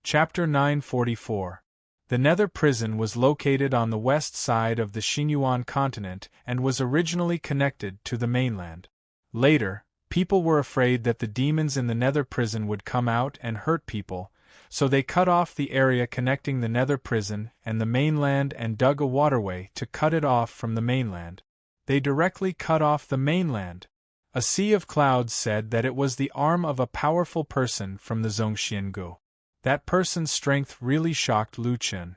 Chapter 944. The Nether Prison was located on the west side of the Xinyuan continent and was originally connected to the mainland. Later, people were afraid that the demons in the Nether Prison would come out and hurt people, so they cut off the area connecting the Nether Prison and the mainland and dug a waterway to cut it off from the mainland. They directly cut off the mainland. A sea of clouds said that it was the arm of a powerful person from the Zhongxiangu. That person's strength really shocked Lu Chen.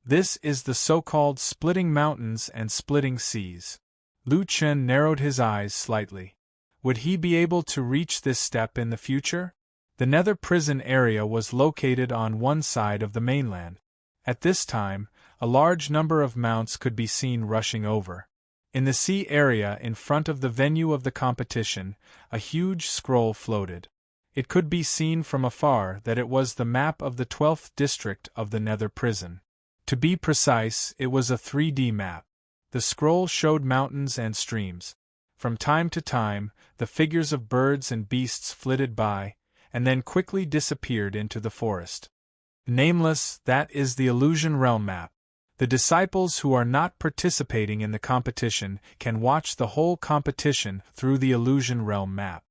This is the so-called splitting mountains and splitting seas. Lu Chen narrowed his eyes slightly. Would he be able to reach this step in the future? The Nether Prison area was located on one side of the mainland. At this time, a large number of mounts could be seen rushing over. In the sea area in front of the venue of the competition, a huge scroll floated. It could be seen from afar that it was the map of the 12th district of the Nether Prison. To be precise, it was a 3D map. The scroll showed mountains and streams. From time to time, the figures of birds and beasts flitted by, and then quickly disappeared into the forest. Nameless, that is the Illusion Realm map. The disciples who are not participating in the competition can watch the whole competition through the Illusion Realm map.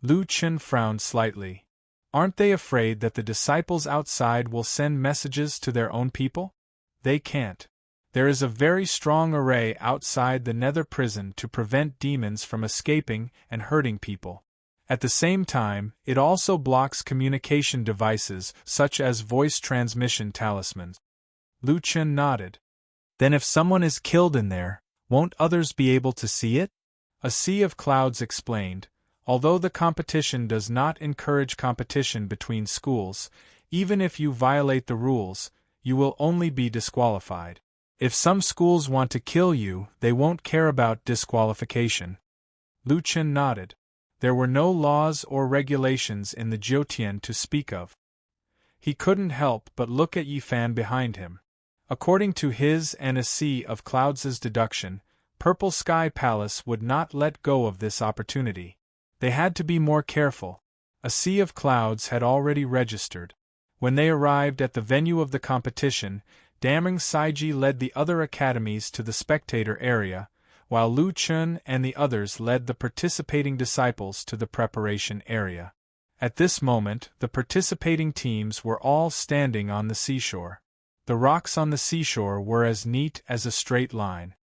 Lu Chen frowned slightly. Aren't they afraid that the disciples outside will send messages to their own people? They can't. There is a very strong array outside the Nether Prison to prevent demons from escaping and hurting people. At the same time, it also blocks communication devices such as voice transmission talismans. Lu Chen nodded. Then if someone is killed in there, won't others be able to see it? A sea of clouds explained. Although the competition does not encourage competition between schools, even if you violate the rules, you will only be disqualified. If some schools want to kill you, they won't care about disqualification. Lu Chen nodded. There were no laws or regulations in the Jiutian to speak of. He couldn't help but look at Yi Fan behind him. According to his and a sea of clouds' deduction, Purple Sky Palace would not let go of this opportunity. They had to be more careful. A sea of clouds had already registered. When they arrived at the venue of the competition, Daming Saiji led the other academies to the spectator area, while Lu Chen and the others led the participating disciples to the preparation area. At this moment, the participating teams were all standing on the seashore. The rocks on the seashore were as neat as a straight line.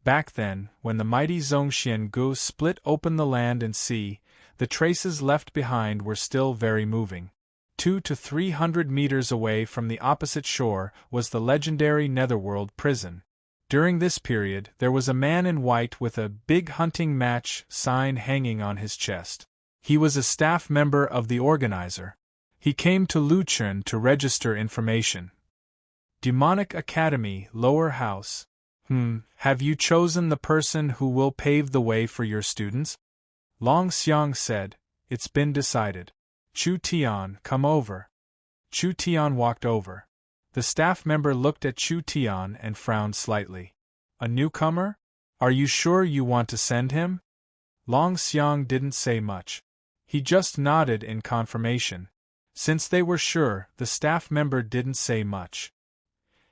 Back then, when the mighty Zhongxiangu split open the land and sea, the traces left behind were still very moving. 200 to 300 meters away from the opposite shore was the legendary Netherworld Prison. During this period, there was a man in white with a big hunting match sign hanging on his chest. He was a staff member of the organizer. He came to Lu Chen to register information. Demonic Academy, Lower House. Have you chosen the person who will pave the way for your students? Long Xiang said, It's been decided. Chu Tian, come over. Chu Tian walked over. The staff member looked at Chu Tian and frowned slightly. A newcomer? Are you sure you want to send him? Long Xiang didn't say much. He just nodded in confirmation. Since they were sure, the staff member didn't say much.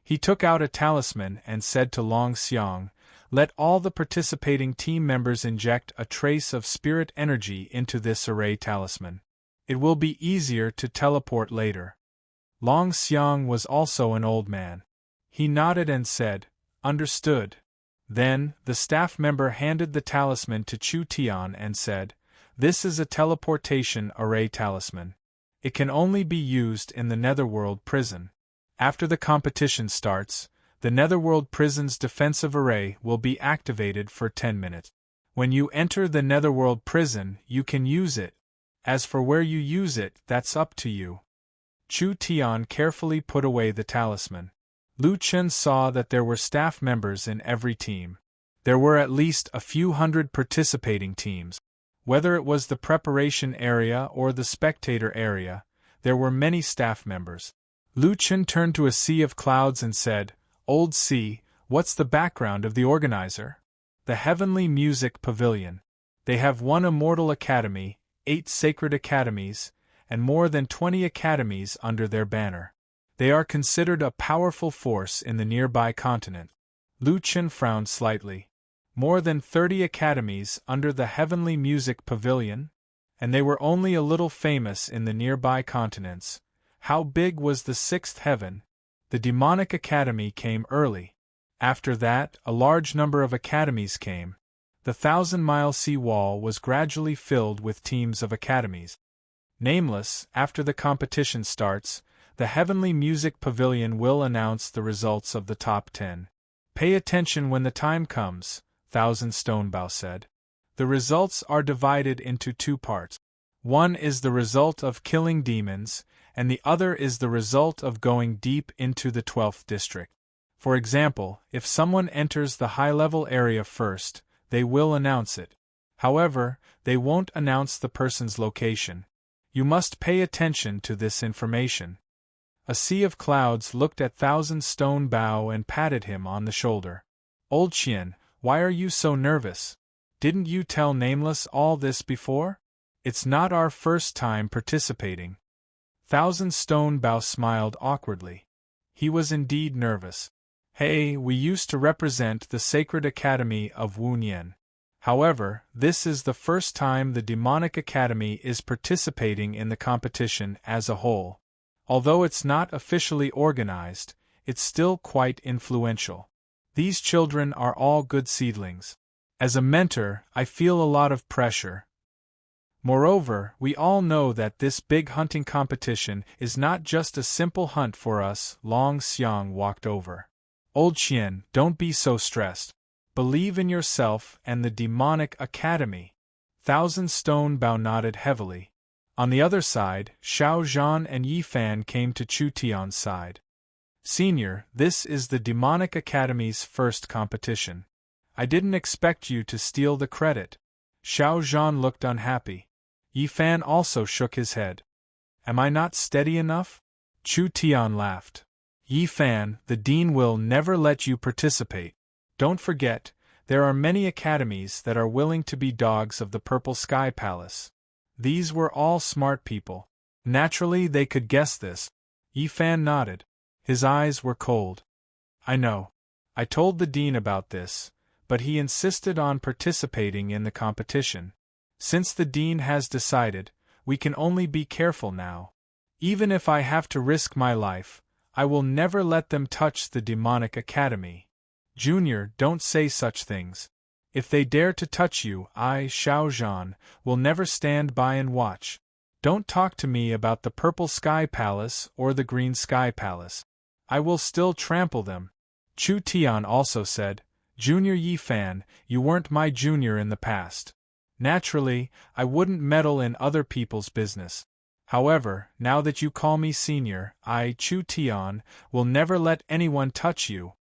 He took out a talisman and said to Long Xiang, Let all the participating team members inject a trace of spirit energy into this array talisman. It will be easier to teleport later. Long Xiang was also an old man. He nodded and said, Understood. Then, the staff member handed the talisman to Chu Tian and said, This is a teleportation array talisman. It can only be used in the Netherworld Prison. After the competition starts, the Netherworld Prison's defensive array will be activated for 10 minutes. When you enter the Netherworld Prison, you can use it. As for where you use it, that's up to you. Chu Tian carefully put away the talisman. Lu Chen saw that there were staff members in every team. There were at least a few hundred participating teams. Whether it was the preparation area or the spectator area, there were many staff members. Lu Chen turned to a sea of clouds and said, Old Sea, what's the background of the organizer? The Heavenly Music Pavilion. They have one immortal academy, 8 sacred academies, and more than 20 academies under their banner. They are considered a powerful force in the nearby continent. Lu Chen frowned slightly. More than 30 academies under the Heavenly Music Pavilion? And they were only a little famous in the nearby continents. How big was the sixth heaven? The Demonic Academy came early. After that, a large number of academies came. The 1,000-mile sea wall was gradually filled with teams of academies. Nameless, after the competition starts, the Heavenly Music Pavilion will announce the results of the top 10. Pay attention when the time comes, Thousand Stonebow said. The results are divided into two parts. One is the result of killing demons, and the other is the result of going deep into the 12th district. For example, if someone enters the high-level area first, they will announce it. However, they won't announce the person's location. You must pay attention to this information. A sea of clouds looked at Thousand Stonebow and patted him on the shoulder. Old Qian, why are you so nervous? Didn't you tell Nameless all this before? It's not our first time participating. Thousand Stonebow smiled awkwardly. He was indeed nervous. Hey, we used to represent the Sacred Academy of Wunyan. However, this is the first time the Demonic Academy is participating in the competition as a whole. Although it's not officially organized, it's still quite influential. These children are all good seedlings. As a mentor, I feel a lot of pressure. Moreover, we all know that this big hunting competition is not just a simple hunt for us. Long Xiang walked over. Old Qian, don't be so stressed. Believe in yourself and the Demonic Academy. Thousand Stonebow nodded heavily. On the other side, Xiao Zhan and Yi Fan came to Chu Tian's side. Senior, this is the Demonic Academy's first competition. I didn't expect you to steal the credit. Xiao Zhan looked unhappy. Yi Fan also shook his head. Am I not steady enough? Chu Tian laughed. Yi Fan, the dean will never let you participate. Don't forget, there are many academies that are willing to be dogs of the Purple Sky Palace. These were all smart people. Naturally, they could guess this. Yi Fan nodded. His eyes were cold. I know. I told the dean about this, but he insisted on participating in the competition. Since the dean has decided, we can only be careful now. Even if I have to risk my life, I will never let them touch the Demonic Academy. Junior, don't say such things. If they dare to touch you, I, Xiao Zhan, will never stand by and watch. Don't talk to me about the Purple Sky Palace or the Green Sky Palace. I will still trample them. Chu Tian also said, Junior Yi Fan, you weren't my junior in the past. Naturally, I wouldn't meddle in other people's business. However, now that you call me senior, I, Chu Tian, will never let anyone touch you.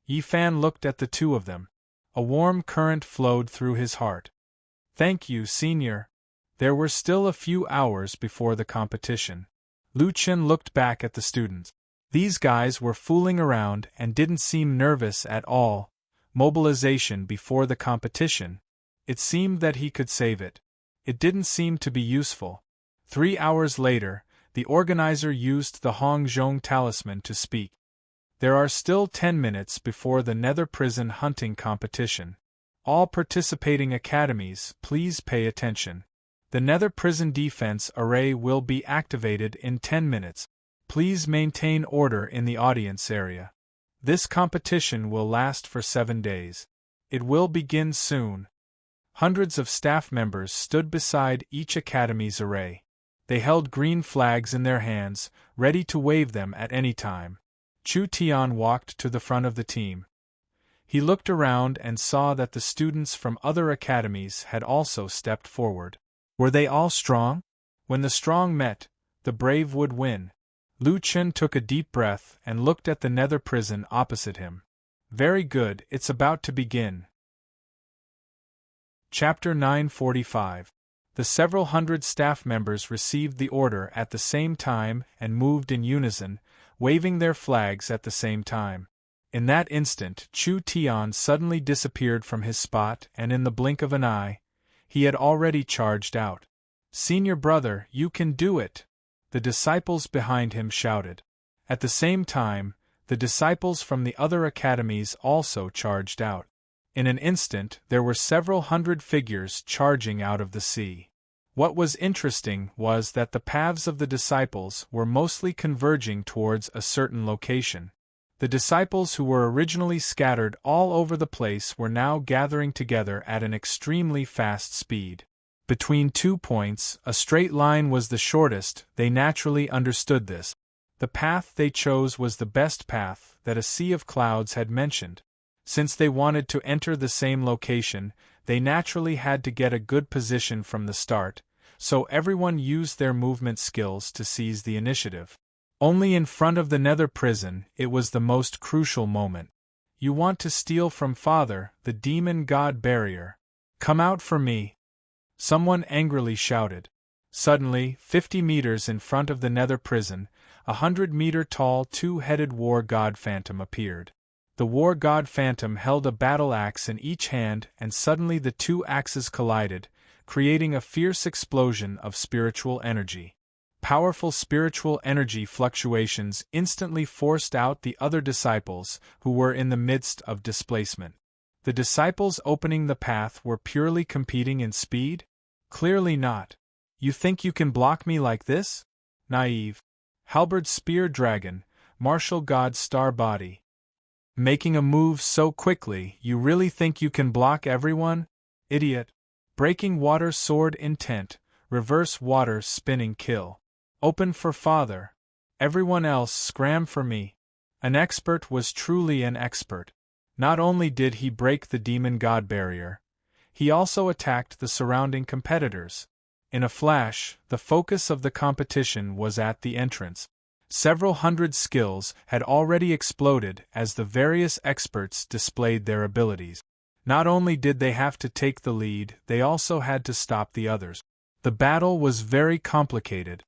Yi Fan looked at the two of them. A warm current flowed through his heart. Thank you, senior. There were still a few hours before the competition. Lu Chen looked back at the students. These guys were fooling around and didn't seem nervous at all. Mobilization before the competition. It seemed that he could save it. It didn't seem to be useful. 3 hours later, the organizer used the Hongzhong talisman to speak. There are still 10 minutes before the Nether Prison hunting competition. All participating academies, please pay attention. The Nether Prison defense array will be activated in 10 minutes. Please maintain order in the audience area. This competition will last for 7 days. It will begin soon. Hundreds of staff members stood beside each academy's array. They held green flags in their hands, ready to wave them at any time. Chu Tian walked to the front of the team. He looked around and saw that the students from other academies had also stepped forward. Were they all strong? When the strong met, the brave would win. Lu Chen took a deep breath and looked at the Nether Prison opposite him. Very good, it's about to begin. Chapter 945. The several hundred staff members received the order at the same time and moved in unison, waving their flags at the same time. In that instant, Chu Tian suddenly disappeared from his spot, and in the blink of an eye, he had already charged out. Senior brother, you can do it! The disciples behind him shouted. At the same time, the disciples from the other academies also charged out. In an instant, there were several hundred figures charging out of the sea. What was interesting was that the paths of the disciples were mostly converging towards a certain location. The disciples who were originally scattered all over the place were now gathering together at an extremely fast speed. Between 2 points, a straight line was the shortest. They naturally understood this. The path they chose was the best path that a sea of clouds had mentioned. Since they wanted to enter the same location, they naturally had to get a good position from the start, so everyone used their movement skills to seize the initiative. Only in front of the nether prison, it was the most crucial moment. You want to steal from Father, the demon god barrier. Come out for me! Someone angrily shouted. Suddenly, 50 meters in front of the nether prison, 100-meter-tall two-headed war god phantom appeared. The war god phantom held a battle axe in each hand, and suddenly the two axes collided, creating a fierce explosion of spiritual energy. Powerful spiritual energy fluctuations instantly forced out the other disciples, who were in the midst of displacement. The disciples opening the path were purely competing in speed? Clearly not. You think you can block me like this? Naive. Halberd spear dragon, martial god star body. Making a move so quickly, you really think you can block everyone? Idiot. Breaking water sword intent, reverse water spinning kill. Open for Father. Everyone else scram for me. An expert was truly an expert. Not only did he break the demon god barrier, he also attacked the surrounding competitors. In a flash, the focus of the competition was at the entrance. Several hundred skills had already exploded as the various experts displayed their abilities. Not only did they have to take the lead, they also had to stop the others. The battle was very complicated.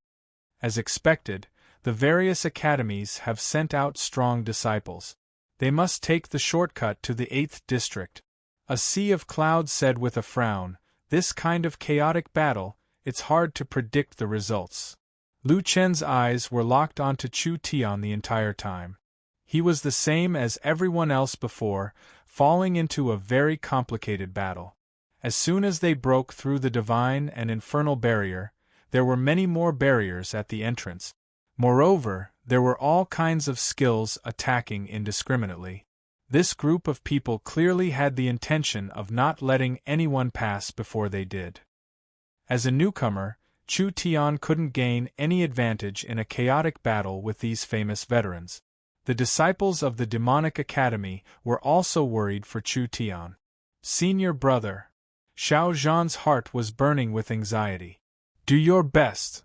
As expected, the various academies have sent out strong disciples. They must take the shortcut to the 8th district. A sea of clouds said with a frown, "This kind of chaotic battle, it's hard to predict the results." Lu Chen's eyes were locked onto Chu Tian the entire time. He was the same as everyone else before, falling into a very complicated battle. As soon as they broke through the divine and infernal barrier, there were many more barriers at the entrance. Moreover, there were all kinds of skills attacking indiscriminately. This group of people clearly had the intention of not letting anyone pass before they did. As a newcomer, Chu Tian couldn't gain any advantage in a chaotic battle with these famous veterans. The disciples of the demonic academy were also worried for Chu Tian. Senior brother. Xiao Zhan's heart was burning with anxiety. Do your best.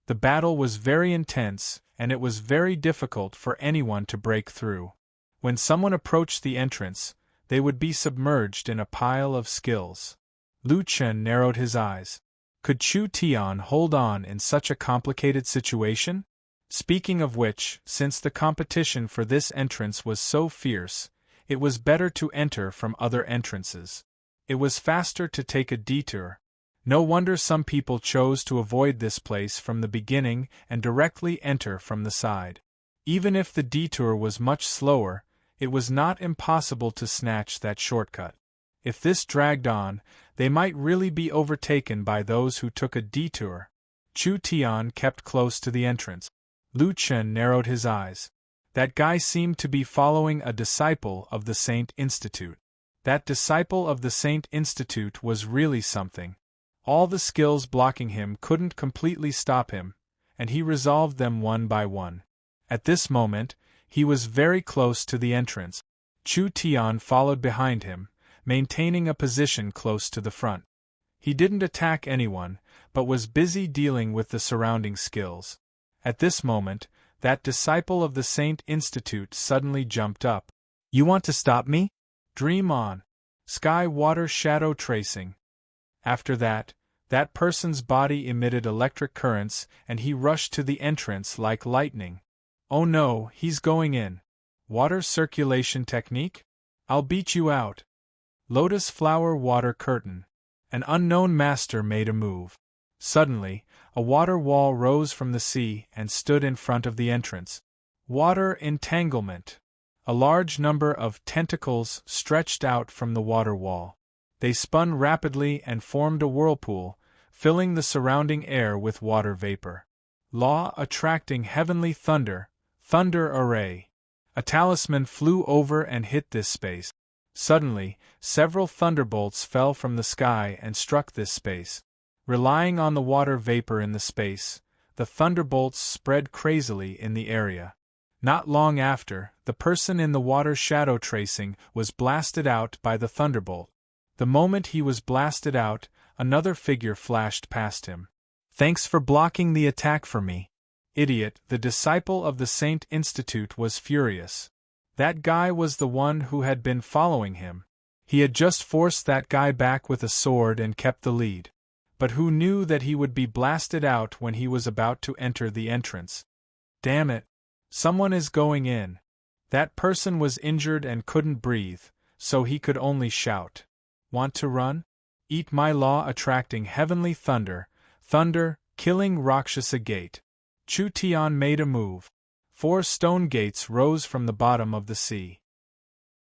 The battle was very intense, and it was very difficult for anyone to break through. When someone approached the entrance, they would be submerged in a pile of skills. Lu Chen narrowed his eyes. Could Chu Tian hold on in such a complicated situation? Speaking of which, since the competition for this entrance was so fierce, it was better to enter from other entrances. It was faster to take a detour. No wonder some people chose to avoid this place from the beginning and directly enter from the side. Even if the detour was much slower, it was not impossible to snatch that shortcut. If this dragged on, they might really be overtaken by those who took a detour. Chu Tian kept close to the entrance. Lu Chen narrowed his eyes. That guy seemed to be following a disciple of the Saint Institute. That disciple of the Saint Institute was really something. All the skills blocking him couldn't completely stop him, and he resolved them one by one. At this moment, he was very close to the entrance. Chu Tian followed behind him, maintaining a position close to the front. He didn't attack anyone, but was busy dealing with the surrounding skills. At this moment, that disciple of the Saint Institute suddenly jumped up. You want to stop me? Dream on. Sky water shadow tracing. After that, that person's body emitted electric currents and he rushed to the entrance like lightning. Oh no, he's going in. Water circulation technique? I'll beat you out. Lotus flower water curtain. An unknown master made a move. Suddenly, a water wall rose from the sea and stood in front of the entrance. Water entanglement. A large number of tentacles stretched out from the water wall. They spun rapidly and formed a whirlpool, filling the surrounding air with water vapor. Law attracting heavenly thunder, thunder array. A talisman flew over and hit this space. Suddenly, several thunderbolts fell from the sky and struck this space. Relying on the water vapor in the space, the thunderbolts spread crazily in the area. Not long after, the person in the water shadow tracing was blasted out by the thunderbolt. The moment he was blasted out, another figure flashed past him. "Thanks for blocking the attack for me." Idiot, the disciple of the Saint Institute was furious. That guy was the one who had been following him. He had just forced that guy back with a sword and kept the lead. But who knew that he would be blasted out when he was about to enter the entrance? Damn it! Someone is going in. That person was injured and couldn't breathe, so he could only shout. Want to run? Eat my law attracting heavenly thunder, thunder, killing Rakshasa gate. Chu Tian made a move. 4 stone gates rose from the bottom of the sea.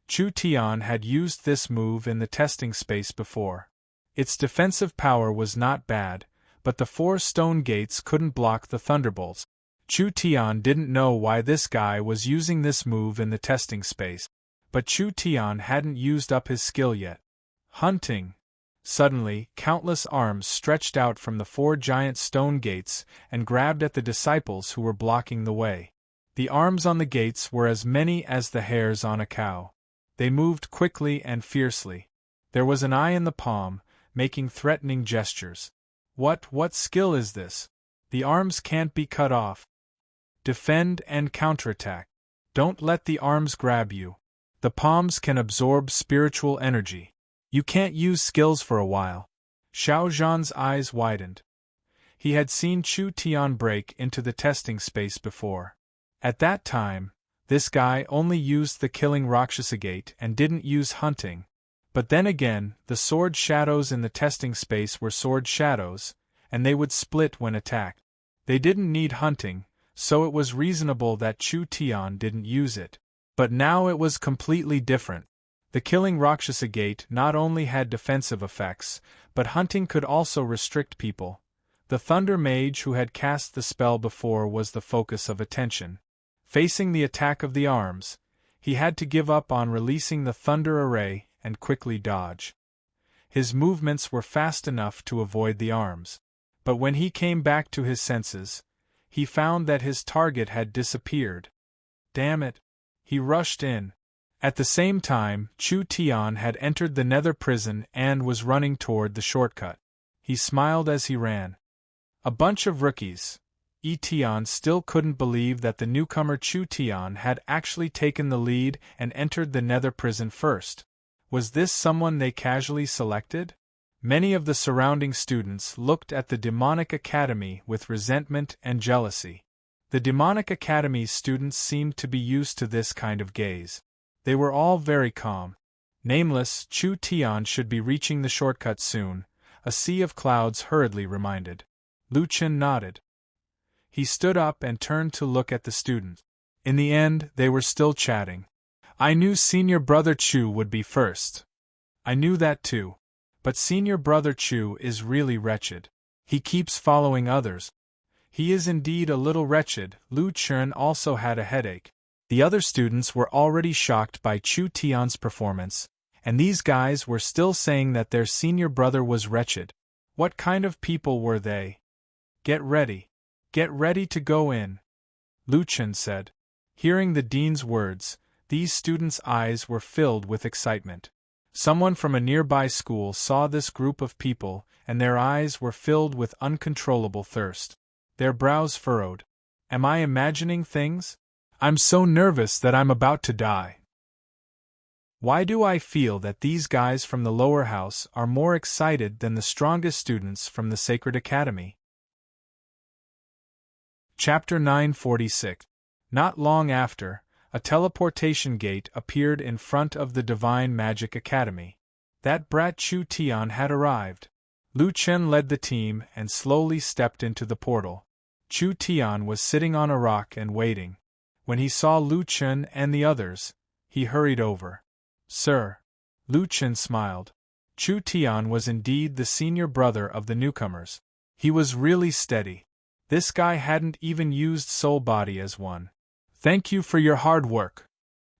Chu Tian had used this move in the testing space before. Its defensive power was not bad, but the 4 stone gates couldn't block the thunderbolts. Chu Tian didn't know why this guy was using this move in the testing space, but Chu Tian hadn't used up his skill yet. Hunting. Suddenly, countless arms stretched out from the 4 giant stone gates and grabbed at the disciples who were blocking the way. The arms on the gates were as many as the hairs on a cow. They moved quickly and fiercely. There was an eye in the palm, making threatening gestures. What skill is this? The arms can't be cut off. Defend and counterattack. Don't let the arms grab you. The palms can absorb spiritual energy. You can't use skills for a while. Xiao Zhan's eyes widened. He had seen Chu Tian break into the testing space before. At that time, this guy only used the killing Rakshasa gate and didn't use hunting. But then again, the sword shadows in the testing space were sword shadows, and they would split when attacked. They didn't need hunting, so it was reasonable that Chu Tian didn't use it. But now it was completely different. The killing Rakshasa gate not only had defensive effects, but hunting could also restrict people. The Thunder Mage who had cast the spell before was the focus of attention. Facing the attack of the arms, he had to give up on releasing the Thunder Array and quickly dodge. His movements were fast enough to avoid the arms. But when he came back to his senses, he found that his target had disappeared. Damn it! He rushed in. At the same time, Chu Tian had entered the nether prison and was running toward the shortcut. He smiled as he ran. A bunch of rookies. Tian still couldn't believe that the newcomer Chu Tian had actually taken the lead and entered the nether prison first. Was this someone they casually selected? Many of the surrounding students looked at the Demonic Academy with resentment and jealousy. The Demonic Academy's students seemed to be used to this kind of gaze. They were all very calm. Nameless, Chu Tian should be reaching the shortcut soon, a sea of clouds hurriedly reminded. Lu Chen nodded. He stood up and turned to look at the students. In the end, they were still chatting. I knew Senior Brother Chu would be first. I knew that too. But Senior Brother Chu is really wretched. He keeps following others. He is indeed a little wretched. Lu Chen also had a headache. The other students were already shocked by Chu Tian's performance, and these guys were still saying that their senior brother was wretched. What kind of people were they? Get ready. Get ready to go in, Lu Chen said. Hearing the dean's words, these students' eyes were filled with excitement. Someone from a nearby school saw this group of people, and their eyes were filled with uncontrollable thirst. Their brows furrowed. Am I imagining things? I'm so nervous that I'm about to die. Why do I feel that these guys from the lower house are more excited than the strongest students from the Sacred Academy? Chapter 946. Not long after, a teleportation gate appeared in front of the Divine Magic Academy. That brat Chu Tian had arrived. Lu Chen led the team and slowly stepped into the portal. Chu Tian was sitting on a rock and waiting. When he saw Lu Chen and the others, he hurried over. "Sir." Lu Chen smiled. Chu Tian was indeed the senior brother of the newcomers. He was really steady. This guy hadn't even used soul body as one. "Thank you for your hard work."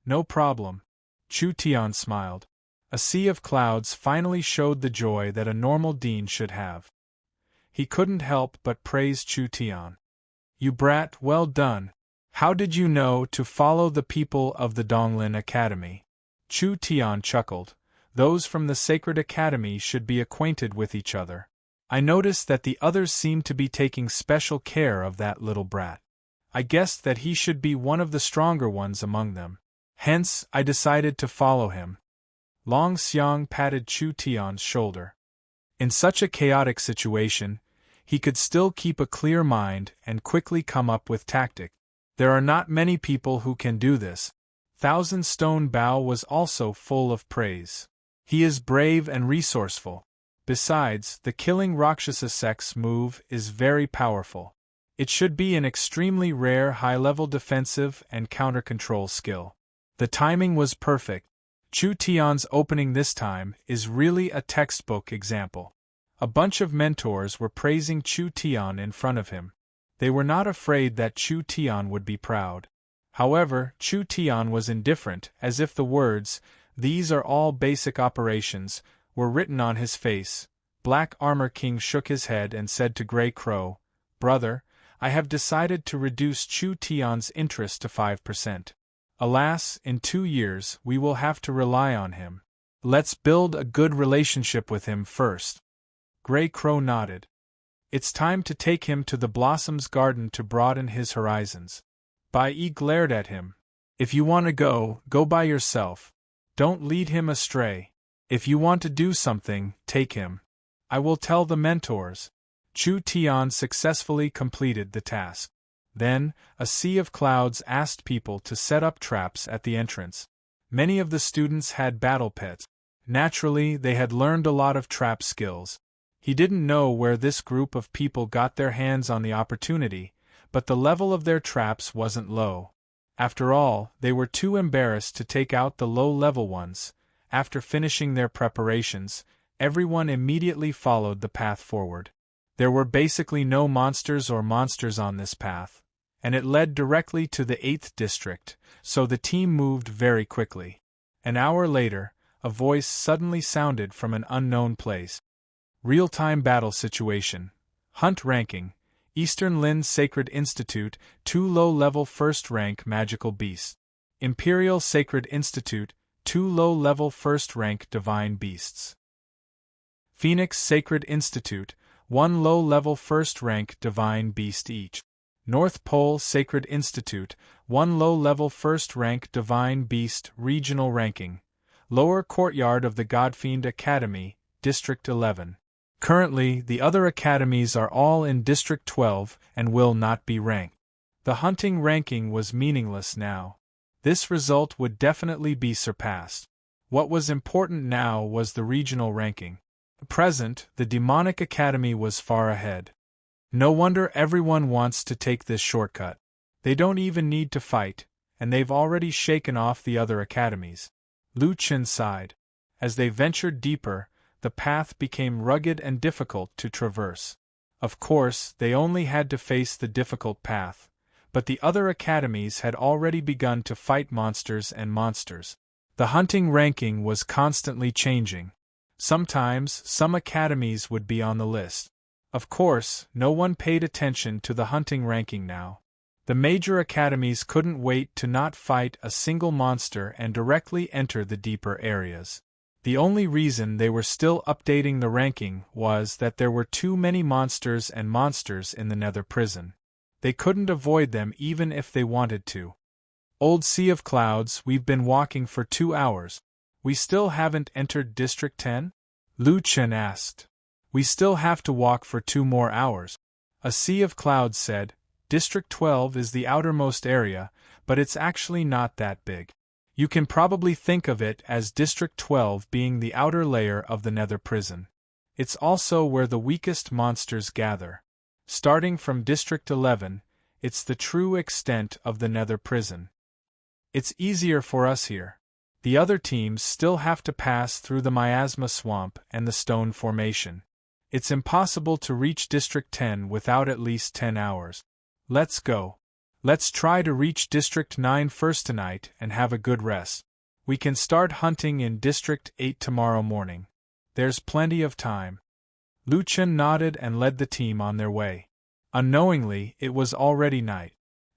"No problem." Chu Tian smiled. A sea of clouds finally showed the joy that a normal dean should have. He couldn't help but praise Chu Tian. "You brat, well done. How did you know to follow the people of the Donglin Academy?" Chu Tian chuckled. "Those from the Sacred Academy should be acquainted with each other. I noticed that the others seemed to be taking special care of that little brat. I guessed that he should be one of the stronger ones among them. Hence, I decided to follow him." Long Xiang patted Chu Tian's shoulder. In such a chaotic situation, he could still keep a clear mind and quickly come up with tactics. There are not many people who can do this. Thousand Stone Bao was also full of praise. "He is brave and resourceful. Besides, the killing Rakshasa sex move is very powerful. It should be an extremely rare high-level defensive and counter-control skill." The timing was perfect. Chu Tian's opening this time is really a textbook example. A bunch of mentors were praising Chu Tian in front of him. They were not afraid that Chu Tian would be proud. However, Chu Tian was indifferent, as if the words, "These are all basic operations," were written on his face. Black Armor King shook his head and said to Grey Crow, "Brother, I have decided to reduce Chu Tian's interest to 5%. Alas, in 2 years we will have to rely on him. Let's build a good relationship with him first." Grey Crow nodded. "It's time to take him to the Blossoms Garden to broaden his horizons." Bai Yi glared at him. "If you want to go, go by yourself. Don't lead him astray. If you want to do something, take him. I will tell the mentors." Chu Tian successfully completed the task. Then, a sea of clouds asked people to set up traps at the entrance. Many of the students had battle pets. Naturally, they had learned a lot of trap skills. He didn't know where this group of people got their hands on the opportunity, but the level of their traps wasn't low. After all, they were too embarrassed to take out the low-level ones. After finishing their preparations, everyone immediately followed the path forward. There were basically no monsters on this path, and it led directly to the 8th district, so the team moved very quickly. An hour later, a voice suddenly sounded from an unknown place. Real-time battle situation. Hunt ranking. Eastern Lin Sacred Institute, 2 low-level 1st rank magical beasts. Imperial Sacred Institute, 2 low-level 1st rank divine beasts. Phoenix Sacred Institute, 1 low-level 1st rank divine beast each. North Pole Sacred Institute, 1 low-level 1st rank divine beast regional ranking. Lower Courtyard of the Godfiend Academy, District 11. Currently, the other academies are all in District 12 and will not be ranked. The hunting ranking was meaningless now. This result would definitely be surpassed. What was important now was the regional ranking. At present, the Demonic Academy was far ahead. No wonder everyone wants to take this shortcut. They don't even need to fight, and they've already shaken off the other academies. Lu Chen sighed. As they ventured deeper, the path became rugged and difficult to traverse. Of course, they only had to face the difficult path, but the other academies had already begun to fight monsters and monsters. The hunting ranking was constantly changing. Sometimes, some academies would be on the list. Of course, no one paid attention to the hunting ranking now. The major academies couldn't wait to not fight a single monster and directly enter the deeper areas. The only reason they were still updating the ranking was that there were too many monsters in the Nether Prison. They couldn't avoid them even if they wanted to. Old Sea of Clouds, we've been walking for 2 hours. We still haven't entered District 10? Lu Chen asked. We still have to walk for 2 more hours. A Sea of Clouds said, District 12 is the outermost area, but it's actually not that big. You can probably think of it as District 12 being the outer layer of the Nether Prison. It's also where the weakest monsters gather. Starting from District 11, It's the true extent of the nether prison. It's easier for us here. The other teams still have to pass through the miasma swamp and the stone formation. It's impossible to reach District 10 without at least 10 hours. Let's go. Let's try to reach District 9 first tonight and have a good rest. We can start hunting in District 8 tomorrow morning. There's plenty of time. Lu Chen nodded and led the team on their way. Unknowingly, it was already night.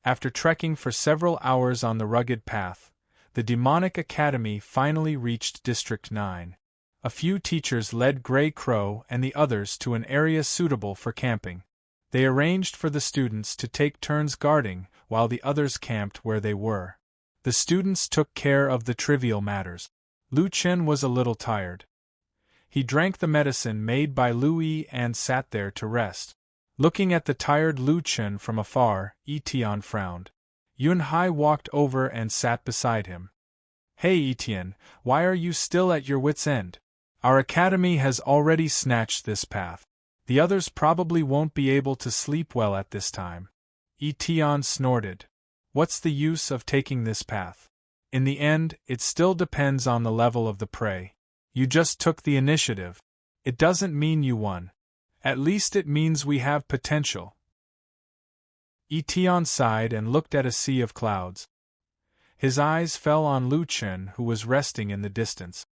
After trekking for several hours on the rugged path, the Demonic Academy finally reached District 9. A few teachers led Grey Crow and the others to an area suitable for camping. They arranged for the students to take turns guarding while the others camped where they were. The students took care of the trivial matters. Lu Chen was a little tired. He drank the medicine made by Lu Yi and sat there to rest. Looking at the tired Lu Chen from afar, Etienne frowned. Yun Hai walked over and sat beside him. Hey Etienne, why are you still at your wits' end? Our academy has already snatched this path. The others probably won't be able to sleep well at this time. Etienne snorted. What's the use of taking this path? In the end, it still depends on the level of the prey. You just took the initiative. It doesn't mean you won. At least it means we have potential. Etienne sighed and looked at a sea of clouds. His eyes fell on Lu Chen, who was resting in the distance.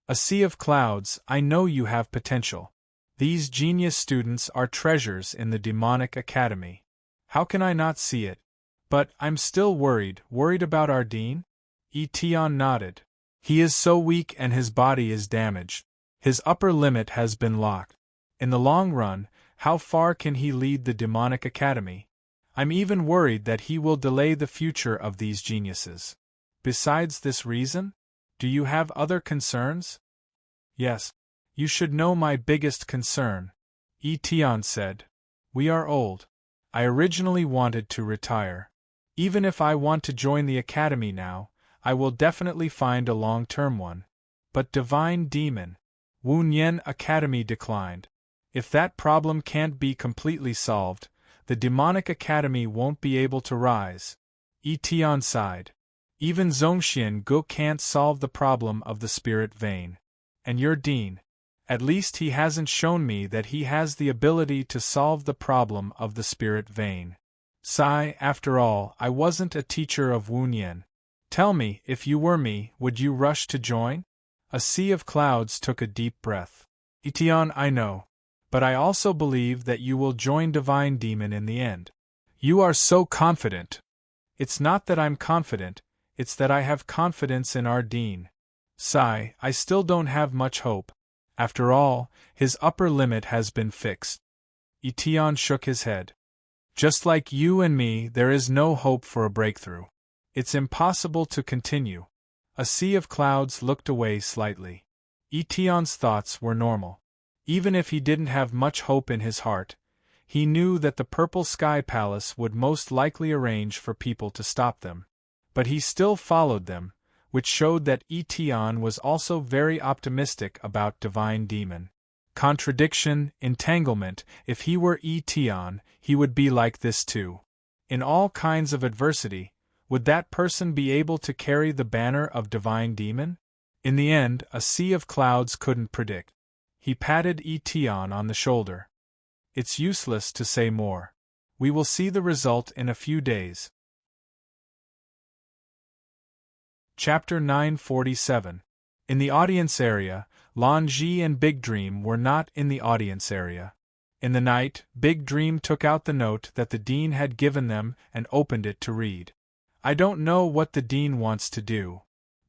A sea of clouds, I know you have potential. These genius students are treasures in the Demonic Academy. How can I not see it? But I'm still worried about our dean? Etienne nodded. He is so weak and his body is damaged. His upper limit has been locked. In the long run, how far can he lead the Demonic Academy? I'm even worried that he will delay the future of these geniuses. Besides this reason, do you have other concerns? Yes. You should know my biggest concern, Etienne said. We are old. I originally wanted to retire. Even if I want to join the academy now, I will definitely find a long-term one. But Divine Demon, Wu Nian Academy declined. If that problem can't be completely solved, the Demonic Academy won't be able to rise. Etienne sighed. Even Zhongxian Gu can't solve the problem of the spirit vein. And your dean. At least he hasn't shown me that he has the ability to solve the problem of the spirit vein. Sigh, after all, I wasn't a teacher of Wu Nian. Tell me, if you were me, would you rush to join? A sea of clouds took a deep breath. Etienne, I know. But I also believe that you will join Divine Demon in the end. You are so confident. It's not that I'm confident, it's that I have confidence in our dean. Sigh, I still don't have much hope. After all, his upper limit has been fixed. Etienne shook his head. Just like you and me, there is no hope for a breakthrough. It's impossible to continue. A sea of clouds looked away slightly. Etienne's thoughts were normal. Even if he didn't have much hope in his heart, he knew that the Purple Sky Palace would most likely arrange for people to stop them. But he still followed them, which showed that Etienne was also very optimistic about Divine Demon. Contradiction, entanglement, if he were Etienne, he would be like this too. In all kinds of adversity, would that person be able to carry the banner of Divine Demon? In the end, a sea of clouds couldn't predict. He patted Etienne on the shoulder. It's useless to say more. We will see the result in a few days. Chapter 947. In the audience area, Lan Ji and Big Dream were not in the audience area. In the night, Big Dream took out the note that the dean had given them and opened it to read. I don't know what the dean wants to do.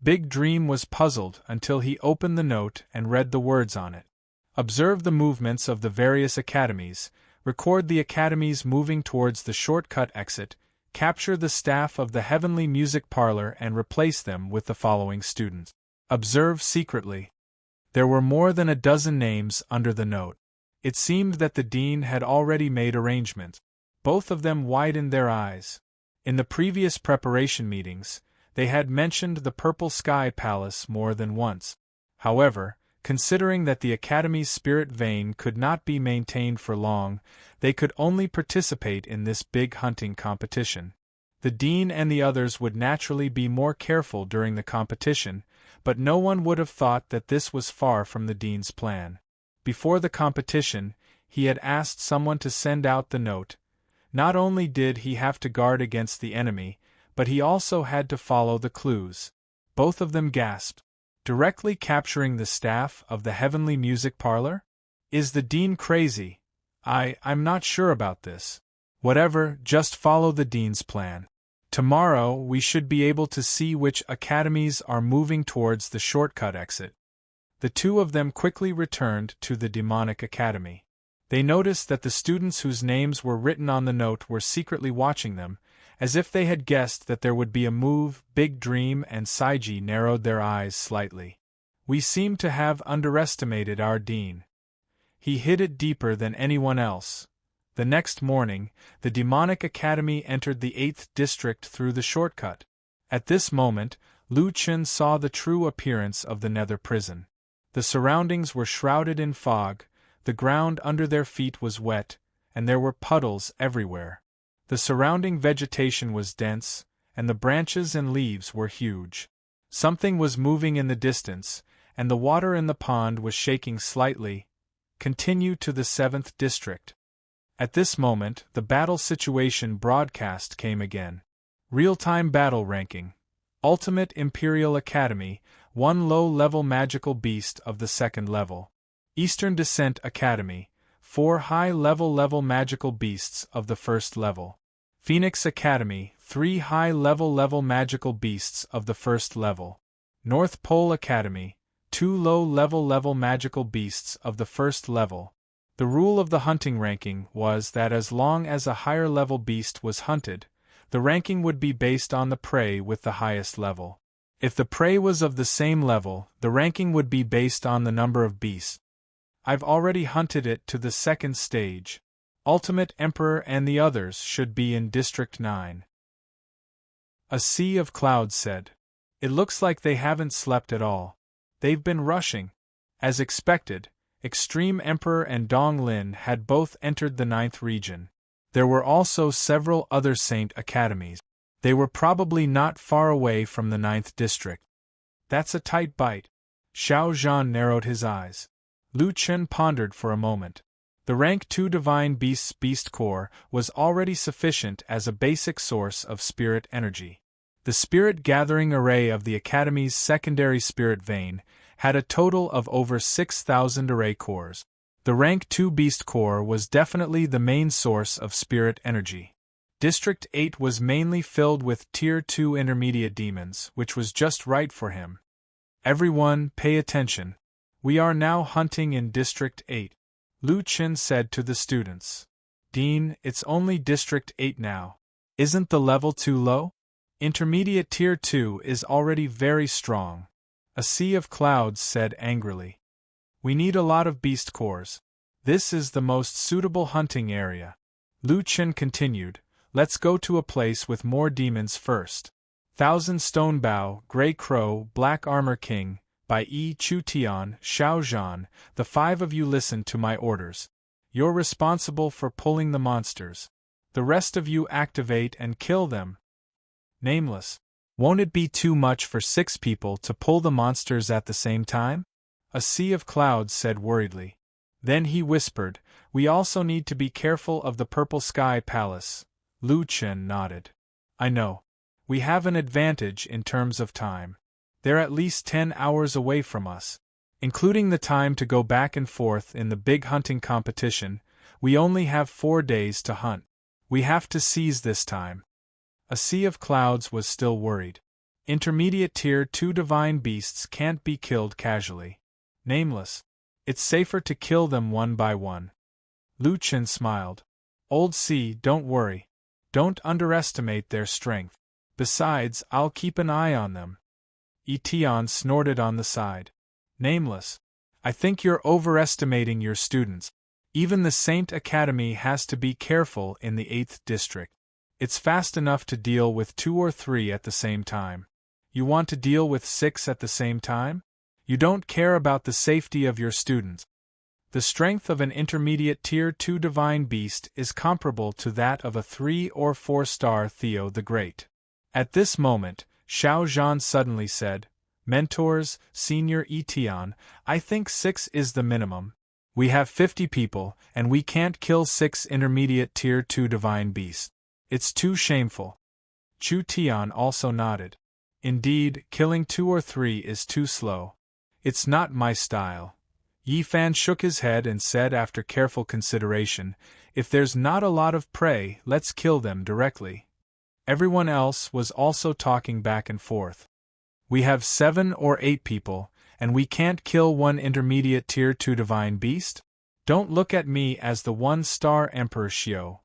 Big Dream was puzzled until he opened the note and read the words on it. Observe the movements of the various academies, record the academies moving towards the shortcut exit, capture the staff of the Heavenly Music Parlor and replace them with the following students. Observe secretly. There were more than a dozen names under the note. It seemed that the dean had already made arrangements. Both of them widened their eyes. In the previous preparation meetings, they had mentioned the Purple Sky Palace more than once. However, Considering that the Academy's spirit vein could not be maintained for long, they could only participate in this big hunting competition. The dean and the others would naturally be more careful during the competition, but no one would have thought that this was far from the dean's plan. Before the competition, he had asked someone to send out the note. Not only did he have to guard against the enemy, but he also had to follow the clues. Both of them gasped. Directly capturing the staff of the Heavenly Music Parlor? Is the dean crazy? I'm not sure about this. Whatever, just follow the dean's plan. Tomorrow we should be able to see which academies are moving towards the shortcut exit. The two of them quickly returned to the demonic academy. They noticed that the students whose names were written on the note were secretly watching them, as if they had guessed that there would be a move. Big Dream and Saiji narrowed their eyes slightly. We seem to have underestimated our dean. He hid it deeper than anyone else. The next morning, the demonic academy entered the 8th district through the shortcut. At this moment, Lu Chen saw the true appearance of the nether prison. The surroundings were shrouded in fog, the ground under their feet was wet, and there were puddles everywhere. The surrounding vegetation was dense, and the branches and leaves were huge. Something was moving in the distance, and the water in the pond was shaking slightly. Continue to the 7th district. At this moment, the battle situation broadcast came again. Real-time battle ranking. Ultimate Imperial Academy, 1 low-level magical beast of the 2nd level. Eastern Descent Academy, 4 high-level magical beasts of the 1st level. Phoenix Academy, 3 high-level magical beasts of the 1st level. North Pole Academy, 2 low-level magical beasts of the 1st level. The rule of the hunting ranking was that as long as a higher-level beast was hunted, the ranking would be based on the prey with the highest level. If the prey was of the same level, the ranking would be based on the number of beasts. I've already hunted it to the 2nd stage. Ultimate Emperor and the others should be in District 9. A sea of clouds said. It looks like they haven't slept at all. They've been rushing. As expected, Extreme Emperor and Dong Lin had both entered the 9th region. There were also several other Saint Academies. They were probably not far away from the 9th district. That's a tight bite. Xiao Zhan narrowed his eyes. Lu Chen pondered for a moment. The rank 2 Divine Beast's Beast Core was already sufficient as a basic source of spirit energy. The spirit gathering array of the Academy's secondary spirit vein had a total of over 6,000 array cores. The rank 2 Beast Core was definitely the main source of spirit energy. District 8 was mainly filled with Tier 2 intermediate demons, which was just right for him. Everyone, pay attention. We are now hunting in District 8. Lu Chen said to the students. Dean, it's only District 8 now. Isn't the level too low? Intermediate Tier 2 is already very strong. A sea of clouds said angrily. We need a lot of beast cores. This is the most suitable hunting area. Lu Chen continued, let's go to a place with more demons first. Thousand Stonebow, Grey Crow, Black Armor King, by Yi Chutian, Xiao Zhan, the 5 of you listen to my orders. You're responsible for pulling the monsters. The rest of you activate and kill them. Nameless. Won't it be too much for 6 people to pull the monsters at the same time? A sea of clouds said worriedly. Then he whispered, we also need to be careful of the Purple Sky Palace. Lu Chen nodded. I know. We have an advantage in terms of time. They're at least 10 hours away from us. Including the time to go back and forth in the big hunting competition, we only have 4 days to hunt. We have to seize this time. A sea of clouds was still worried. Intermediate Tier 2 divine beasts can't be killed casually. Nameless. It's safer to kill them one by one. Lu Chen smiled. Old Sea, don't worry. Don't underestimate their strength. Besides, I'll keep an eye on them. Etian snorted on the side. Nameless. I think you're overestimating your students. Even the Saint Academy has to be careful in the 8th district. It's fast enough to deal with 2 or 3 at the same time. You want to deal with 6 at the same time? You don't care about the safety of your students. The strength of an intermediate Tier 2 divine beast is comparable to that of a 3 or 4-star Theo the Great. At this moment, Xiao Zhan suddenly said, Mentors, Senior Etian, I think 6 is the minimum. We have 50 people, and we can't kill 6 intermediate Tier 2 divine beasts. It's too shameful. Chu Tian also nodded. Indeed, killing 2 or 3 is too slow. It's not my style. Yi Fan shook his head and said after careful consideration, if there's not a lot of prey, let's kill them directly. Everyone else was also talking back and forth. We have 7 or 8 people, and we can't kill 1 intermediate Tier 2 divine beast? Don't look at me as the 1-star Emperor Xiao.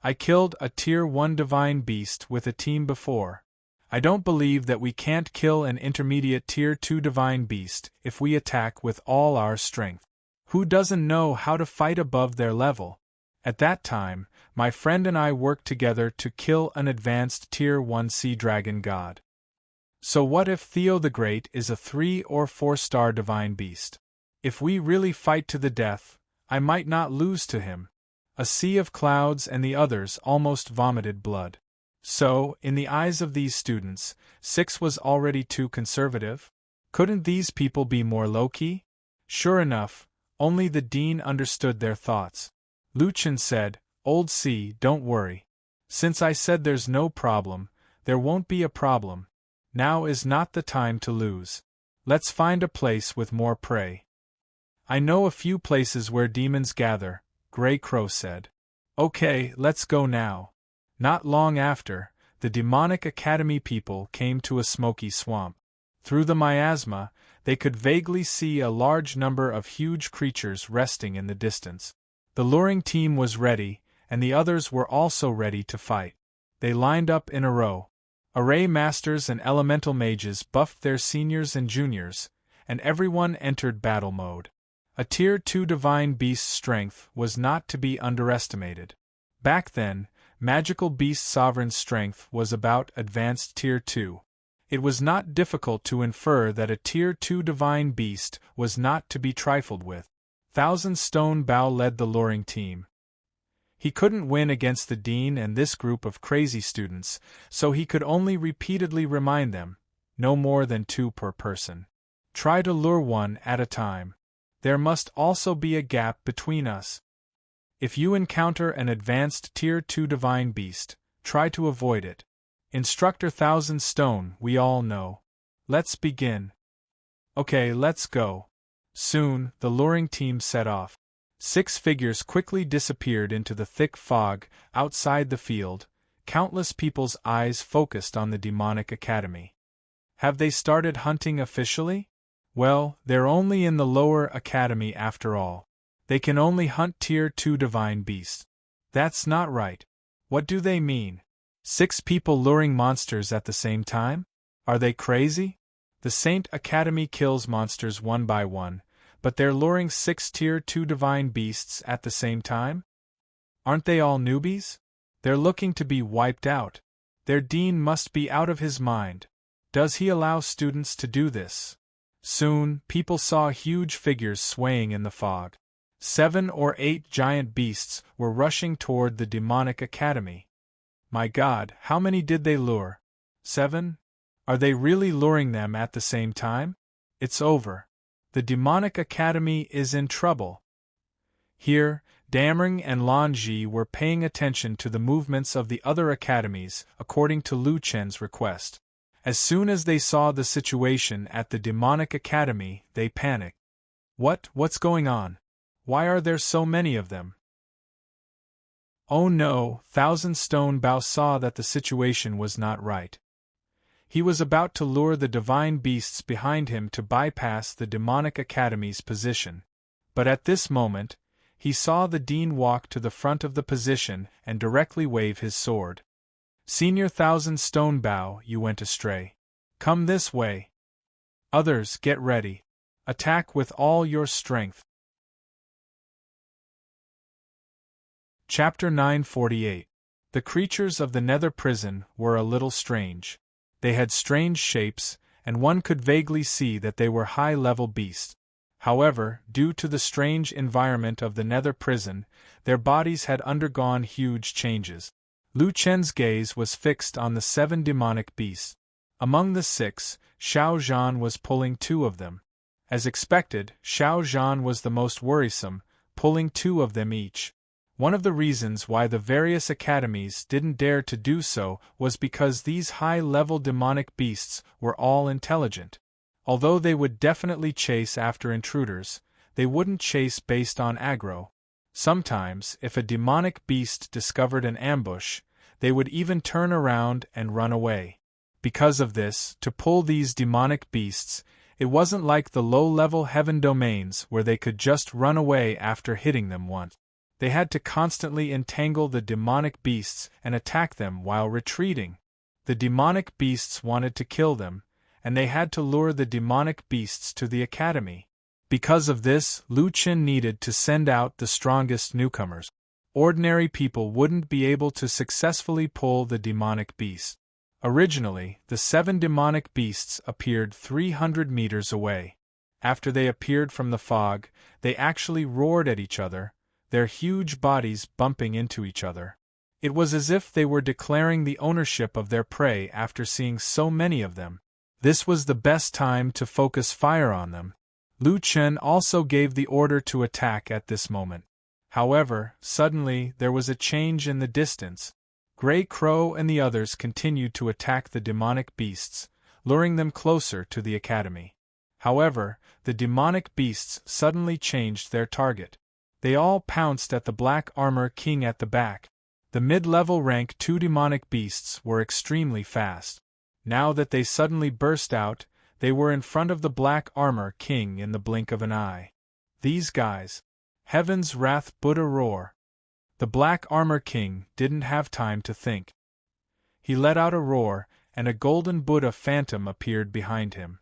I killed a Tier 1 divine beast with a team before. I don't believe that we can't kill an intermediate Tier 2 divine beast if we attack with all our strength. Who doesn't know how to fight above their level? At that time, my friend and I worked together to kill an advanced Tier 1 sea dragon god. So what if Theo the Great is a 3 or 4-star divine beast? If we really fight to the death, I might not lose to him. A sea of clouds and the others almost vomited blood. So, in the eyes of these students, 6 was already too conservative? Couldn't these people be more low-key? Sure enough, only the dean understood their thoughts. Lu Chen said, Old C, don't worry. Since I said there's no problem, there won't be a problem. Now is not the time to lose. Let's find a place with more prey. I know a few places where demons gather, Grey Crow said. Okay, let's go now. Not long after, the Demonic Academy people came to a smoky swamp. Through the miasma, they could vaguely see a large number of huge creatures resting in the distance. The luring team was ready, and the others were also ready to fight. They lined up in a row. Array masters and elemental mages buffed their seniors and juniors, and everyone entered battle mode. A Tier 2 divine beast's strength was not to be underestimated. Back then, magical beast sovereign's strength was about advanced Tier 2. It was not difficult to infer that a Tier 2 divine beast was not to be trifled with. Thousand Stone Bao led the luring team. He couldn't win against the dean and this group of crazy students, so he could only repeatedly remind them, no more than 2 per person. Try to lure 1 at a time. There must also be a gap between us. If you encounter an advanced Tier 2 divine beast, try to avoid it. Instructor Thousand Stone, we all know. Let's begin. Okay, let's go. Soon, the luring team set off. 6 figures quickly disappeared into the thick fog outside the field, countless people's eyes focused on the Demonic Academy. Have they started hunting officially? Well, they're only in the lower academy after all. They can only hunt Tier 2 divine beasts. That's not right. What do they mean? 6 people luring monsters at the same time? Are they crazy? The Saint Academy kills monsters one by one, but they're luring 6 Tier 2 divine beasts at the same time? Aren't they all newbies? They're looking to be wiped out. Their dean must be out of his mind. Does he allow students to do this? Soon, people saw huge figures swaying in the fog. 7 or 8 giant beasts were rushing toward the Demonic Academy. My God, how many did they lure? 7? Are they really luring them at the same time? It's over. The Demonic Academy is in trouble. Here, Damring and Lan Ji were paying attention to the movements of the other academies according to Lu Chen's request. As soon as they saw the situation at the Demonic Academy, they panicked. What's going on? Why are there so many of them? Oh no, Thousand Stone Bao saw that the situation was not right. He was about to lure the divine beasts behind him to bypass the Demonic Academy's position. But at this moment, he saw the dean walk to the front of the position and directly wave his sword. Senior Thousand Stone Bao, you went astray. Come this way. Others, get ready. Attack with all your strength. Chapter 948. The creatures of the Nether Prison were a little strange. They had strange shapes, and one could vaguely see that they were high-level beasts. However, due to the strange environment of the nether prison, their bodies had undergone huge changes. Lu Chen's gaze was fixed on the 7 demonic beasts. Among the 6, Xiao Zhan was pulling 2 of them. As expected, Xiao Zhan was the most worrisome, pulling 2 of them each. One of the reasons why the various academies didn't dare to do so was because these high-level demonic beasts were all intelligent. Although they would definitely chase after intruders, they wouldn't chase based on aggro. Sometimes, if a demonic beast discovered an ambush, they would even turn around and run away. Because of this, to pull these demonic beasts, it wasn't like the low-level heaven domains where they could just run away after hitting them once. They had to constantly entangle the demonic beasts and attack them while retreating. The demonic beasts wanted to kill them, and they had to lure the demonic beasts to the academy. Because of this, Lu Chen needed to send out the strongest newcomers. Ordinary people wouldn't be able to successfully pull the demonic beast. Originally, the 7 demonic beasts appeared 300 meters away. After they appeared from the fog, they actually roared at each other, their huge bodies bumping into each other. It was as if they were declaring the ownership of their prey after seeing so many of them. This was the best time to focus fire on them. Lu Chen also gave the order to attack at this moment. However, suddenly there was a change in the distance. Grey Crow and the others continued to attack the demonic beasts, luring them closer to the academy. However, the demonic beasts suddenly changed their target. They all pounced at the Black Armor King at the back. The mid-level rank 2 demonic beasts were extremely fast. Now that they suddenly burst out, they were in front of the Black Armor King in the blink of an eye. These guys. Heaven's Wrath Buddha roar. The Black Armor King didn't have time to think. He let out a roar, and a golden Buddha phantom appeared behind him.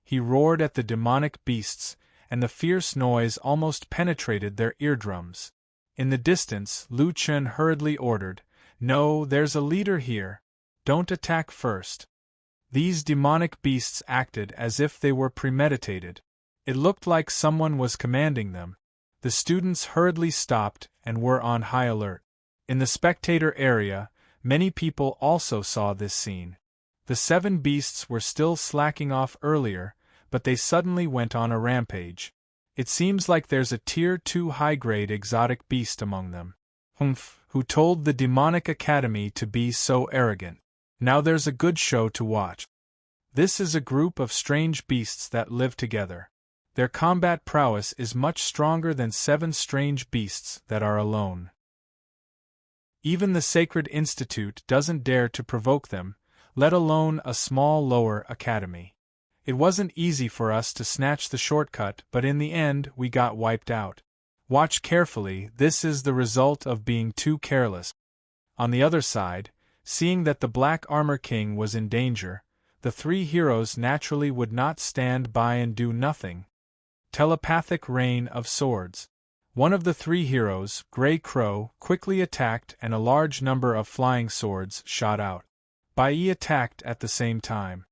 He roared at the demonic beasts, and the fierce noise almost penetrated their eardrums. In the distance, Lu Chen hurriedly ordered, "No, there's a leader here. Don't attack first." These demonic beasts acted as if they were premeditated. It looked like someone was commanding them. The students hurriedly stopped and were on high alert. In the spectator area, many people also saw this scene. The 7 beasts were still slacking off earlier, but they suddenly went on a rampage. It seems like there's a Tier 2 high-grade exotic beast among them. Who told the demonic academy to be so arrogant? Now there's a good show to watch. This is a group of strange beasts that live together. Their combat prowess is much stronger than 7 strange beasts that are alone. Even the Sacred Institute doesn't dare to provoke them, let alone a small lower academy. It wasn't easy for us to snatch the shortcut, but in the end we got wiped out. Watch carefully, this is the result of being too careless. On the other side, seeing that the Black Armor King was in danger, the 3 heroes naturally would not stand by and do nothing. Telepathic Rain of Swords. One of the 3 heroes, Grey Crow, quickly attacked and a large number of flying swords shot out. Bai Yi attacked at the same time.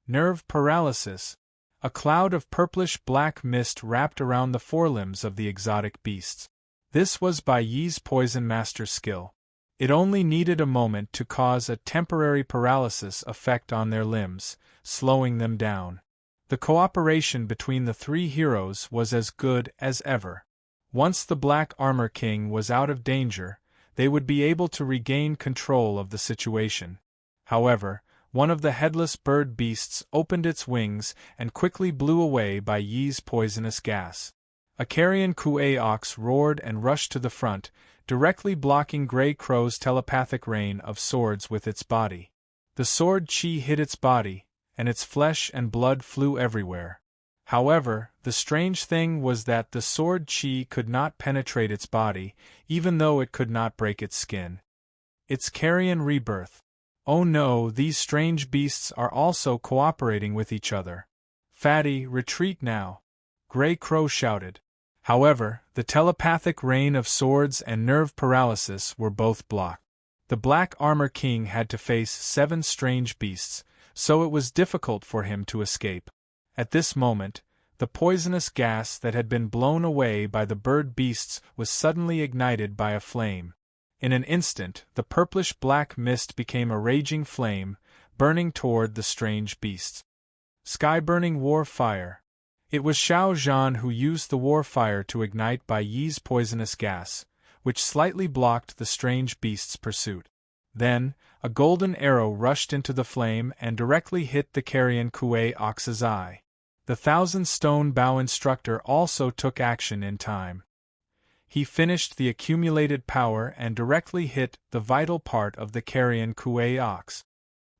Nerve Paralysis. A cloud of purplish-black mist wrapped around the forelimbs of the exotic beasts. This was Bai Yi's Poison Master skill. It only needed a moment to cause a temporary paralysis effect on their limbs, slowing them down. The cooperation between the 3 heroes was as good as ever. Once the Black Armor King was out of danger, they would be able to regain control of the situation. However, one of the headless bird beasts opened its wings and quickly blew away Bai Yi's poisonous gas. A carrion Kuei ox roared and rushed to the front, directly blocking Grey Crow's telepathic rain of swords with its body. The sword chi hit its body, and its flesh and blood flew everywhere. However, the strange thing was that the sword chi could not penetrate its body, even though it could not break its skin. Its carrion rebirth. Oh no, these strange beasts are also cooperating with each other. Fatty, retreat now! Grey Crow shouted. However, the telepathic rain of swords and nerve paralysis were both blocked. The Black Armor King had to face 7 strange beasts, so it was difficult for him to escape. At this moment, the poisonous gas that had been blown away by the bird beasts was suddenly ignited by a flame. In an instant, the purplish-black mist became a raging flame, burning toward the strange beasts. Sky-burning war fire. It was Xiao Zhan who used the war fire to ignite Bai Yi's poisonous gas, which slightly blocked the strange beast's pursuit. Then, a golden arrow rushed into the flame and directly hit the carrion Kuei Ox's eye. The thousand-stone bow instructor also took action in time. He finished the accumulated power and directly hit the vital part of the carrion Kuei Ox.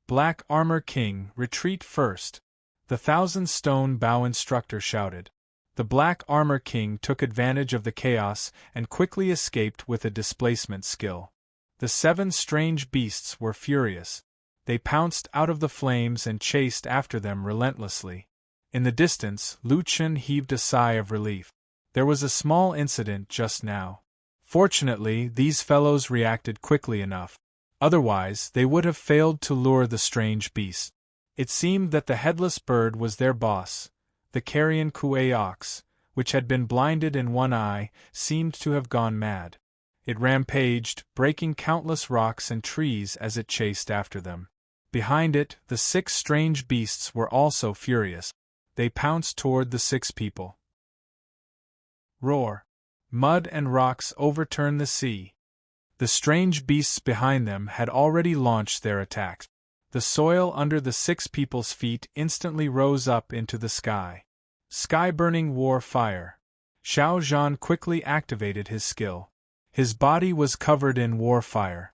Black Armor King, retreat first! The thousand-stone bow instructor shouted. The Black Armor King took advantage of the chaos and quickly escaped with a displacement skill. The 7 strange beasts were furious. They pounced out of the flames and chased after them relentlessly. In the distance, Lu Chen heaved a sigh of relief. There was a small incident just now. Fortunately, these fellows reacted quickly enough. Otherwise, they would have failed to lure the strange beast. It seemed that the headless bird was their boss. The carrion Kuei Ox, which had been blinded in one eye, seemed to have gone mad. It rampaged, breaking countless rocks and trees as it chased after them. Behind it, the 6 strange beasts were also furious. They pounced toward the 6 people. Roar! Mud and rocks overturned the sea. The strange beasts behind them had already launched their attacks. The soil under the 6 people's feet instantly rose up into the sky. Sky-burning war fire. Xiao Zhan quickly activated his skill. His body was covered in war fire.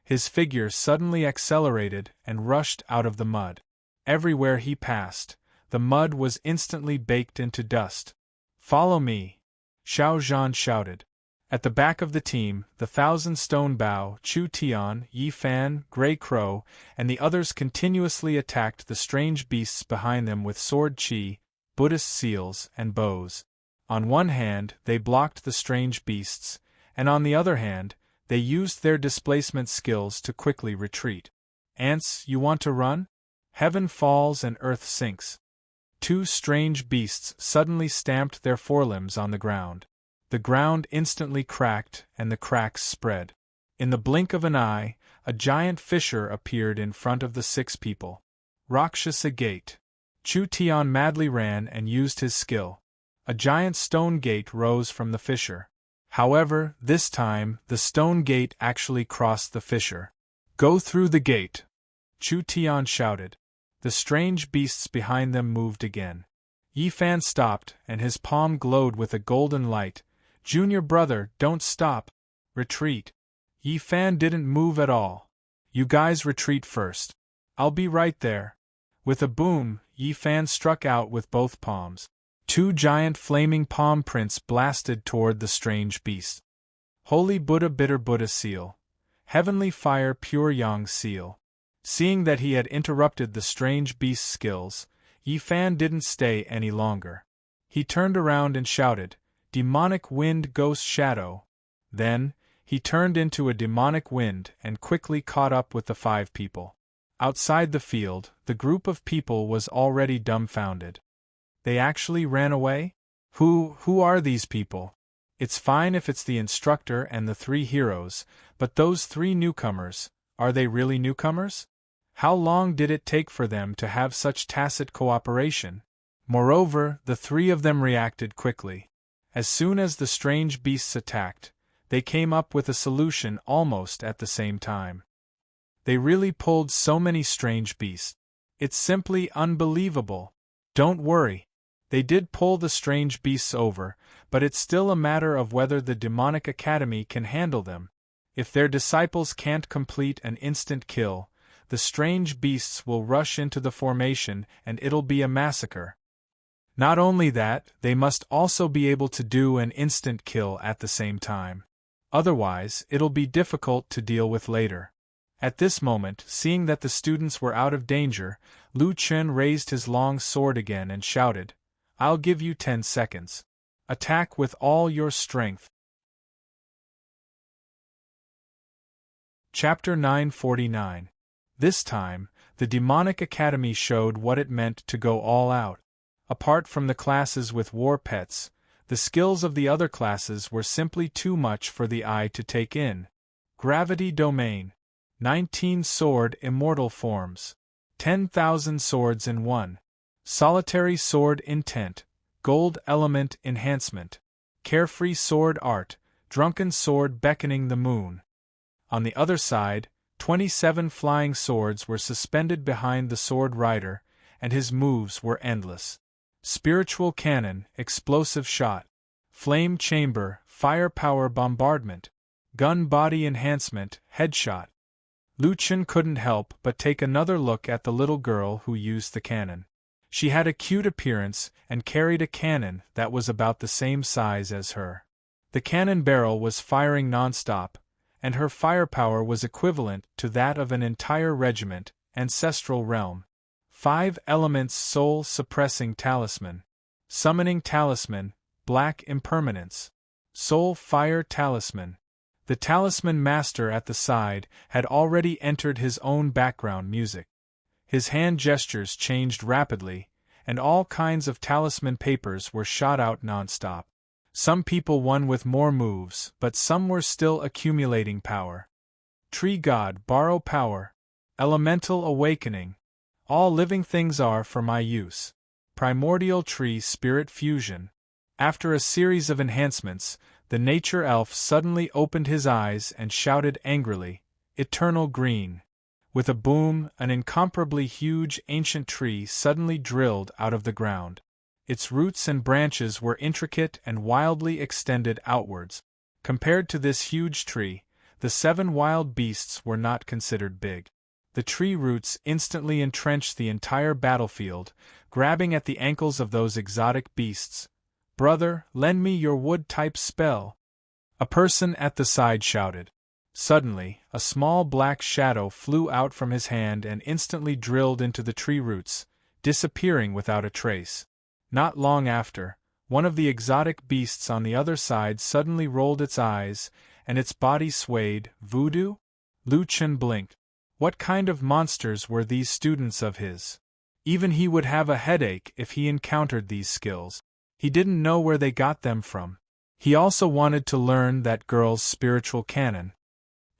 His figure suddenly accelerated and rushed out of the mud. Everywhere he passed, the mud was instantly baked into dust. Follow me! Xiao Zhan shouted. At the back of the team, the thousand-stone bow, Chu Tian, Yi Fan, Grey Crow, and the others continuously attacked the strange beasts behind them with sword chi, Buddhist seals, and bows. On one hand, they blocked the strange beasts, and on the other hand, they used their displacement skills to quickly retreat. Ants, you want to run? Heaven falls and earth sinks. 2 strange beasts suddenly stamped their forelimbs on the ground. The ground instantly cracked and the cracks spread. In the blink of an eye, a giant fissure appeared in front of the 6 people. Rakshasa Gate. Chu Tian madly ran and used his skill. A giant stone gate rose from the fissure. However, this time, the stone gate actually crossed the fissure. Go through the gate! Chu Tian shouted. The strange beasts behind them moved again. Yi Fan stopped, and his palm glowed with a golden light. Junior brother, don't stop! Retreat! Yi Fan didn't move at all. You guys retreat first. I'll be right there. With a boom, Yi Fan struck out with both palms. 2 giant flaming palm prints blasted toward the strange beast. Holy Buddha Bitter Buddha Seal. Heavenly Fire Pure Yang Seal. Seeing that he had interrupted the strange beast's skills, Yi Fan didn't stay any longer. He turned around and shouted, Demonic Wind Ghost Shadow. Then, he turned into a demonic wind and quickly caught up with the 5 people. Outside the field, the group of people was already dumbfounded. They actually ran away? Who are these people? It's fine if it's the instructor and the 3 heroes, but those 3 newcomers, are they really newcomers? How long did it take for them to have such tacit cooperation? Moreover, the 3 of them reacted quickly. As soon as the strange beasts attacked, they came up with a solution almost at the same time. They really pulled so many strange beasts. It's simply unbelievable. Don't worry. They did pull the strange beasts over, but it's still a matter of whether the demonic academy can handle them. If their disciples can't complete an instant kill, the strange beasts will rush into the formation and it'll be a massacre. Not only that, they must also be able to do an instant kill at the same time. Otherwise, it'll be difficult to deal with later. At this moment, seeing that the students were out of danger, Lu Chen raised his long sword again and shouted, I'll give you 10 seconds. Attack with all your strength. Chapter 949. This time, the demonic academy showed what it meant to go all out. Apart from the classes with war pets, the skills of the other classes were simply too much for the eye to take in. Gravity Domain. 19 Sword Immortal Forms. 10,000 Swords in 1. Solitary Sword Intent. Gold Element Enhancement. Carefree Sword Art. Drunken Sword Beckoning the Moon. On the other side, 27 flying swords were suspended behind the sword rider, and his moves were endless. Spiritual Cannon, Explosive Shot. Flame Chamber, Firepower Bombardment. Gun Body Enhancement, Headshot. Lu Chen couldn't help but take another look at the little girl who used the cannon. She had a cute appearance and carried a cannon that was about the same size as her. The cannon barrel was firing non-stop, and her firepower was equivalent to that of an entire regiment, Ancestral Realm. 5 Elements Soul Suppressing Talisman. Summoning Talisman, Black Impermanence. Soul Fire Talisman. The talisman master at the side had already entered his own background music. His hand gestures changed rapidly, and all kinds of talisman papers were shot out non-stop. Some people won with more moves, but some were still accumulating power. Tree God Borrow Power. Elemental Awakening. All living things are for my use. Primordial Tree Spirit Fusion. After a series of enhancements, the nature elf suddenly opened his eyes and shouted angrily, "Eternal Green!" With a boom, an incomparably huge ancient tree suddenly drilled out of the ground. Its roots and branches were intricate and wildly extended outwards. Compared to this huge tree, the 7 wild beasts were not considered big. The tree roots instantly entrenched the entire battlefield, grabbing at the ankles of those exotic beasts. "Brother, lend me your wood-type spell!" A person at the side shouted. Suddenly, a small black shadow flew out from his hand and instantly drilled into the tree roots, disappearing without a trace. Not long after, one of the exotic beasts on the other side suddenly rolled its eyes, and its body swayed. Voodoo? Lu Chen blinked. What kind of monsters were these students of his? Even he would have a headache if he encountered these skills. He didn't know where they got them from. He also wanted to learn that girl's spiritual canon.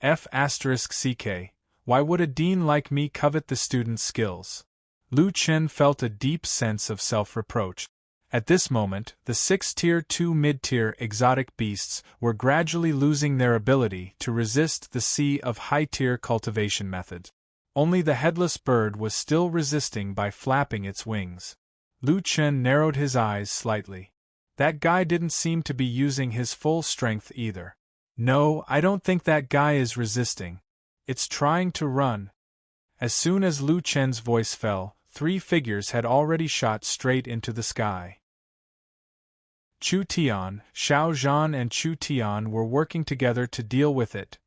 F***ck, why would a dean like me covet the student's skills? Lu Chen felt a deep sense of self-reproach. At this moment, the 6 Tier 2 mid-tier exotic beasts were gradually losing their ability to resist the sea of high-tier cultivation methods. Only the headless bird was still resisting by flapping its wings. Lu Chen narrowed his eyes slightly. That guy didn't seem to be using his full strength either. No, I don't think that guy is resisting. It's trying to run. As soon as Lu Chen's voice fell, 3 figures had already shot straight into the sky. Chu Tian, Xiao Zhan and Chu Tian were working together to deal with it.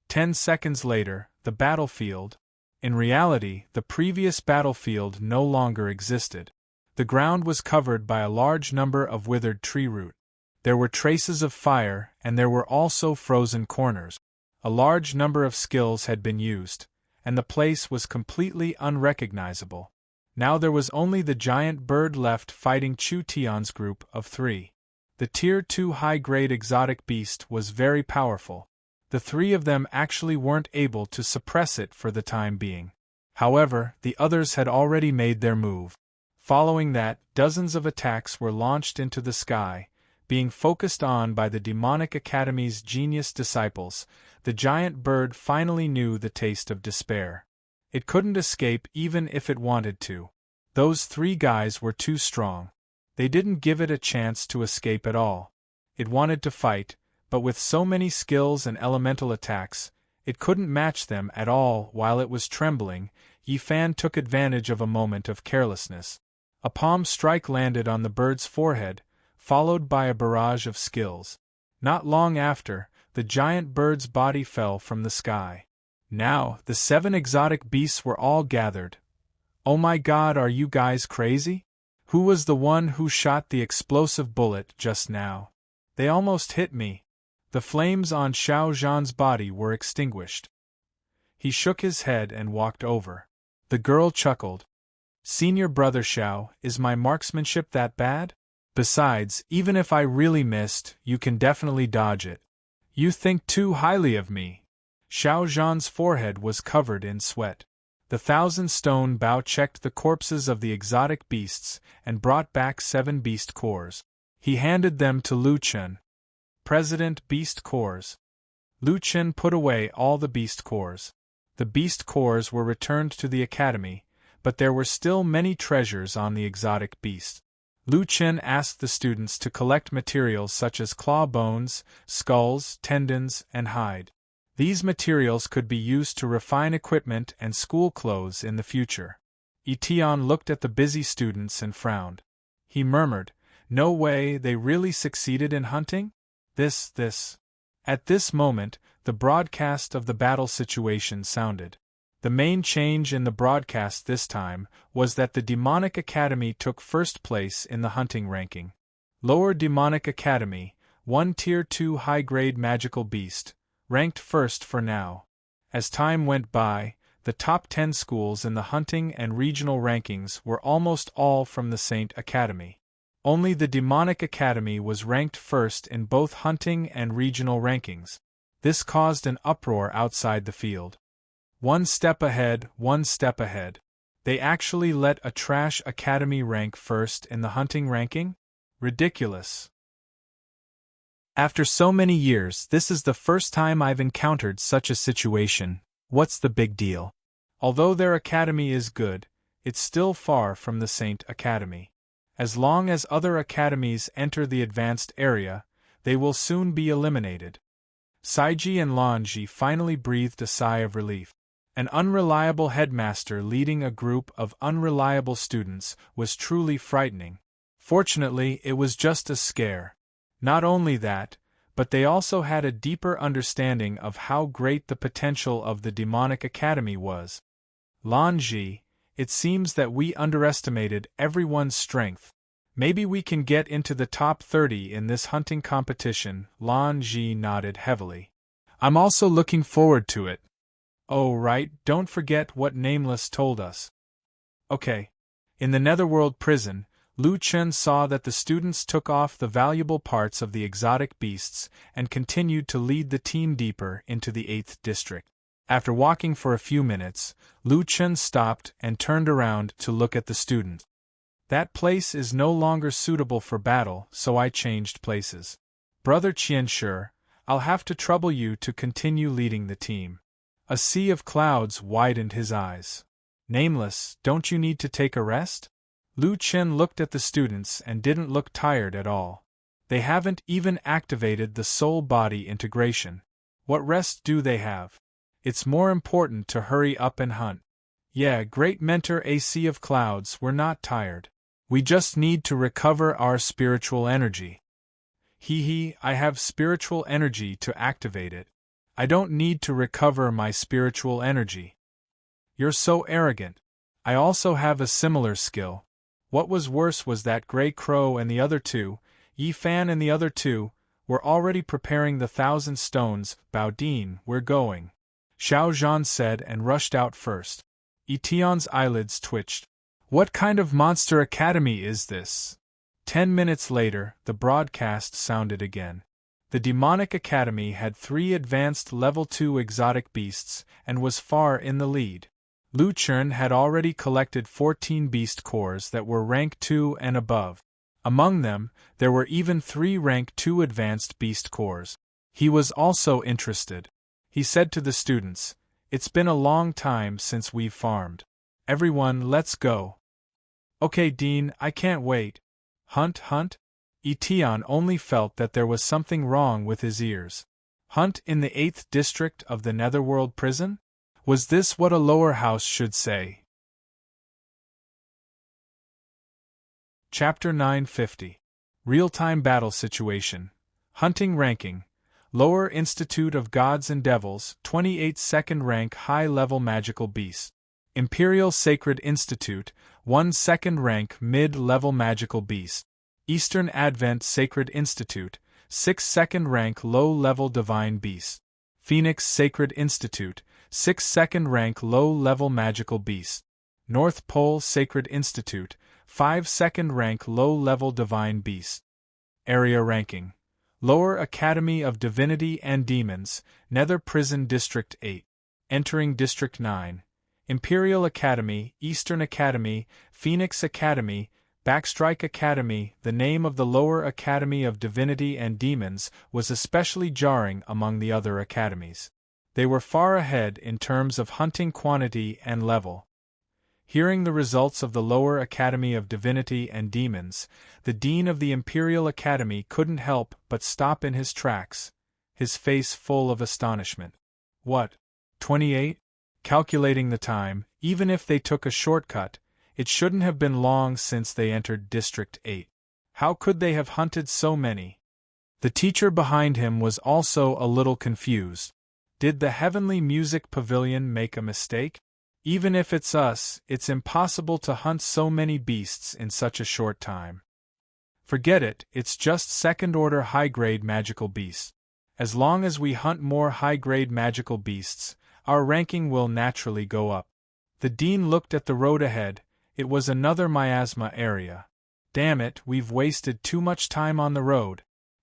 10 seconds later, the battlefield. In reality, the previous battlefield no longer existed. The ground was covered by a large number of withered tree root. There were traces of fire, and there were also frozen corners. A large number of skills had been used, and the place was completely unrecognizable. Now there was only the giant bird left fighting Chu Tian's group of 3. The Tier 2 high-grade exotic beast was very powerful. The 3 of them actually weren't able to suppress it for the time being. However, the others had already made their move. Following that, dozens of attacks were launched into the sky, being focused on by the Demonic Academy's genius disciples. The giant bird finally knew the taste of despair. It couldn't escape even if it wanted to. Those 3 guys were too strong. They didn't give it a chance to escape at all. It wanted to fight, but with so many skills and elemental attacks, it couldn't match them at all. While it was trembling, Yi Fan took advantage of a moment of carelessness. A palm strike landed on the bird's forehead, followed by a barrage of skills. Not long after, the giant bird's body fell from the sky. Now, the 7 exotic beasts were all gathered. "Oh my God, are you guys crazy? Who was the one who shot the explosive bullet just now? They almost hit me." The flames on Xiao Zhan's body were extinguished. He shook his head and walked over. The girl chuckled. Senior Brother Xiao, is my marksmanship that bad? Besides, even if I really missed, you can definitely dodge it. You think too highly of me. Xiao Zhan's forehead was covered in sweat. The 1,000-stone bow checked the corpses of the exotic beasts and brought back 7 beast cores. He handed them to Lu Chen. President Beast Cores. Lu Chen put away all the beast cores. The beast cores were returned to the academy, but there were still many treasures on the exotic beast. Lu Chen asked the students to collect materials such as claw bones, skulls, tendons, and hide. These materials could be used to refine equipment and school clothes in the future. Etienne looked at the busy students and frowned. He murmured, "No way, they really succeeded in hunting? This. At this moment, the broadcast of the battle situation sounded. The main change in the broadcast this time was that the Demonic Academy took first place in the hunting ranking. Lower Demonic Academy, 1 Tier 2 high-grade magical beast, ranked first for now. As time went by, the top 10 schools in the hunting and regional rankings were almost all from the Saint Academy. Only the Demonic Academy was ranked first in both hunting and regional rankings. This caused an uproar outside the field. One step ahead. They actually let a trash academy rank first in the hunting ranking? Ridiculous. After so many years, this is the first time I've encountered such a situation. What's the big deal? Although their academy is good, it's still far from the Saint Academy. As long as other academies enter the advanced area, they will soon be eliminated. Saiji and Lanji finally breathed a sigh of relief. An unreliable headmaster leading a group of unreliable students was truly frightening. Fortunately, it was just a scare. Not only that, but they also had a deeper understanding of how great the potential of the Demonic Academy was. Lanji, it seems that we underestimated everyone's strength. Maybe we can get into the top 30 in this hunting competition. Lanji nodded heavily. I'm also looking forward to it. Oh right, don't forget what Nameless told us. Okay. In the Netherworld prison, Lu Chen saw that the students took off the valuable parts of the exotic beasts and continued to lead the team deeper into the 8th district. After walking for a few minutes, Lu Chen stopped and turned around to look at the student. That place is no longer suitable for battle, so I changed places. Brother Qianshi, I'll have to trouble you to continue leading the team. A sea of clouds widened his eyes. Nameless, don't you need to take a rest? Lu Chen looked at the students and didn't look tired at all. They haven't even activated the soul-body integration. What rest do they have? It's more important to hurry up and hunt. Yeah, great mentor, a sea of clouds, we're not tired. We just need to recover our spiritual energy. I have spiritual energy to activate it. I don't need to recover my spiritual energy. You're so arrogant. I also have a similar skill. What was worse was that Grey Crow and the other two, Yi Fan and the other two, were already preparing the 1,000 stones. Baodin, we're going. Xiao Zhan said and rushed out first. Etienne's eyelids twitched. What kind of monster academy is this? 10 minutes later, the broadcast sounded again. The Demonic Academy had 3 advanced level 2 exotic beasts and was far in the lead. Lu Chen had already collected 14 beast cores that were rank 2 and above. Among them, there were even 3 rank 2 advanced beast cores. He was also interested. He said to the students, "It's been a long time since we've farmed. Everyone, let's go." Okay, Dean, I can't wait. Hunt? Etienne only felt that there was something wrong with his ears. Hunt in the 8th district of the Netherworld prison? Was this what a lower house should say? Chapter 950. Real-time battle situation. Hunting ranking. Lower Institute of Gods and Devils, 28 second rank high-level magical beast. Imperial Sacred Institute, 1 second rank mid-level magical beast. Eastern Advent Sacred Institute, 6 second rank low-level divine beast. Phoenix Sacred Institute, 6 second rank low-level magical beasts. North Pole Sacred Institute, 5 second rank low-level divine beasts. Area ranking. Lower Academy of Divinity and Demons, Nether Prison District 8. Entering District 9. Imperial Academy, Eastern Academy, Phoenix Academy, Backstrike Academy. The name of the Lower Academy of Divinity and Demons was especially jarring among the other academies. They were far ahead in terms of hunting quantity and level. Hearing the results of the Lower Academy of Divinity and Demons, the Dean of the Imperial Academy couldn't help but stop in his tracks, his face full of astonishment. What? 28? Calculating the time, even if they took a shortcut, it shouldn't have been long since they entered District 8. How could they have hunted so many? The teacher behind him was also a little confused. Did the Heavenly Music Pavilion make a mistake? Even if it's us, it's impossible to hunt so many beasts in such a short time. Forget it, it's just second-order high-grade magical beasts. As long as we hunt more high-grade magical beasts, our ranking will naturally go up. The dean looked at the road ahead. It was another miasma area. Damn it, we've wasted too much time on the road.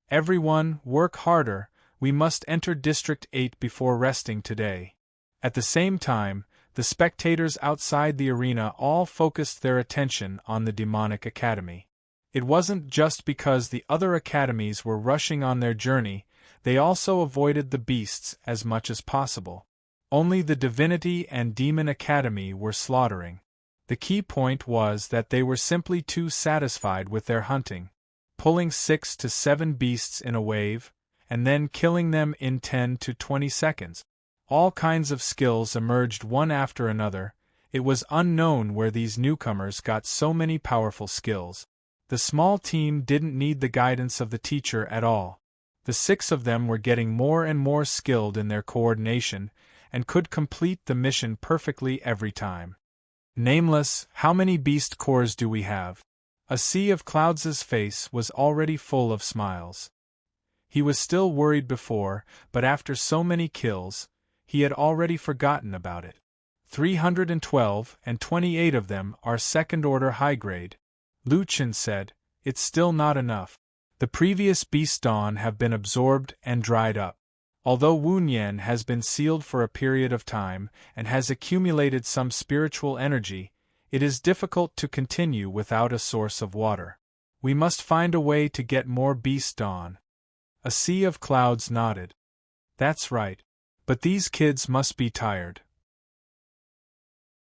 Everyone, work harder, we must enter District 8 before resting today. At the same time, the spectators outside the arena all focused their attention on the Demonic Academy. It wasn't just because the other academies were rushing on their journey, they also avoided the beasts as much as possible. Only the Divinity and Demon Academy were slaughtering. The key point was that they were simply too satisfied with their hunting, pulling 6 to 7 beasts in a wave, and then killing them in 10 to 20 seconds. All kinds of skills emerged one after another. It was unknown where these newcomers got so many powerful skills. The small team didn't need the guidance of the teacher at all. The 6 of them were getting more and more skilled in their coordination, and could complete the mission perfectly every time. Nameless, how many beast cores do we have? A Sea of Clouds' face was already full of smiles. He was still worried before, but after so many kills, he had already forgotten about it. 312, and 28 of them are second-order high-grade. Lu Chen said, it's still not enough. The previous beast dawn have been absorbed and dried up. Although Wu Nian has been sealed for a period of time and has accumulated some spiritual energy, it is difficult to continue without a source of water. We must find a way to get more beast dawn. A Sea of Clouds nodded. That's right. But these kids must be tired.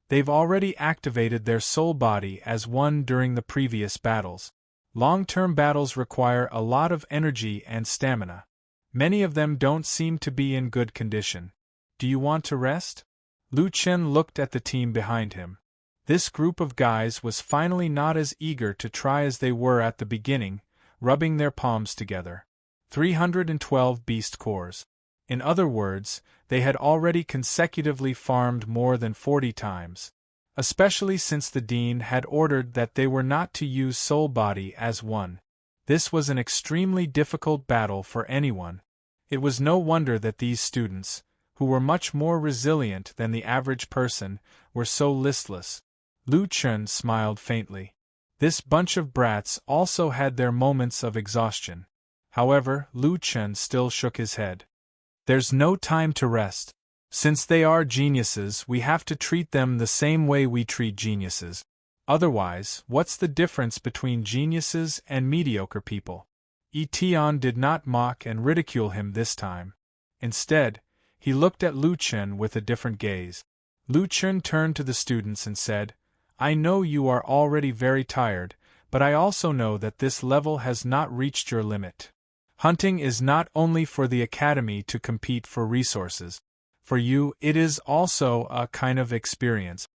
They've already activated their soul body as one during the previous battles. Long-term battles require a lot of energy and stamina. Many of them don't seem to be in good condition. Do you want to rest? Lu Chen looked at the team behind him. This group of guys was finally not as eager to try as they were at the beginning, rubbing their palms together. 312 beast cores. In other words, they had already consecutively farmed more than 40 times. Especially since the dean had ordered that they were not to use soul body as one. This was an extremely difficult battle for anyone. It was no wonder that these students, who were much more resilient than the average person, were so listless. Lu Chen smiled faintly. This bunch of brats also had their moments of exhaustion. However, Lu Chen still shook his head. There's no time to rest. Since they are geniuses, we have to treat them the same way we treat geniuses. Otherwise, what's the difference between geniuses and mediocre people? Yi Tian did not mock and ridicule him this time. Instead, he looked at Lu Chen with a different gaze. Lu Chen turned to the students and said, I know you are already very tired, but I also know that this level has not reached your limit. Hunting is not only for the academy to compete for resources. For you, it is also a kind of experience.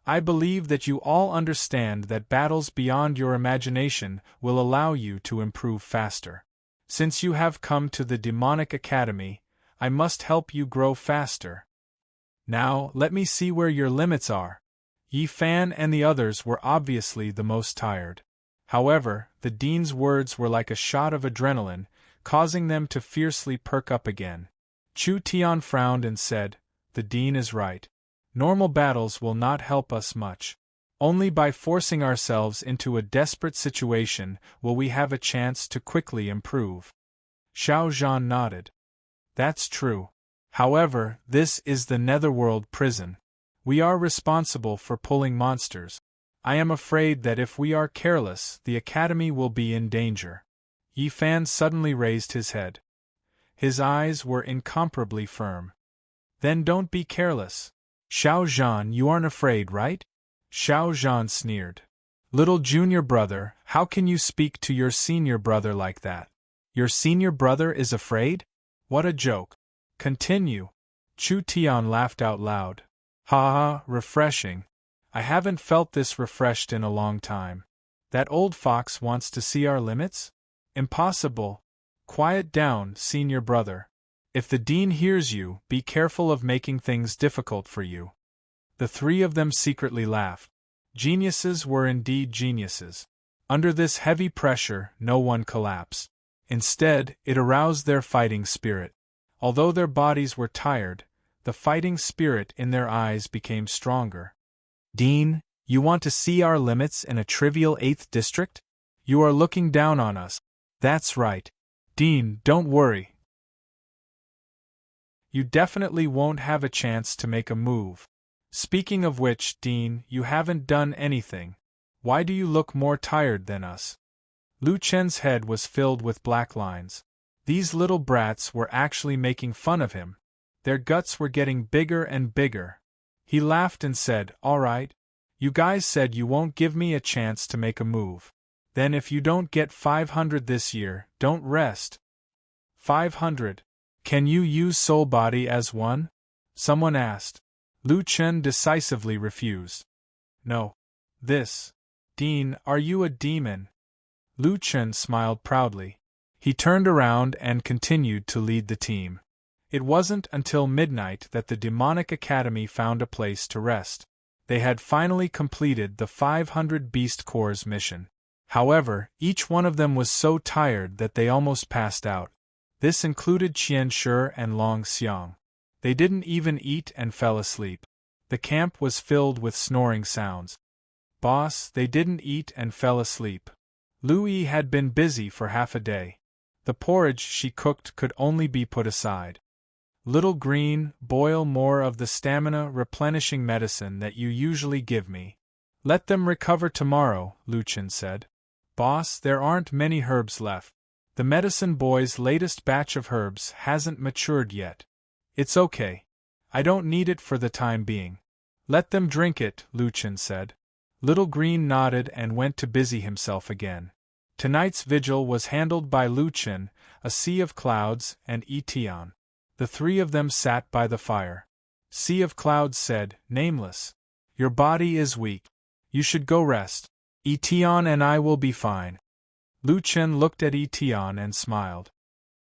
I believe that you all understand that battles beyond your imagination will allow you to improve faster. Since you have come to the Demonic Academy, I must help you grow faster. Now, let me see where your limits are. Yi Fan and the others were obviously the most tired. However, the dean's words were like a shot of adrenaline, causing them to fiercely perk up again. Chu Tian frowned and said, the Dean is right. Normal battles will not help us much. Only by forcing ourselves into a desperate situation will we have a chance to quickly improve. Xiao Zhan nodded. That's true. However, this is the Netherworld prison. We are responsible for pulling monsters. I am afraid that if we are careless, the Academy will be in danger. Yi Fan suddenly raised his head. His eyes were incomparably firm. Then don't be careless. Xiao Zhan, you aren't afraid, right? Xiao Zhan sneered. Little junior brother, how can you speak to your senior brother like that? Your senior brother is afraid? What a joke. Continue. Chu Tian laughed out loud. Ha ha, refreshing. I haven't felt this refreshed in a long time. That old fox wants to see our limits? Impossible. Quiet down, senior brother. If the Dean hears you, be careful of making things difficult for you. The three of them secretly laughed. Geniuses were indeed geniuses. Under this heavy pressure, no one collapsed. Instead, it aroused their fighting spirit. Although their bodies were tired, the fighting spirit in their eyes became stronger. Dean, you want to see our limits in a trivial 8th district? You are looking down on us. That's right. Dean, don't worry. You definitely won't have a chance to make a move. Speaking of which, Dean, you haven't done anything. Why do you look more tired than us? Lu Chen's head was filled with black lines. These little brats were actually making fun of him. Their guts were getting bigger and bigger. He laughed and said, "All right. You guys said you won't give me a chance to make a move. Then if you don't get 500 this year, don't rest." 500. Can you use soul body as one? Someone asked. Lu Chen decisively refused. No. This. Dean, are you a demon? Lu Chen smiled proudly. He turned around and continued to lead the team. It wasn't until midnight that the Demonic Academy found a place to rest. They had finally completed the 500 Beast Corps mission. However, each one of them was so tired that they almost passed out. This included Qian Shi and Long Xiang. They didn't even eat and fell asleep. The camp was filled with snoring sounds. Boss, they didn't eat and fell asleep. Lu Yi had been busy for half a day. The porridge she cooked could only be put aside. Little Green, boil more of the stamina-replenishing medicine that you usually give me. Let them recover tomorrow, Lu Chen said. Boss, there aren't many herbs left. The medicine boy's latest batch of herbs hasn't matured yet. It's okay. I don't need it for the time being. Let them drink it, Lu Chen said. Little Green nodded and went to busy himself again. Tonight's vigil was handled by Lu Chen, a Sea of Clouds, and Yi Tian. The three of them sat by the fire. Sea of Clouds said, "Nameless. Your body is weak. You should go rest. Yi Tian and I will be fine." Lu Chen looked at Yi Tian and smiled.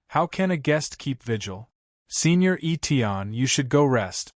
How can a guest keep vigil? Senior Yi Tian, you should go rest.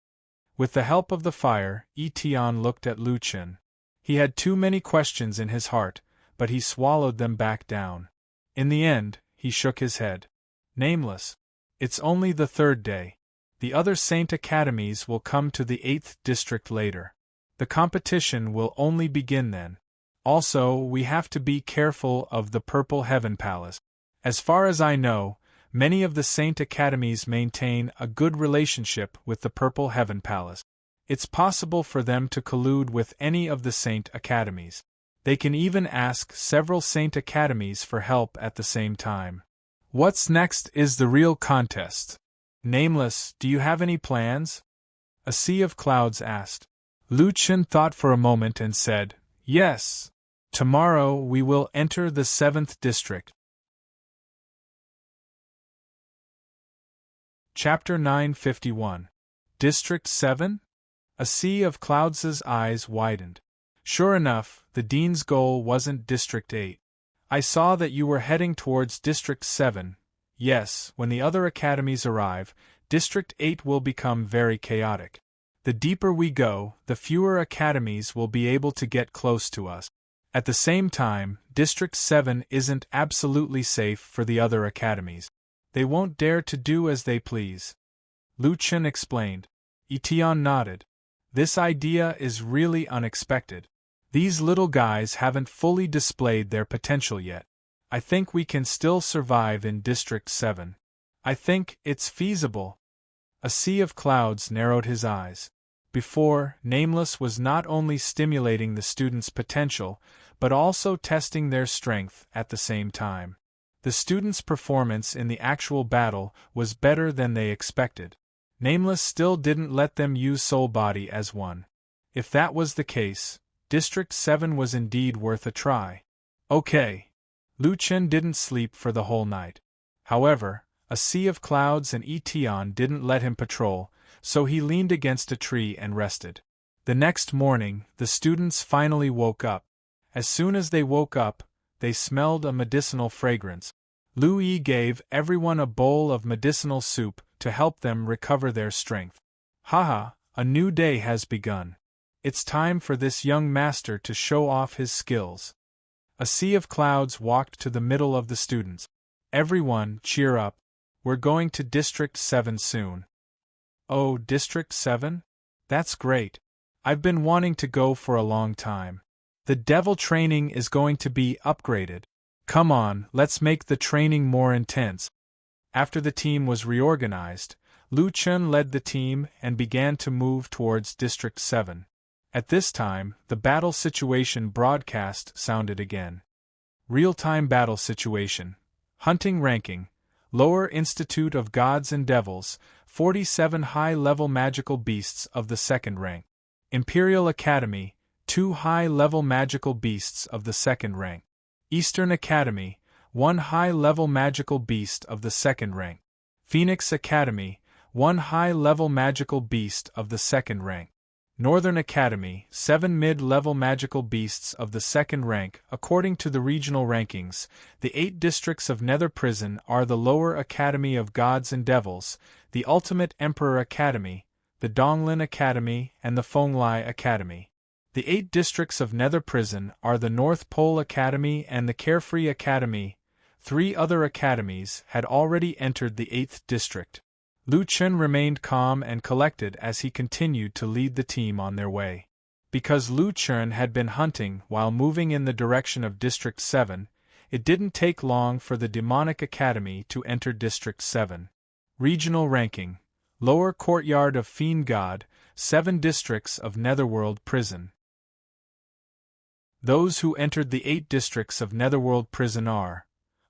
With the help of the fire, Yi Tian looked at Lu Chen. He had too many questions in his heart, but he swallowed them back down. In the end, he shook his head. Nameless. It's only the 3rd day. The other Saint Academies will come to the 8th district later. The competition will only begin then. Also, we have to be careful of the Purple Heaven Palace. As far as I know, many of the Saint Academies maintain a good relationship with the Purple Heaven Palace. It's possible for them to collude with any of the Saint Academies. They can even ask several Saint Academies for help at the same time. What's next is the real contest. Nameless, do you have any plans? A Sea of Clouds asked. Lu Chen thought for a moment and said, Yes. Tomorrow we will enter the 7th district. Chapter 951. District 7? A Sea of Clouds' eyes widened. Sure enough, the Dean's goal wasn't District 8. I saw that you were heading towards District 7. Yes, when the other academies arrive, District 8 will become very chaotic. The deeper we go, the fewer academies will be able to get close to us. At the same time, District 7 isn't absolutely safe for the other academies. They won't dare to do as they please. Lu Chen explained. Etion nodded. This idea is really unexpected. These little guys haven't fully displayed their potential yet. I think we can still survive in District 7. I think it's feasible. A sea of clouds narrowed his eyes. Before, Nameless was not only stimulating the students' potential, but also testing their strength at the same time. The students' performance in the actual battle was better than they expected. Nameless still didn't let them use Soul Body as one. If that was the case, District 7 was indeed worth a try. Okay. Lu Chen didn't sleep for the whole night. However, a sea of clouds and Etion didn't let him patrol, so he leaned against a tree and rested. The next morning, the students finally woke up. As soon as they woke up, they smelled a medicinal fragrance. Lu Yi gave everyone a bowl of medicinal soup to help them recover their strength. Haha, a new day has begun. It's time for this young master to show off his skills. A sea of clouds walked to the middle of the students. Everyone, cheer up. We're going to District 7 soon. Oh, District 7? That's great. I've been wanting to go for a long time. The devil training is going to be upgraded. Come on, let's make the training more intense. After the team was reorganized, Lu Chen led the team and began to move towards District 7. At this time, the battle situation broadcast sounded again. Real-time battle situation. Hunting ranking. Lower Institute of Gods and Devils, 47 high-level magical beasts of the 2nd rank. Imperial Academy, 2 high-level magical beasts of the 2nd rank. Eastern Academy, 1 high-level magical beast of the 2nd rank. Phoenix Academy, 1 high-level magical beast of the 2nd rank. Northern Academy, 7 mid-level magical beasts of the 2nd rank. According to the regional rankings, the 8 districts of Nether Prison are the Lower Academy of Gods and Devils, the Ultimate Emperor Academy, the Donglin Academy, and the Fenglai Academy. The 8 districts of Nether Prison are the North Pole Academy and the Carefree Academy. 3 other academies had already entered the 8th district. Lu Chen remained calm and collected as he continued to lead the team on their way. Because Lu Chen had been hunting while moving in the direction of District 7, it didn't take long for the Demonic Academy to enter District 7. Regional ranking. Lower Courtyard of Fiend God, 7 districts of Netherworld Prison. Those who entered the 8 districts of Netherworld Prison are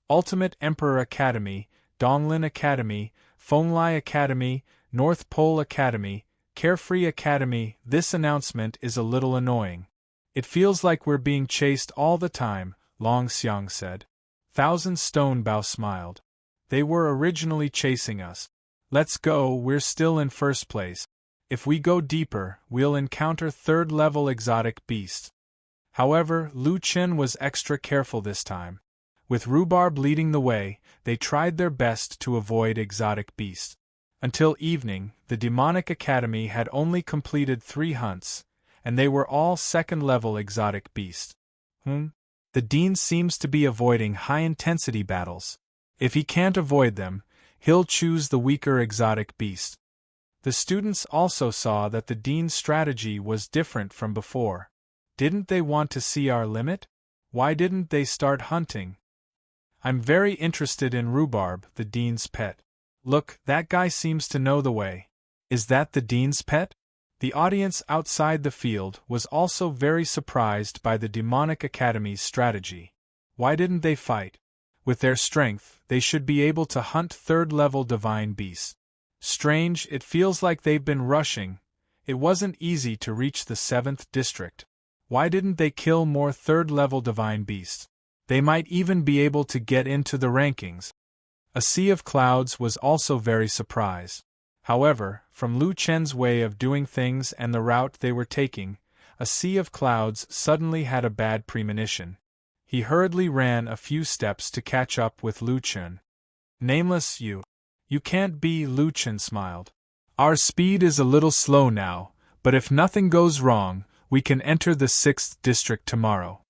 Ultimate Emperor Academy, Donglin Academy, Fenglai Academy, North Pole Academy, Carefree Academy. This announcement is a little annoying. It feels like we're being chased all the time, Long Xiang said. Thousand Stonebow smiled. They were originally chasing us. Let's go, we're still in first place. If we go deeper, we'll encounter 3rd-level exotic beasts. However, Lu Chen was extra careful this time. With Rhubarb leading the way, they tried their best to avoid exotic beasts. Until evening, the Demonic Academy had only completed 3 hunts, and they were all 2nd-level exotic beasts. The Dean seems to be avoiding high-intensity battles. If he can't avoid them, he'll choose the weaker exotic beast. The students also saw that the Dean's strategy was different from before. Didn't they want to see our limit? Why didn't they start hunting? I'm very interested in Rhubarb, the Dean's pet. Look, that guy seems to know the way. Is that the Dean's pet? The audience outside the field was also very surprised by the Demonic Academy's strategy. Why didn't they fight? With their strength, they should be able to hunt 3rd-level divine beasts. Strange, it feels like they've been rushing. It wasn't easy to reach the 7th district. Why didn't they kill more 3rd-level divine beasts? They might even be able to get into the rankings. A sea of clouds was also very surprised. However, from Lu Chen's way of doing things and the route they were taking, a sea of clouds suddenly had a bad premonition. He hurriedly ran a few steps to catch up with Lu Chen. Nameless, you can't be, Lu Chen smiled. Our speed is a little slow now, but if nothing goes wrong, we can enter the 6th district tomorrow.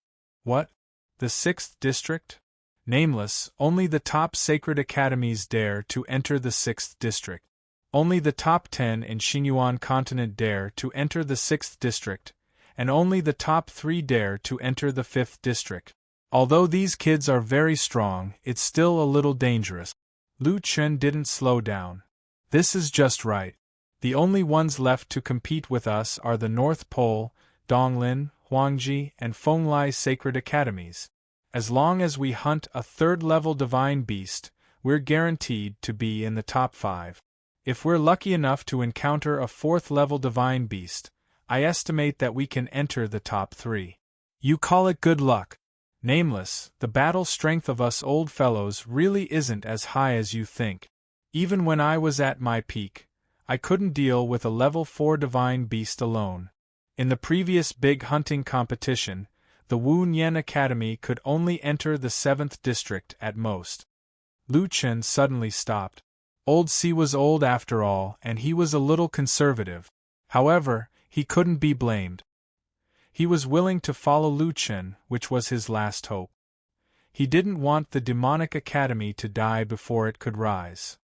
What? The 6th district? Nameless, only the top sacred academies dare to enter the 6th district. Only the top 10 in Xingyuan continent dare to enter the 6th district, and only the top 3 dare to enter the 5th district. Although these kids are very strong, it's still a little dangerous. Lu Chen didn't slow down. This is just right. The only ones left to compete with us are the North Pole, Donglin, Huangji, and Fenglai Sacred Academies. As long as we hunt a 3rd-level divine beast, we're guaranteed to be in the top 5. If we're lucky enough to encounter a 4th-level divine beast, I estimate that we can enter the top 3. You call it good luck. Nameless, the battle strength of us old fellows really isn't as high as you think. Even when I was at my peak, I couldn't deal with a level 4 divine beast alone. In the previous big hunting competition, the Wu Nian Academy could only enter the 7th district at most. Lu Chen suddenly stopped. Old Si was old after all, and he was a little conservative. However, he couldn't be blamed. He was willing to follow Lu Chen, which was his last hope. He didn't want the demonic academy to die before it could rise.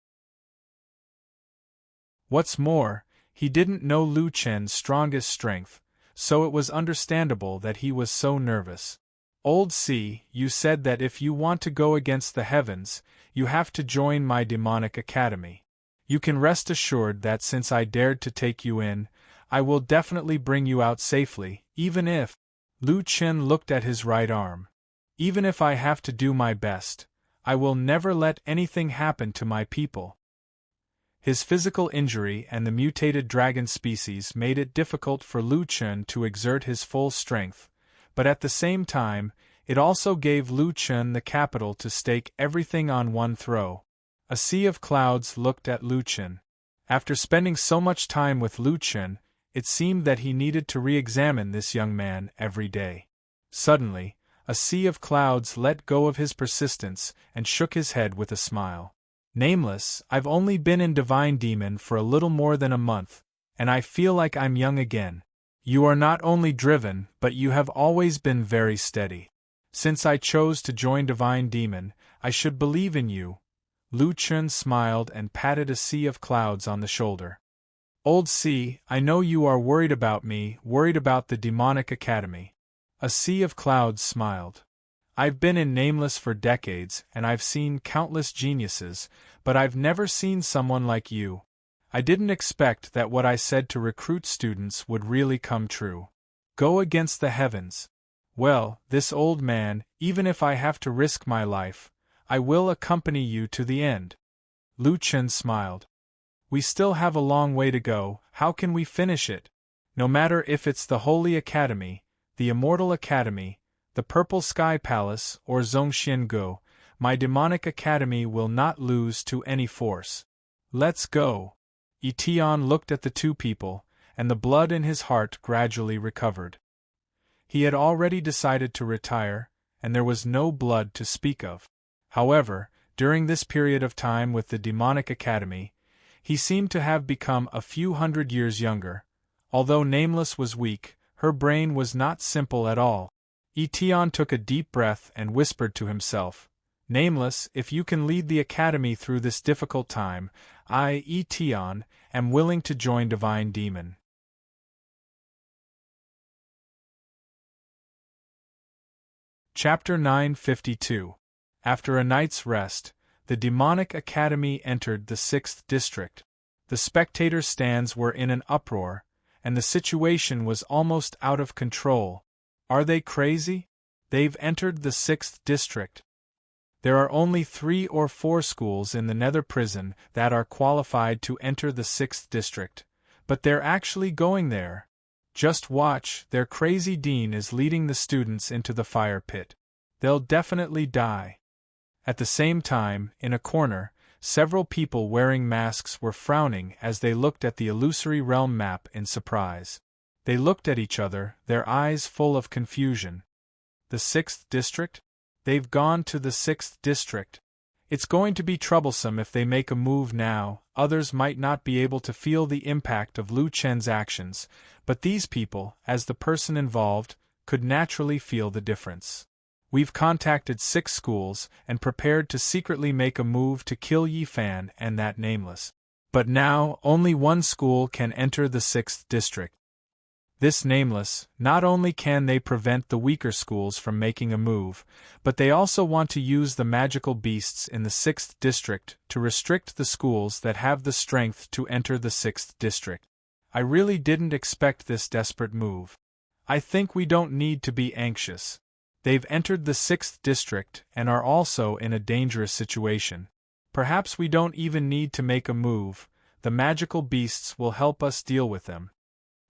What's more, he didn't know Lu Chen's strongest strength, so it was understandable that he was so nervous. Old Si, you said that if you want to go against the heavens, you have to join my demonic academy. You can rest assured that since I dared to take you in, I will definitely bring you out safely, even if— Lu Chen looked at his right arm. Even if I have to do my best, I will never let anything happen to my people. His physical injury and the mutated dragon species made it difficult for Lu Chen to exert his full strength, but at the same time, it also gave Lu Chen the capital to stake everything on one throw. A sea of clouds looked at Lu Chen. After spending so much time with Lu Chen, it seemed that he needed to re-examine this young man every day. Suddenly, a sea of clouds let go of his persistence and shook his head with a smile. Nameless, I've only been in Divine Demon for a little more than a month, and I feel like I'm young again. You are not only driven, but you have always been very steady. Since I chose to join Divine Demon, I should believe in you. Lu Chen smiled and patted a sea of clouds on the shoulder. Old Si, I know you are worried about me, worried about the demonic academy. A sea of clouds smiled. I've been in Nameless for decades, and I've seen countless geniuses, but I've never seen someone like you. I didn't expect that what I said to recruit students would really come true. Go against the heavens. Well, this old man, even if I have to risk my life, I will accompany you to the end. Lu Chen smiled. We still have a long way to go, how can we finish it? No matter if it's the Holy Academy, the Immortal Academy, the Purple Sky Palace, or Zhongxiangu, my demonic academy will not lose to any force. Let's go. Etienne looked at the two people, and the blood in his heart gradually recovered. He had already decided to retire, and there was no blood to speak of. However, during this period of time with the demonic academy, he seemed to have become a few hundred years younger. Although Nameless was weak, her brain was not simple at all. Etienne took a deep breath and whispered to himself, Nameless, if you can lead the academy through this difficult time, I, Etienne, am willing to join Divine Demon. Chapter 952. After a night's rest, the Demonic Academy entered the 6th district. The spectator stands were in an uproar, and the situation was almost out of control. Are they crazy? They've entered the 6th district. There are only 3 or 4 schools in the Nether Prison that are qualified to enter the 6th district, but they're actually going there. Just watch, their crazy dean is leading the students into the fire pit. They'll definitely die. At the same time, in a corner, several people wearing masks were frowning as they looked at the illusory realm map in surprise. They looked at each other, their eyes full of confusion. The 6th district? They've gone to the 6th district. It's going to be troublesome if they make a move now. Others might not be able to feel the impact of Lu Chen's actions, but these people, as the person involved, could naturally feel the difference. We've contacted 6 schools and prepared to secretly make a move to kill Yi Fan and that Nameless. But now, only one school can enter the 6th district. This nameless, not only can they prevent the weaker schools from making a move, but they also want to use the magical beasts in the 6th district to restrict the schools that have the strength to enter the 6th district. I really didn't expect this desperate move. I think we don't need to be anxious. They've entered the 6th district and are also in a dangerous situation. Perhaps we don't even need to make a move, the magical beasts will help us deal with them.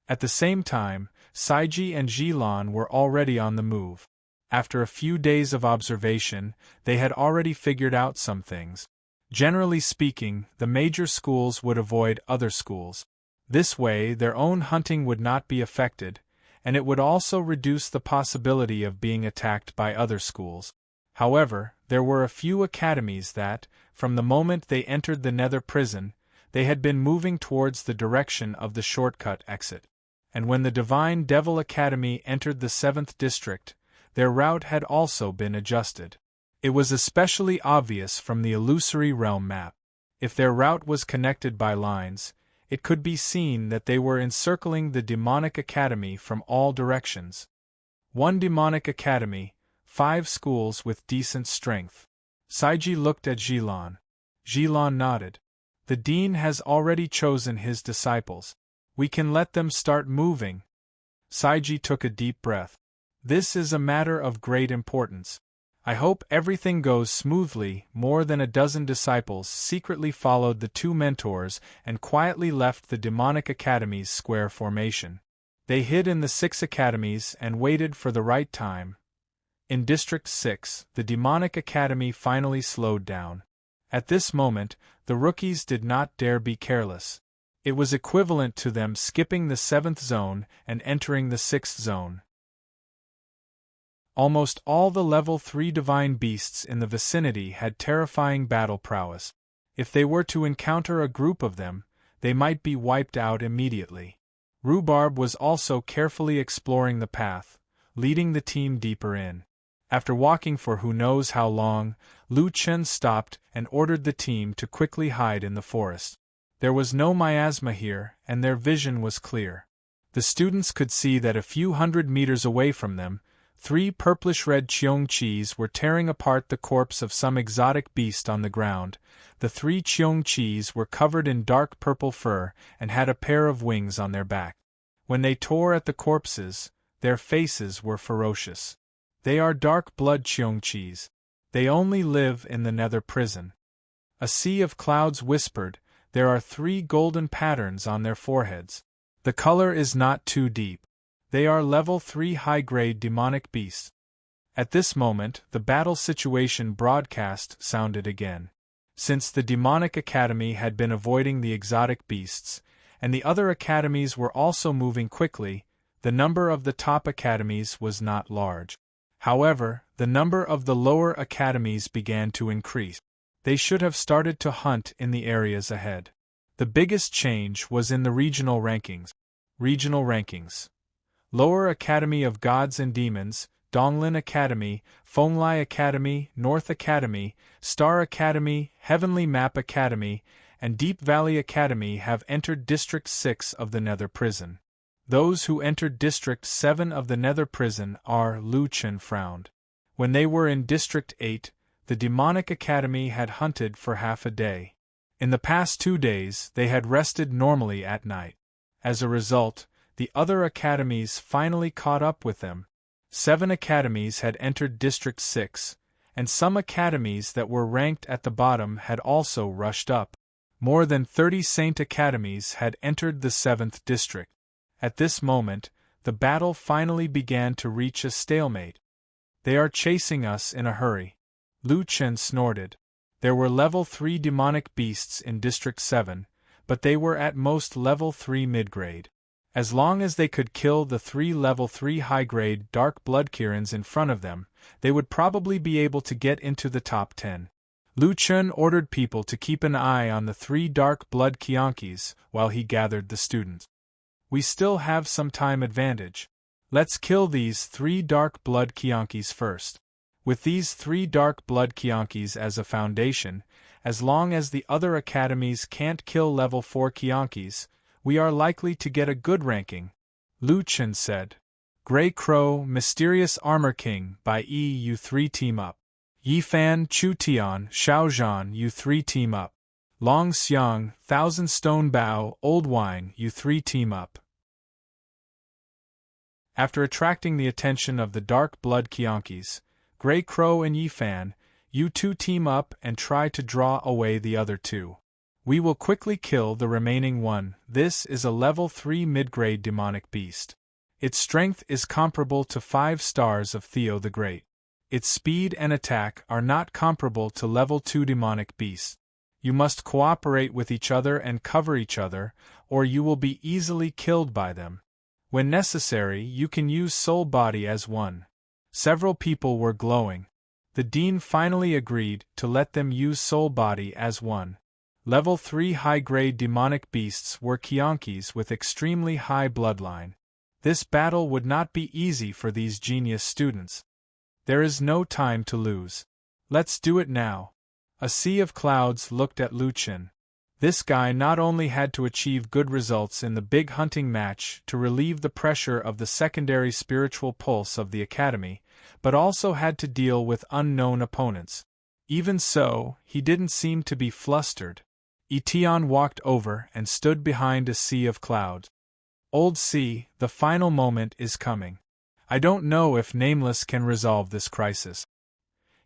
At the same time, Saiji and Jilan were already on the move. After a few days of observation, they had already figured out some things. Generally speaking, the major schools would avoid other schools. This way, their own hunting would not be affected, and it would also reduce the possibility of being attacked by other schools. However, there were a few academies that, from the moment they entered the Nether Prison, they had been moving towards the direction of the shortcut exit. And when the Divine Devil Academy entered the 7th district, their route had also been adjusted. It was especially obvious from the illusory realm map. If their route was connected by lines, it could be seen that they were encircling the Demonic Academy from all directions. One Demonic Academy, 5 schools with decent strength. Saiji looked at Jilan. Jilan nodded. The dean has already chosen his disciples. We can let them start moving. Saiji took a deep breath. This is a matter of great importance. I hope everything goes smoothly. More than a dozen disciples secretly followed the 2 mentors and quietly left the Demonic Academy's square formation. They hid in the 6 academies and waited for the right time. In District 6, the Demonic Academy finally slowed down. At this moment, the rookies did not dare be careless. It was equivalent to them skipping the 7th zone and entering the 6th zone. Almost all the level 3 divine beasts in the vicinity had terrifying battle prowess. If they were to encounter a group of them, they might be wiped out immediately. Rhubarb was also carefully exploring the path, leading the team deeper in. After walking for who knows how long, Lu Chen stopped and ordered the team to quickly hide in the forest. There was no miasma here, and their vision was clear. The students could see that a few hundred meters away from them, 3 purplish-red Cheongchis were tearing apart the corpse of some exotic beast on the ground. The 3 Cheongchis were covered in dark purple fur and had a pair of wings on their back. When they tore at the corpses, their faces were ferocious. They are dark blood Cheongchis. They only live in the Nether Prison. A sea of clouds whispered, there are 3 golden patterns on their foreheads. The color is not too deep. They are level 3 high-grade demonic beasts. At this moment, the battle situation broadcast sounded again. Since the Demonic Academy had been avoiding the exotic beasts, and the other academies were also moving quickly, the number of the top academies was not large. However, the number of the lower academies began to increase. They should have started to hunt in the areas ahead. The biggest change was in the regional rankings. Regional rankings. Lower Academy of Gods and Demons, Donglin Academy, Fenglai Academy, North Academy, Star Academy, Heavenly Map Academy, and Deep Valley Academy have entered District 6 of the Nether Prison. Those who entered District 7 of the Nether Prison are Lu Chen frowned. When they were in District 8, the Demonic Academy had hunted for half a day. In the past 2 days, they had rested normally at night. As a result, the other academies finally caught up with them. 7 academies had entered District 6, and some academies that were ranked at the bottom had also rushed up. More than 30 Saint academies had entered the 7th district. At this moment, the battle finally began to reach a stalemate. They are chasing us in a hurry. Lu Chen snorted. There were level 3 demonic beasts in District 7, but they were at most level 3 mid-grade. As long as they could kill the 3 level 3 high-grade dark blood Kirans in front of them, they would probably be able to get into the top 10. Lu Chen ordered people to keep an eye on the 3 dark blood Qiankis while he gathered the students. We still have some time advantage. Let's kill these 3 dark blood Qiankis first. With these 3 dark blood Qiankis as a foundation, as long as the other academies can't kill level 4 Qiankis, we are likely to get a good ranking, Lu Chen said. Gray Crow, Mysterious Armor King, by you 3 team up. Yifan, Chu Tian, Xiaozhan, you 3 team up. Long Xiang, Thousand Stone Bow, Old Wine, you 3 team up. After attracting the attention of the Dark Blood Qiankis, Gray Crow and Yifan, you 2 team up and try to draw away the other 2. We will quickly kill the remaining one. This is a level 3 mid-grade demonic beast. Its strength is comparable to 5 stars of Theo the Great. Its speed and attack are not comparable to level 2 demonic beasts. You must cooperate with each other and cover each other, or you will be easily killed by them. When necessary, you can use Soul Body as one. Several people were glowing. The Dean finally agreed to let them use Soul Body as one. Level 3 high-grade demonic beasts were Qiankis with extremely high bloodline. This battle would not be easy for these genius students. There is no time to lose. Let's do it now. A sea of clouds looked at Lu Chen. This guy not only had to achieve good results in the big hunting match to relieve the pressure of the secondary spiritual pulse of the academy, but also had to deal with unknown opponents. Even so, he didn't seem to be flustered. Etian walked over and stood behind a sea of clouds. Old Sea, the final moment is coming. I don't know if Nameless can resolve this crisis.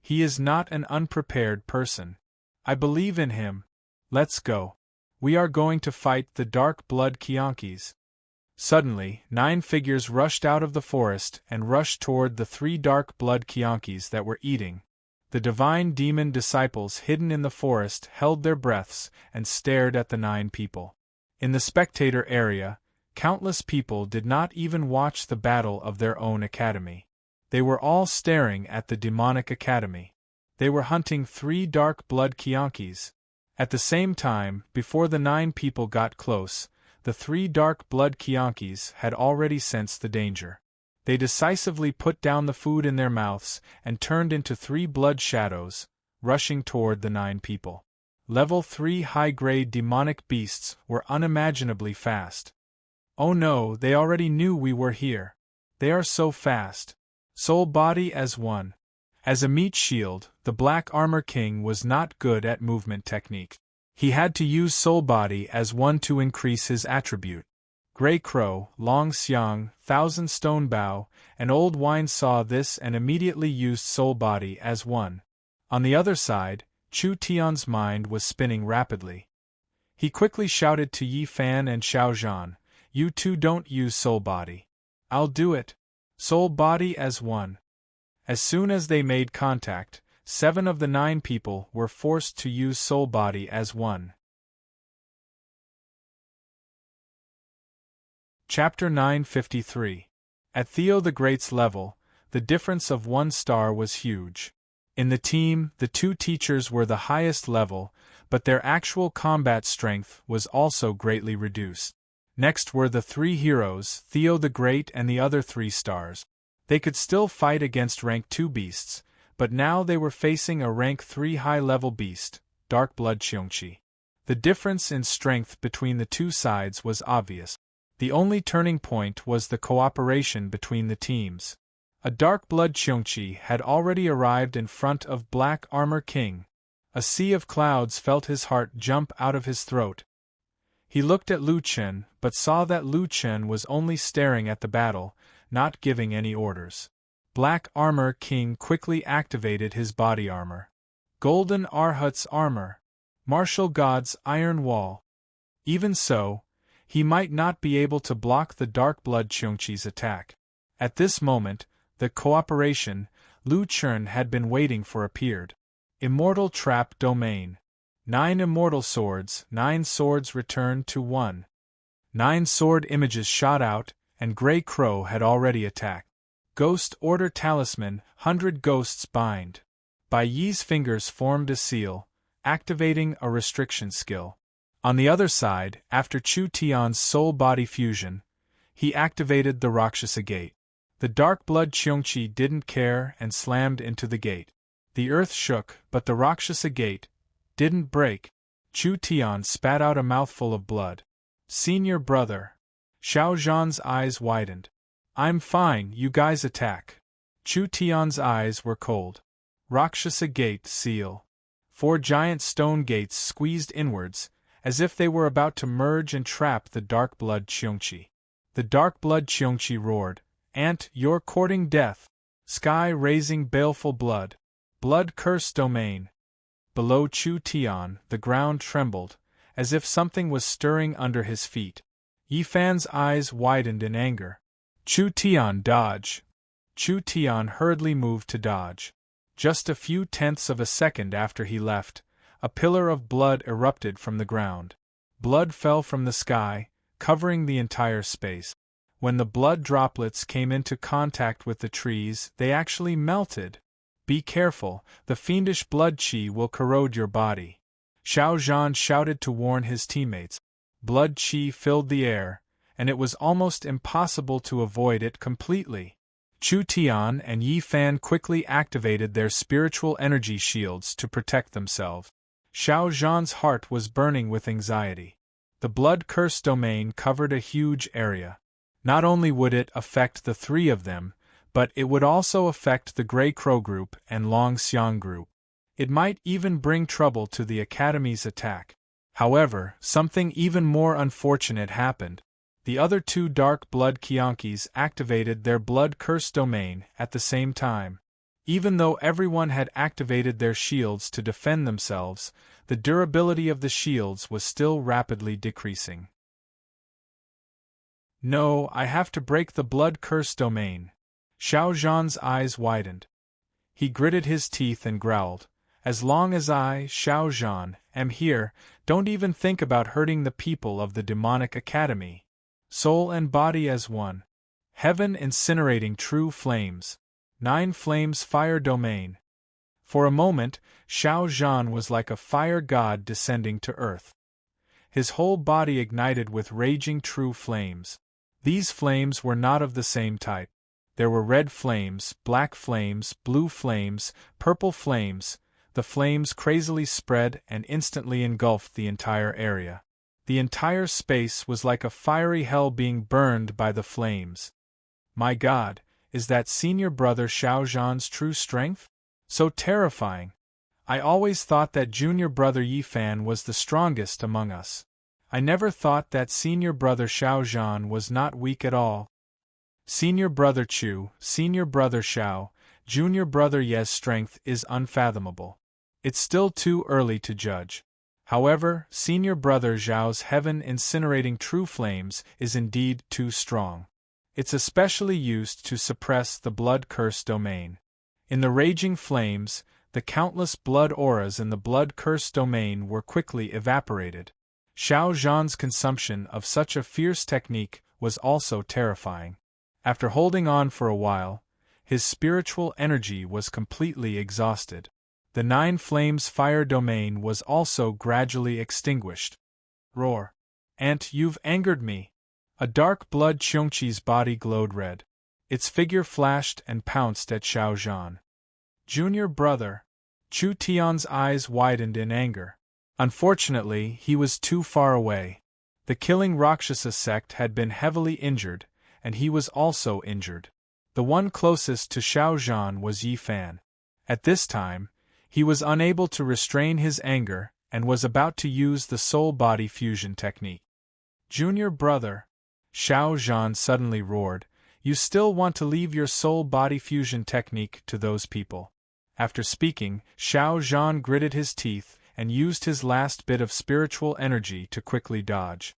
He is not an unprepared person. I believe in him. Let's go. We are going to fight the Dark Blood Qiankis. Suddenly, 9 figures rushed out of the forest and rushed toward the 3 Dark Blood Qiankis that were eating. The divine demon disciples hidden in the forest held their breaths and stared at the 9 people. In the spectator area, countless people did not even watch the battle of their own academy. They were all staring at the demonic academy. They were hunting 3 Dark Blood Qiankis. At the same time, before the 9 people got close, the 3 Dark Blood Qiankis had already sensed the danger. They decisively put down the food in their mouths and turned into 3 blood shadows, rushing toward the 9 people. Level 3 high-grade demonic beasts were unimaginably fast. Oh no, they already knew we were here. They are so fast. Soul Body as one. As a meat shield, the Black Armor King was not good at movement technique. He had to use Soul Body as one to increase his attribute. Gray Crow, Long Xiang, Thousand Stone Bow, and Old Wine saw this and immediately used Soul Body as one. On the other side, Chu Tian's mind was spinning rapidly. He quickly shouted to Yi Fan and Xiaozhan, "You 2 don't use Soul Body." "I'll do it. Soul Body as one." As soon as they made contact, 7 of the 9 people were forced to use Soul Body as one. Chapter 953. At Theo the Great's level, the difference of 1 star was huge. In the team, the 2 teachers were the highest level, but their actual combat strength was also greatly reduced. Next were the 3 heroes, Theo the Great and the other 3 stars. They could still fight against rank 2 beasts, but now they were facing a rank 3 high-level beast, Dark Blood Qiongqi. The difference in strength between the 2 sides was obvious. The only turning point was the cooperation between the teams. A Dark Blood Qiongqi had already arrived in front of Black Armor King. A sea of clouds felt his heart jump out of his throat. He looked at Lu Chen, but saw that Lu Chen was only staring at the battle, not giving any orders. Black Armor King quickly activated his body armor. Golden Arhut's armor. Martial God's iron wall. Even so, he might not be able to block the Dark Blood Qiongqi's attack. At this moment, the cooperation Lu Chen had been waiting for appeared. Immortal Trap Domain. 9 immortal swords, 9 swords returned to 1. 9 sword images shot out, and Gray Crow had already attacked. Ghost Order Talisman, 100 Ghosts Bind. Bai Yi's fingers formed a seal, activating a restriction skill. On the other side, after Chu Tian's soul body fusion, he activated the Rakshasa Gate. The Dark Blood Qiongqi didn't care and slammed into the gate. The earth shook, but the Rakshasa Gate didn't break. Chu Tian spat out a mouthful of blood. Senior brother. Xiao Zhan's eyes widened. I'm fine, you guys attack. Chu Tian's eyes were cold. Rakshasa gate seal. 4 giant stone gates squeezed inwards, as if they were about to merge and trap the dark blood Qiongqi. The dark blood Qiongqi roared, Ant, you're courting death. Sky raising baleful blood. Blood curse domain. Below Chu Tian, the ground trembled, as if something was stirring under his feet. Yi Fan's eyes widened in anger. Chu Tian, dodge. Chu Tian hurriedly moved to dodge. Just a few tenths of a second after he left, a pillar of blood erupted from the ground. Blood fell from the sky, covering the entire space. When the blood droplets came into contact with the trees, they actually melted. Be careful, the fiendish blood qi will corrode your body. Xiao Zhan shouted to warn his teammates. Blood qi filled the air, and it was almost impossible to avoid it completely. Chu Tian and Yi Fan quickly activated their spiritual energy shields to protect themselves. Xiao Zhan's heart was burning with anxiety. The blood curse domain covered a huge area. Not only would it affect the 3 of them, but it would also affect the Grey Crow group and Long Xiang group. It might even bring trouble to the Academy's attack. However, something even more unfortunate happened. The other 2 dark blood Qiongqis activated their blood curse domain at the same time. Even though everyone had activated their shields to defend themselves, the durability of the shields was still rapidly decreasing. No, I have to break the blood curse domain. Xiao Zhan's eyes widened. He gritted his teeth and growled, As long as I, Xiao Zhan, am here, don't even think about hurting the people of the demonic academy. Soul and body as one. Heaven incinerating true flames. 9 flames fire domain. For a moment, Xiao Zhan was like a fire god descending to earth. His whole body ignited with raging true flames. These flames were not of the same type. There were red flames, black flames, blue flames, purple flames. The flames crazily spread and instantly engulfed the entire area. The entire space was like a fiery hell being burned by the flames. My God, is that senior brother Xiao Zhan's true strength? So terrifying. I always thought that junior brother Yi Fan was the strongest among us. I never thought that senior brother Xiao Zhan was not weak at all. Senior brother Chu, senior brother Xiao, junior brother Ye's strength is unfathomable. It's still too early to judge. However, senior brother Zhao's heaven-incinerating true flames is indeed too strong. It's especially used to suppress the blood curse domain. In the raging flames, the countless blood auras in the blood curse domain were quickly evaporated. Xiao Zhan's consumption of such a fierce technique was also terrifying. After holding on for a while, his spiritual energy was completely exhausted. The 9 flames fire domain was also gradually extinguished. Roar. Ant, you've angered me. A dark blood Qiongqi's body glowed red. Its figure flashed and pounced at Xiao Zhan. Junior brother. Chu Tian's eyes widened in anger. Unfortunately, he was too far away. The killing Rakshasa sect had been heavily injured, and he was also injured. The one closest to Xiao Zhan was Yi Fan. At this time, he was unable to restrain his anger and was about to use the soul-body fusion technique. Junior brother, Xiao Zhan suddenly roared, you still want to leave your soul-body fusion technique to those people. After speaking, Xiao Zhan gritted his teeth and used his last bit of spiritual energy to quickly dodge.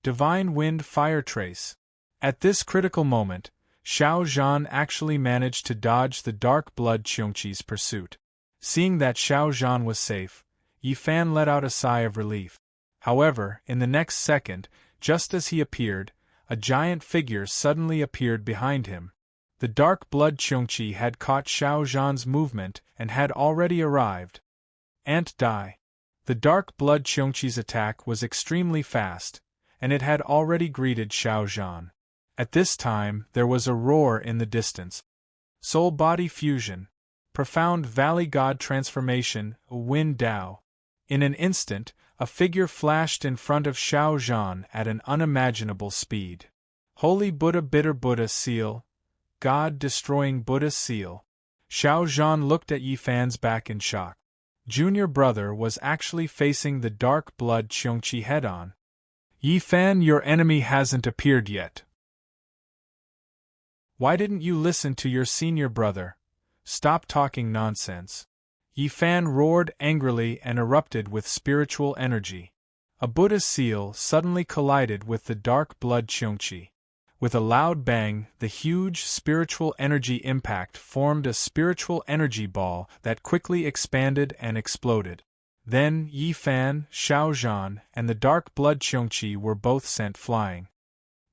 Divine Wind Fire Trace. At this critical moment, Xiao Zhan actually managed to dodge the dark blood Qiongqi's pursuit. Seeing that Xiao Zhan was safe, Yi Fan let out a sigh of relief. However, in the next second, just as he appeared, a giant figure suddenly appeared behind him. The dark blood Qiongqi had caught Xiao Zhan's movement and had already arrived. Ant die. The dark blood Qiongqi's attack was extremely fast, and it had already greeted Xiao Zhan. At this time, there was a roar in the distance. Soul-body fusion. Profound Valley God transformation, Wind Dao. In an instant, a figure flashed in front of Xiao Zhan at an unimaginable speed. Holy Buddha, bitter Buddha seal, God-destroying Buddha seal. Xiao Zhan looked at Yi Fan's back in shock. Junior brother was actually facing the dark blood Qiongqi head-on. Yi Fan, your enemy hasn't appeared yet. Why didn't you listen to your senior brother? Stop talking nonsense. Yi Fan roared angrily and erupted with spiritual energy. A Buddha seal suddenly collided with the dark blood Qiongqi. With a loud bang, the huge spiritual energy impact formed a spiritual energy ball that quickly expanded and exploded. Then Yi Fan, Xiao Zhan, and the dark blood Qiongqi were both sent flying.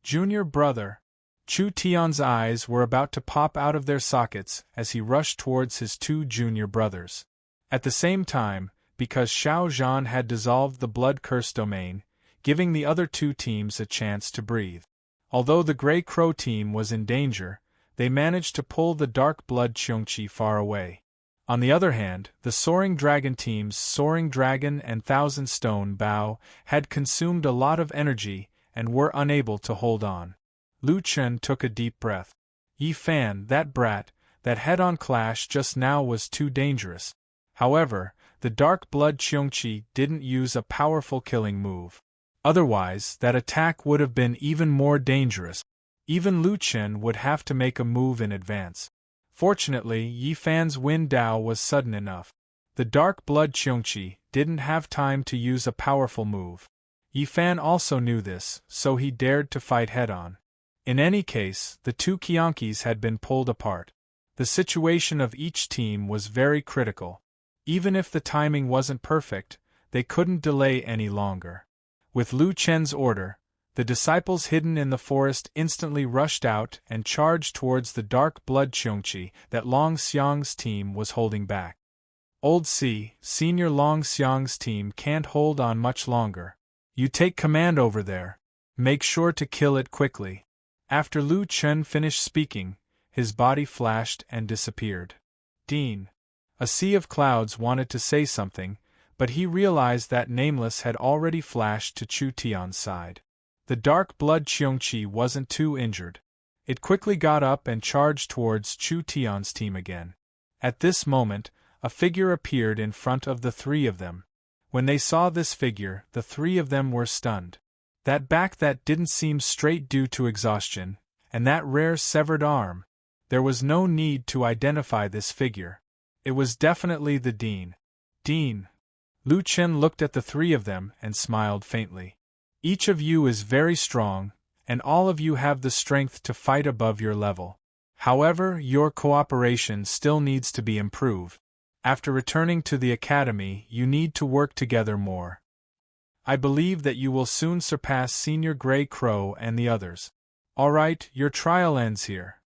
Junior brother. Chu Tian's eyes were about to pop out of their sockets as he rushed towards his two junior brothers. At the same time, because Xiao Zhan had dissolved the blood curse domain, giving the other two teams a chance to breathe. Although the Grey Crow team was in danger, they managed to pull the dark blood Qiongqi far away. On the other hand, the Soaring Dragon team's Soaring Dragon and Thousand Stone Bow had consumed a lot of energy and were unable to hold on. Lu Chen took a deep breath. Yi Fan, that brat, that head-on clash just now was too dangerous. However, the dark blood Qiongqi didn't use a powerful killing move. Otherwise, that attack would have been even more dangerous. Even Lu Chen would have to make a move in advance. Fortunately, Yi Fan's Wind Dao was sudden enough. The dark blood Qiongqi didn't have time to use a powerful move. Yi Fan also knew this, so he dared to fight head-on. In any case, the two Qiongqis had been pulled apart. The situation of each team was very critical. Even if the timing wasn't perfect, they couldn't delay any longer. With Lu Chen's order, the disciples hidden in the forest instantly rushed out and charged towards the dark blood Qiongqi that Long Xiang's team was holding back. Old C, Senior Long Xiang's team can't hold on much longer. You take command over there. Make sure to kill it quickly. After Lu Chen finished speaking, his body flashed and disappeared. Dean. A sea of clouds wanted to say something, but he realized that Nameless had already flashed to Chu Tian's side. The dark blood Qiongqi wasn't too injured. It quickly got up and charged towards Chu Tian's team again. At this moment, a figure appeared in front of the three of them. When they saw this figure, the three of them were stunned. That back that didn't seem straight due to exhaustion, and that rare severed arm. There was no need to identify this figure. It was definitely the Dean. Dean. Lu Chen looked at the three of them and smiled faintly. Each of you is very strong, and all of you have the strength to fight above your level. However, your cooperation still needs to be improved. After returning to the academy, you need to work together more. I believe that you will soon surpass Senior Grey Crow and the others. Alright, your trial ends here.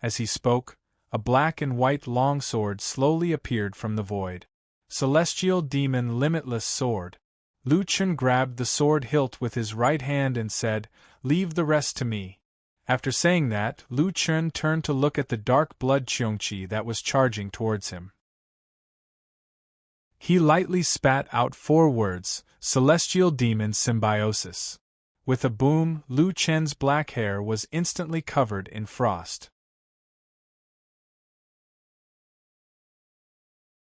As he spoke, a black and white longsword slowly appeared from the void. Celestial Demon Limitless Sword. Lu Chen grabbed the sword hilt with his right hand and said, "Leave the rest to me." After saying that, Lu Chen turned to look at the dark blood Qiongqi that was charging towards him. He lightly spat out 4 words, Celestial Demon Symbiosis. With a boom, Lu Chen's black hair was instantly covered in frost.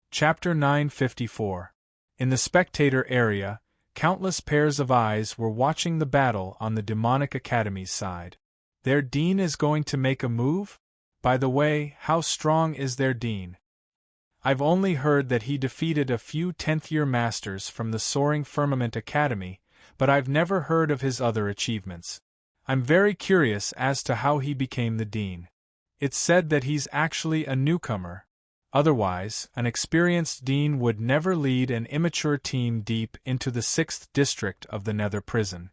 Chapter 954. In the spectator area, countless pairs of eyes were watching the battle on the Demonic Academy's side. Their dean is going to make a move? By the way, how strong is their dean? I've only heard that he defeated a few 10th-year masters from the Soaring Firmament Academy, but I've never heard of his other achievements. I'm very curious as to how he became the dean. It's said that he's actually a newcomer. Otherwise, an experienced dean would never lead an immature team deep into the 6th district of the Nether Prison.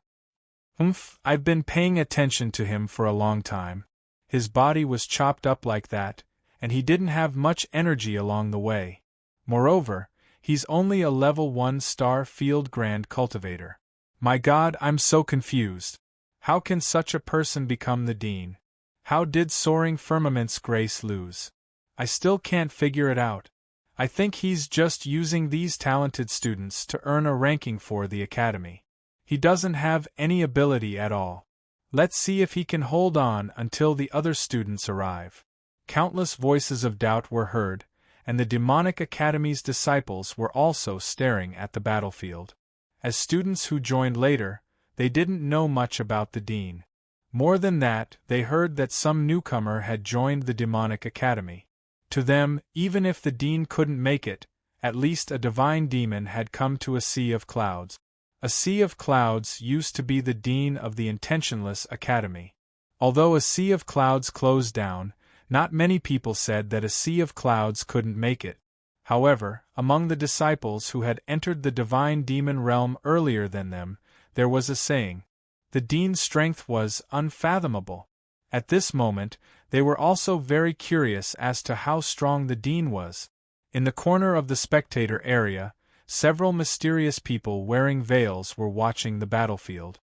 I've been paying attention to him for a long time. His body was chopped up like that, and he didn't have much energy along the way. Moreover, he's only a level 1 star field grand cultivator. My God, I'm so confused. How can such a person become the dean? How did Soaring Firmament's grace lose? I still can't figure it out. I think he's just using these talented students to earn a ranking for the academy. He doesn't have any ability at all. Let's see if he can hold on until the other students arrive." Countless voices of doubt were heard, and the demonic academy's disciples were also staring at the battlefield. As students who joined later, they didn't know much about the dean. More than that, they heard that some newcomer had joined the demonic academy. To them, even if the dean couldn't make it, at least a divine demon had come to a sea of clouds. A sea of clouds used to be the dean of the intentionless academy. Although a sea of clouds closed down, not many people said that a sea of clouds couldn't make it. However, among the disciples who had entered the divine demon realm earlier than them, there was a saying. The dean's strength was unfathomable. At this moment, they were also very curious as to how strong the dean was. In the corner of the spectator area, several mysterious people wearing veils were watching the battlefield.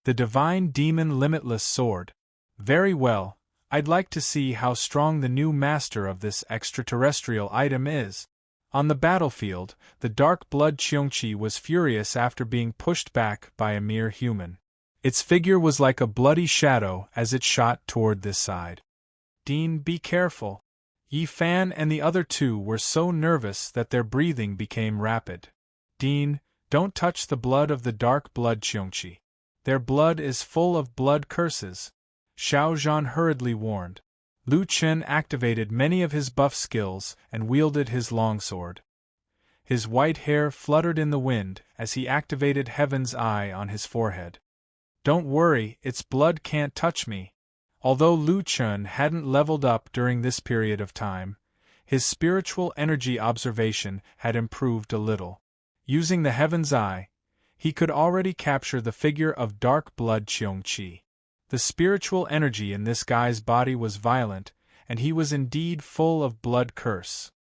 The divine demon limitless sword. Very well, I'd like to see how strong the new master of this extraterrestrial item is. On the battlefield, the dark blood Cheongchi was furious after being pushed back by a mere human. Its figure was like a bloody shadow as it shot toward this side. "Dean, be careful." Yi Fan and the other two were so nervous that their breathing became rapid. "Dean, don't touch the blood of the dark blood Cheongchi. Their blood is full of blood curses," Xiao Zhan hurriedly warned. Lu Chen activated many of his buff skills and wielded his longsword. His white hair fluttered in the wind as he activated Heaven's Eye on his forehead. "Don't worry, its blood can't touch me." Although Lu Chen hadn't leveled up during this period of time, his spiritual energy observation had improved a little. Using the Heaven's Eye, he could already capture the figure of dark blood Cheongchi. The spiritual energy in this guy's body was violent, and he was indeed full of blood curse.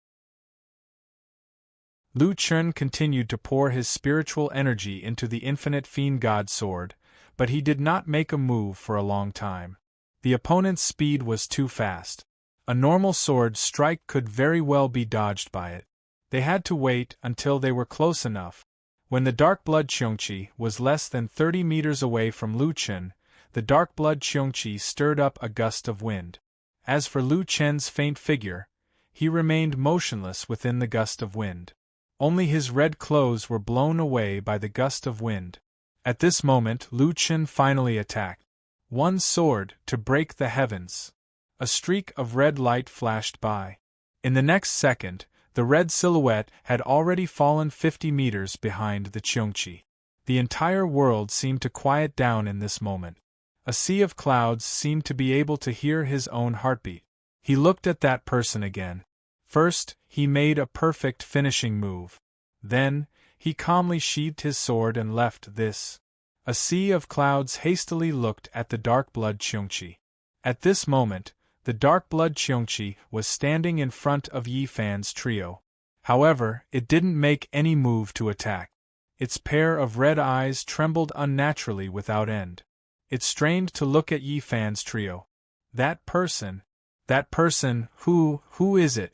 Lu Chen continued to pour his spiritual energy into the infinite fiend god sword, but he did not make a move for a long time. The opponent's speed was too fast. A normal sword strike could very well be dodged by it. They had to wait until they were close enough. When the dark blood Cheongchi was less than 30 meters away from Lu Chen, the dark blood Cheongchi stirred up a gust of wind. As for Lu Chen's faint figure, he remained motionless within the gust of wind. Only his red clothes were blown away by the gust of wind. At this moment Lu Chen finally attacked. One sword to break the heavens. A streak of red light flashed by. In the next second, the red silhouette had already fallen 50 meters behind the Cheongchi. The entire world seemed to quiet down in this moment. A sea of clouds seemed to be able to hear his own heartbeat. He looked at that person again. First, he made a perfect finishing move. Then, he calmly sheathed his sword and left this. A sea of clouds hastily looked at the dark blood Cheongchi. At this moment, the dark blood Cheongchi was standing in front of Yi Fan's trio. However, it didn't make any move to attack. Its pair of red eyes trembled unnaturally without end. It strained to look at Yi Fan's trio. That person, who is it?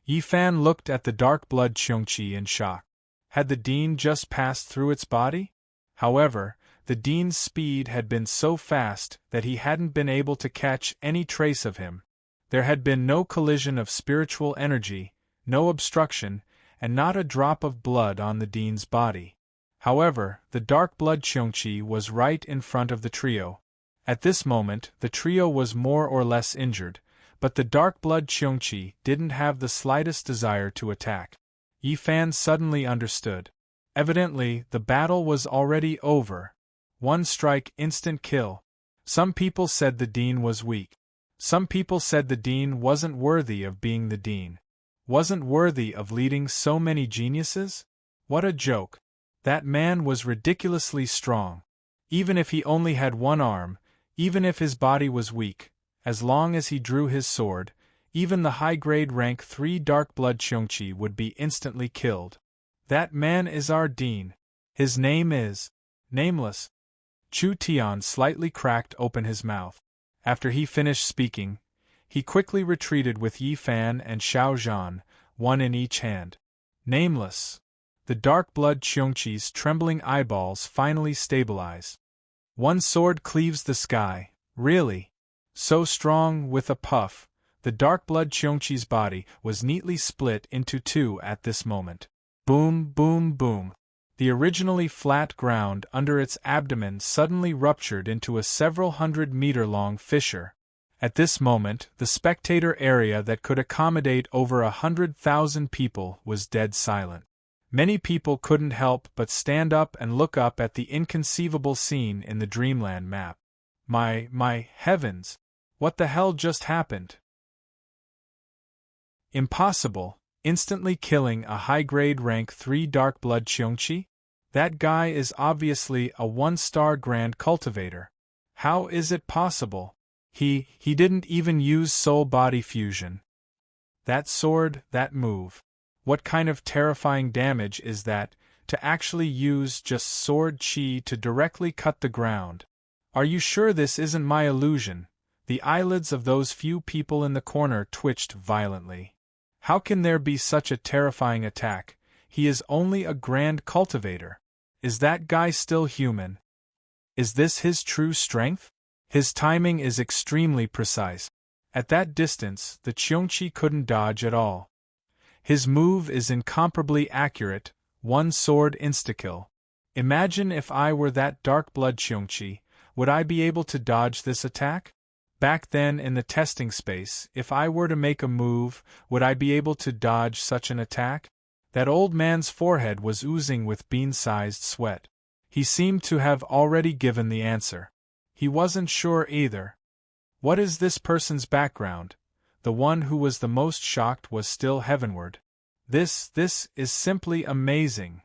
Yi Fan looked at the dark blood Cheongchi in shock. Had the dean just passed through its body? However, the dean's speed had been so fast that he hadn't been able to catch any trace of him. There had been no collision of spiritual energy, no obstruction, and not a drop of blood on the dean's body. However, the dark blood Cheongchi was right in front of the trio. At this moment, the trio was more or less injured, but the dark blood Cheongchi didn't have the slightest desire to attack. Yi Fan suddenly understood. Evidently, the battle was already over. One strike, instant kill. Some people said the dean was weak. Some people said the dean wasn't worthy of being the dean. Wasn't worthy of leading so many geniuses? What a joke. That man was ridiculously strong. Even if he only had one arm, even if his body was weak, as long as he drew his sword, even the high-grade rank 3 dark blood Cheongchi would be instantly killed. That man is our dean. His name is nameless. Chu Tian slightly cracked open his mouth. After he finished speaking, he quickly retreated with Yi Fan and Xiao Zhan, one in each hand. Nameless. The dark blood Cheongchi's trembling eyeballs finally stabilize. One sword cleaves the sky, really. So strong, with a puff, the dark blood Cheongchi's body was neatly split into two at this moment. Boom, boom, boom. The originally flat ground under its abdomen suddenly ruptured into a several 100-meter-long fissure. At this moment, the spectator area that could accommodate over 100,000 people was dead silent. Many people couldn't help but stand up and look up at the inconceivable scene in the Dreamland map. My heavens! What the hell just happened? Impossible, instantly killing a high-grade rank 3 dark blood Cheongchi? That guy is obviously a 1-star grand cultivator. How is it possible? He didn't even use soul-body fusion. That sword, that move. What kind of terrifying damage is that, to actually use just sword chi to directly cut the ground? Are you sure this isn't my illusion? The eyelids of those few people in the corner twitched violently. How can there be such a terrifying attack? He is only a grand cultivator. Is that guy still human? Is this his true strength? His timing is extremely precise. At that distance, the Cheongchi couldn't dodge at all. His move is incomparably accurate, one sword insta-kill. Imagine if I were that dark blood Cheongchi, would I be able to dodge this attack? Back then in the testing space, if I were to make a move, would I be able to dodge such an attack? That old man's forehead was oozing with bean-sized sweat. He seemed to have already given the answer. He wasn't sure either. What is this person's background? The one who was the most shocked was still heavenward. This is simply amazing.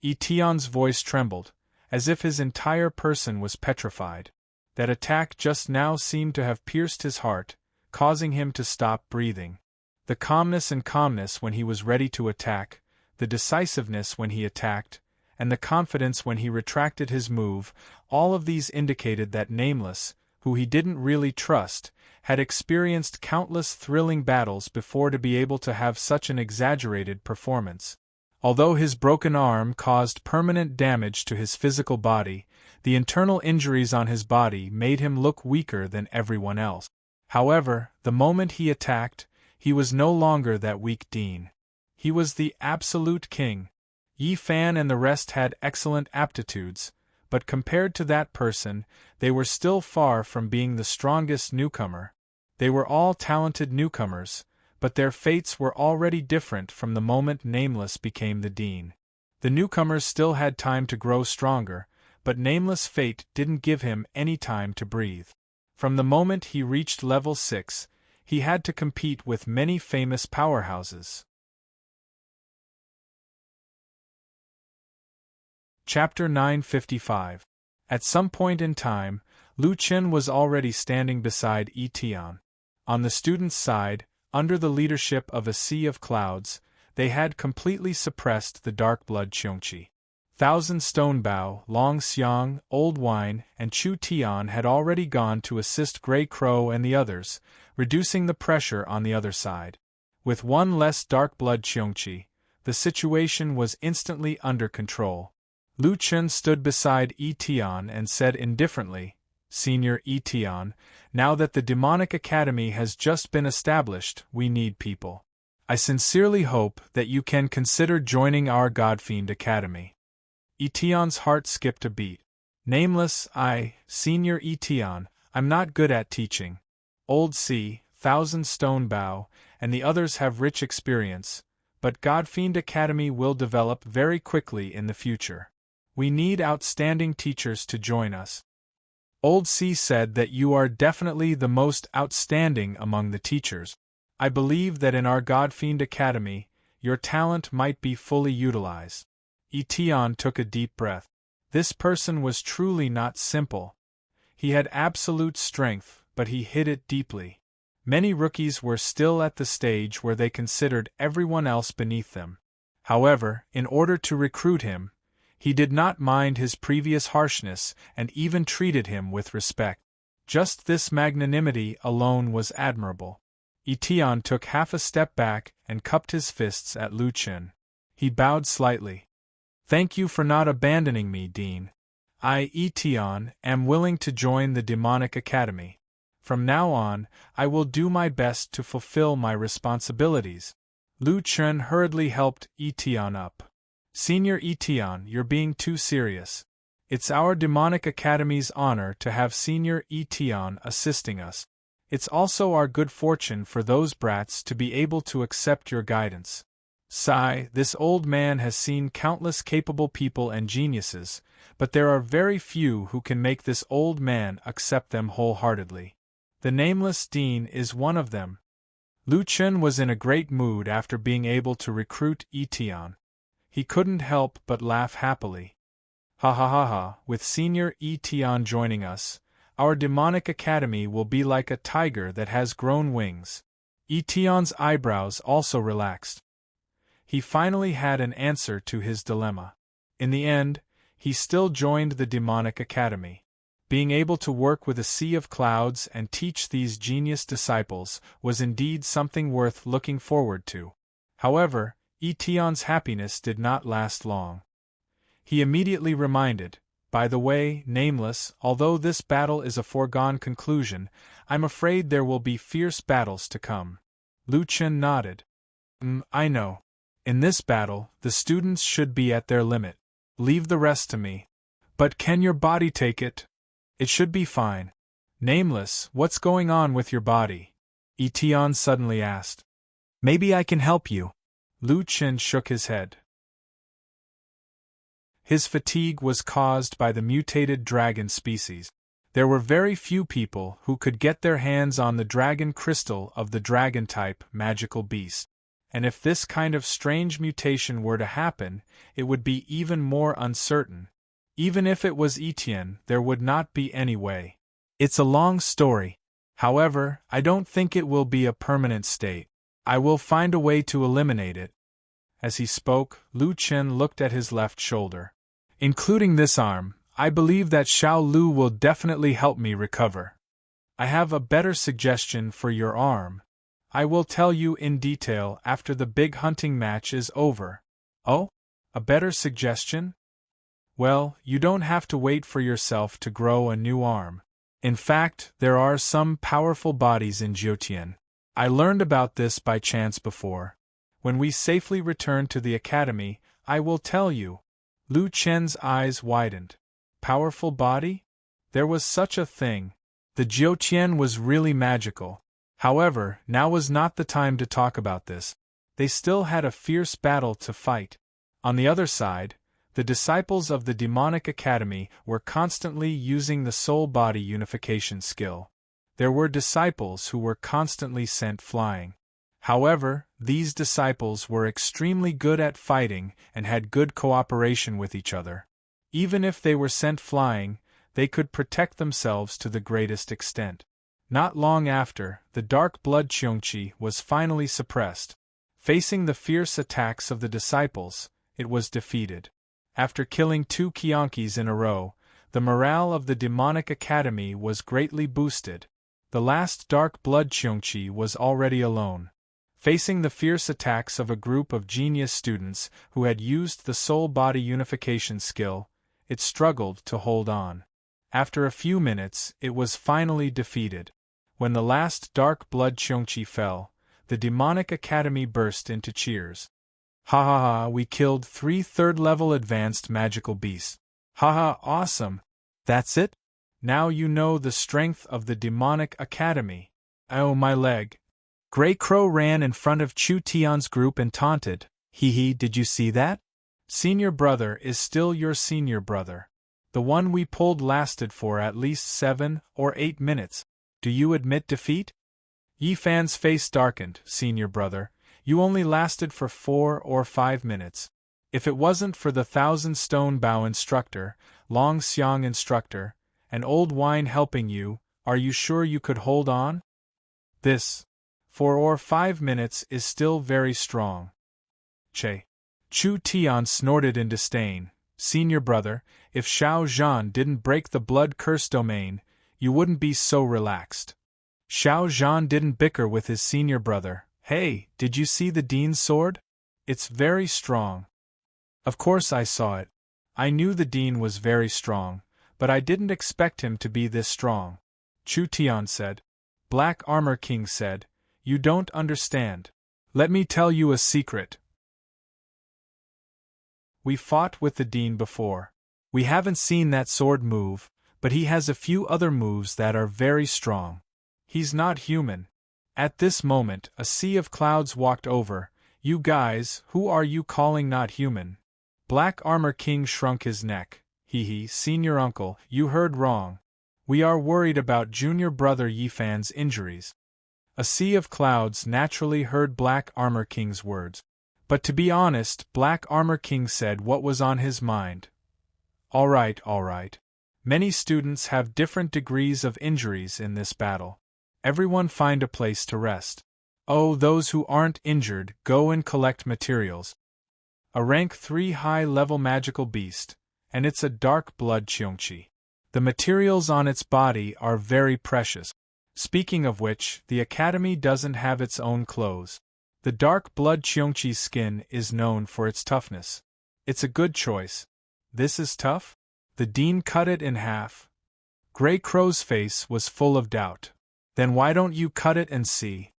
Etion's voice trembled, as if his entire person was petrified. That attack just now seemed to have pierced his heart, causing him to stop breathing. The calmness when he was ready to attack, the decisiveness when he attacked, and the confidence when he retracted his move, all of these indicated that Nameless, who he didn't really trust, had experienced countless thrilling battles before to be able to have such an exaggerated performance. Although his broken arm caused permanent damage to his physical body, the internal injuries on his body made him look weaker than everyone else. However, the moment he attacked, he was no longer that weak Dean. He was the absolute king. Yi Fan and the rest had excellent aptitudes, but compared to that person, they were still far from being the strongest newcomer. They were all talented newcomers, but their fates were already different from the moment Nameless became the dean. The newcomers still had time to grow stronger, but Nameless' fate didn't give him any time to breathe. From the moment he reached level 6, he had to compete with many famous powerhouses. Chapter 955. At some point in time, Lu Qin was already standing beside Etion. On the students' side, under the leadership of a sea of clouds, they had completely suppressed the dark blood Cheongchi. Thousand Stonebow, Long Xiang, Old Wine, and Chu Tian had already gone to assist Grey Crow and the others, reducing the pressure on the other side. With one less dark blood Cheongchi, the situation was instantly under control. Lu Qin stood beside Etion and said indifferently, "Senior Etion, now that the Demonic Academy has just been established, we need people. I sincerely hope that you can consider joining our Godfiend Academy." Etion's heart skipped a beat. Nameless, Senior Etion, I'm not good at teaching. Old C, Thousand Stonebow, and the others have rich experience, but Godfiend Academy will develop very quickly in the future. We need outstanding teachers to join us. Old C said that you are definitely the most outstanding among the teachers. I believe that in our Godfiend Academy, your talent might be fully utilized. Etion took a deep breath. This person was truly not simple. He had absolute strength, but he hid it deeply. Many rookies were still at the stage where they considered everyone else beneath them. However, in order to recruit him, he did not mind his previous harshness and even treated him with respect. Just this magnanimity alone was admirable. Etienne took half a step back and cupped his fists at Lu Chen. He bowed slightly. Thank you for not abandoning me, Dean. I, Etienne, am willing to join the Demonic Academy. From now on, I will do my best to fulfill my responsibilities. Lu Chen hurriedly helped Etienne up. Senior Etienne, you're being too serious. It's our Demonic Academy's honor to have Senior Etienne assisting us. It's also our good fortune for those brats to be able to accept your guidance. Sigh, this old man has seen countless capable people and geniuses, but there are very few who can make this old man accept them wholeheartedly. The nameless Dean is one of them. Lu Chen was in a great mood after being able to recruit Etienne. He couldn't help but laugh happily. Ha ha ha ha, with Senior Etienne joining us, our Demonic Academy will be like a tiger that has grown wings. Etienne's eyebrows also relaxed. He finally had an answer to his dilemma. In the end, he still joined the Demonic Academy. Being able to work with a sea of clouds and teach these genius disciples was indeed something worth looking forward to. However, Etienne's happiness did not last long. He immediately reminded, by the way, Nameless, although this battle is a foregone conclusion, I'm afraid there will be fierce battles to come. Lu Chen nodded. I know. In this battle, the students should be at their limit. Leave the rest to me. But can your body take it? It should be fine. Nameless, what's going on with your body? Etienne suddenly asked. Maybe I can help you. Lu Chen shook his head. His fatigue was caused by the mutated dragon species. There were very few people who could get their hands on the dragon crystal of the dragon-type magical beast. And if this kind of strange mutation were to happen, it would be even more uncertain. Even if it was Etienne, there would not be any way. It's a long story. However, I don't think it will be a permanent state. I will find a way to eliminate it. As he spoke, Lu Chen looked at his left shoulder. Including this arm, I believe that Xiao Lu will definitely help me recover. I have a better suggestion for your arm. I will tell you in detail after the big hunting match is over. Oh? A better suggestion? Well, you don't have to wait for yourself to grow a new arm. In fact, there are some powerful bodies in Jiutian. I learned about this by chance before. When we safely return to the academy, I will tell you. Lu Chen's eyes widened. Powerful body? There was such a thing. The Jiutian was really magical. However, now was not the time to talk about this. They still had a fierce battle to fight. On the other side, the disciples of the Demonic Academy were constantly using the soul-body unification skill. There were disciples who were constantly sent flying. However, these disciples were extremely good at fighting and had good cooperation with each other. Even if they were sent flying, they could protect themselves to the greatest extent. Not long after, the dark blood Qiongqi was finally suppressed. Facing the fierce attacks of the disciples, it was defeated. After killing 2 Qiongqis in a row, the morale of the Demonic Academy was greatly boosted. The last dark blood Qiongqi was already alone. Facing the fierce attacks of a group of genius students who had used the soul-body unification skill, it struggled to hold on. After a few minutes, it was finally defeated. When the last dark blood Qiongqi fell, the Demonic Academy burst into cheers. Ha ha ha, we killed 3 third-level advanced magical beasts. Ha ha, awesome! That's it? Now you know the strength of the Demonic Academy. Oh, my leg. Grey Crow ran in front of Chu Tian's group and taunted, Hee hee, did you see that? Senior brother is still your senior brother. The one we pulled lasted for at least 7 or 8 minutes. Do you admit defeat? Yi Fan's face darkened, senior brother. You only lasted for 4 or 5 minutes. If it wasn't for the 1,000-stone Bao instructor, Long Xiang instructor, and Old Wine helping you, are you sure you could hold on? This 4 or 5 minutes is still very strong. Che. Chu Tian snorted in disdain. Senior brother, if Xiao Zhan didn't break the blood curse domain, you wouldn't be so relaxed. Xiao Zhan didn't bicker with his senior brother. Hey, did you see the dean's sword? It's very strong. Of course I saw it. I knew the dean was very strong, but I didn't expect him to be this strong. Chu Tian said. Black Armor King said, You don't understand. Let me tell you a secret. We fought with the dean before. We haven't seen that sword move, but he has a few other moves that are very strong. He's not human. At this moment, a sea of clouds walked over. You guys, who are you calling not human? Black Armor King shrunk his neck. Hee, senior uncle, you heard wrong. We are worried about junior brother Yifan's injuries. A sea of clouds naturally heard Black Armor King's words. But to be honest, Black Armor King said what was on his mind. All right. Many students have different degrees of injuries in this battle. Everyone find a place to rest. Oh, those who aren't injured, go and collect materials. A rank 3 high-level magical beast, and it's a dark blood Qiongqi. The materials on its body are very precious. Speaking of which, the academy doesn't have its own clothes. The dark blood Qiongqi's skin is known for its toughness. It's a good choice. This is tough? The dean cut it in half. Grey Crow's face was full of doubt. Then why don't you cut it and see?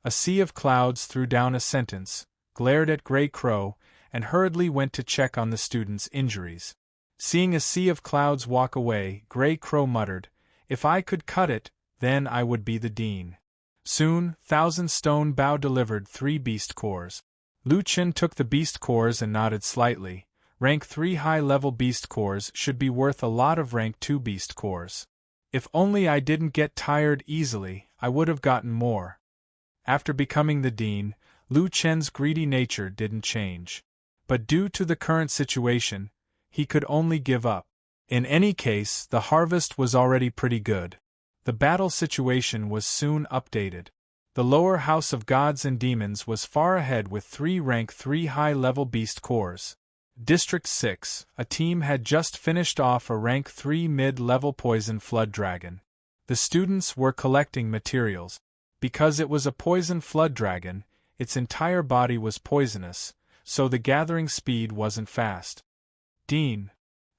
A sea of clouds threw down a sentence, glared at Grey Crow, and hurriedly went to check on the student's injuries. Seeing a sea of clouds walk away, Grey Crow muttered, If I could cut it, then I would be the dean. Soon, Thousand Stone Bow delivered 3 beast cores. Lu Chen took the beast cores and nodded slightly. Rank 3 high-level beast cores should be worth a lot of rank 2 beast cores. If only I didn't get tired easily, I would have gotten more. After becoming the dean, Lu Chen's greedy nature didn't change. But due to the current situation, he could only give up. In any case, the harvest was already pretty good. The battle situation was soon updated. The lower house of gods and demons was far ahead with 3 rank 3 high-level beast cores. District 6, a team had just finished off a rank 3 mid-level poison flood dragon. The students were collecting materials. Because it was a poison flood dragon, its entire body was poisonous, so the gathering speed wasn't fast. Dean.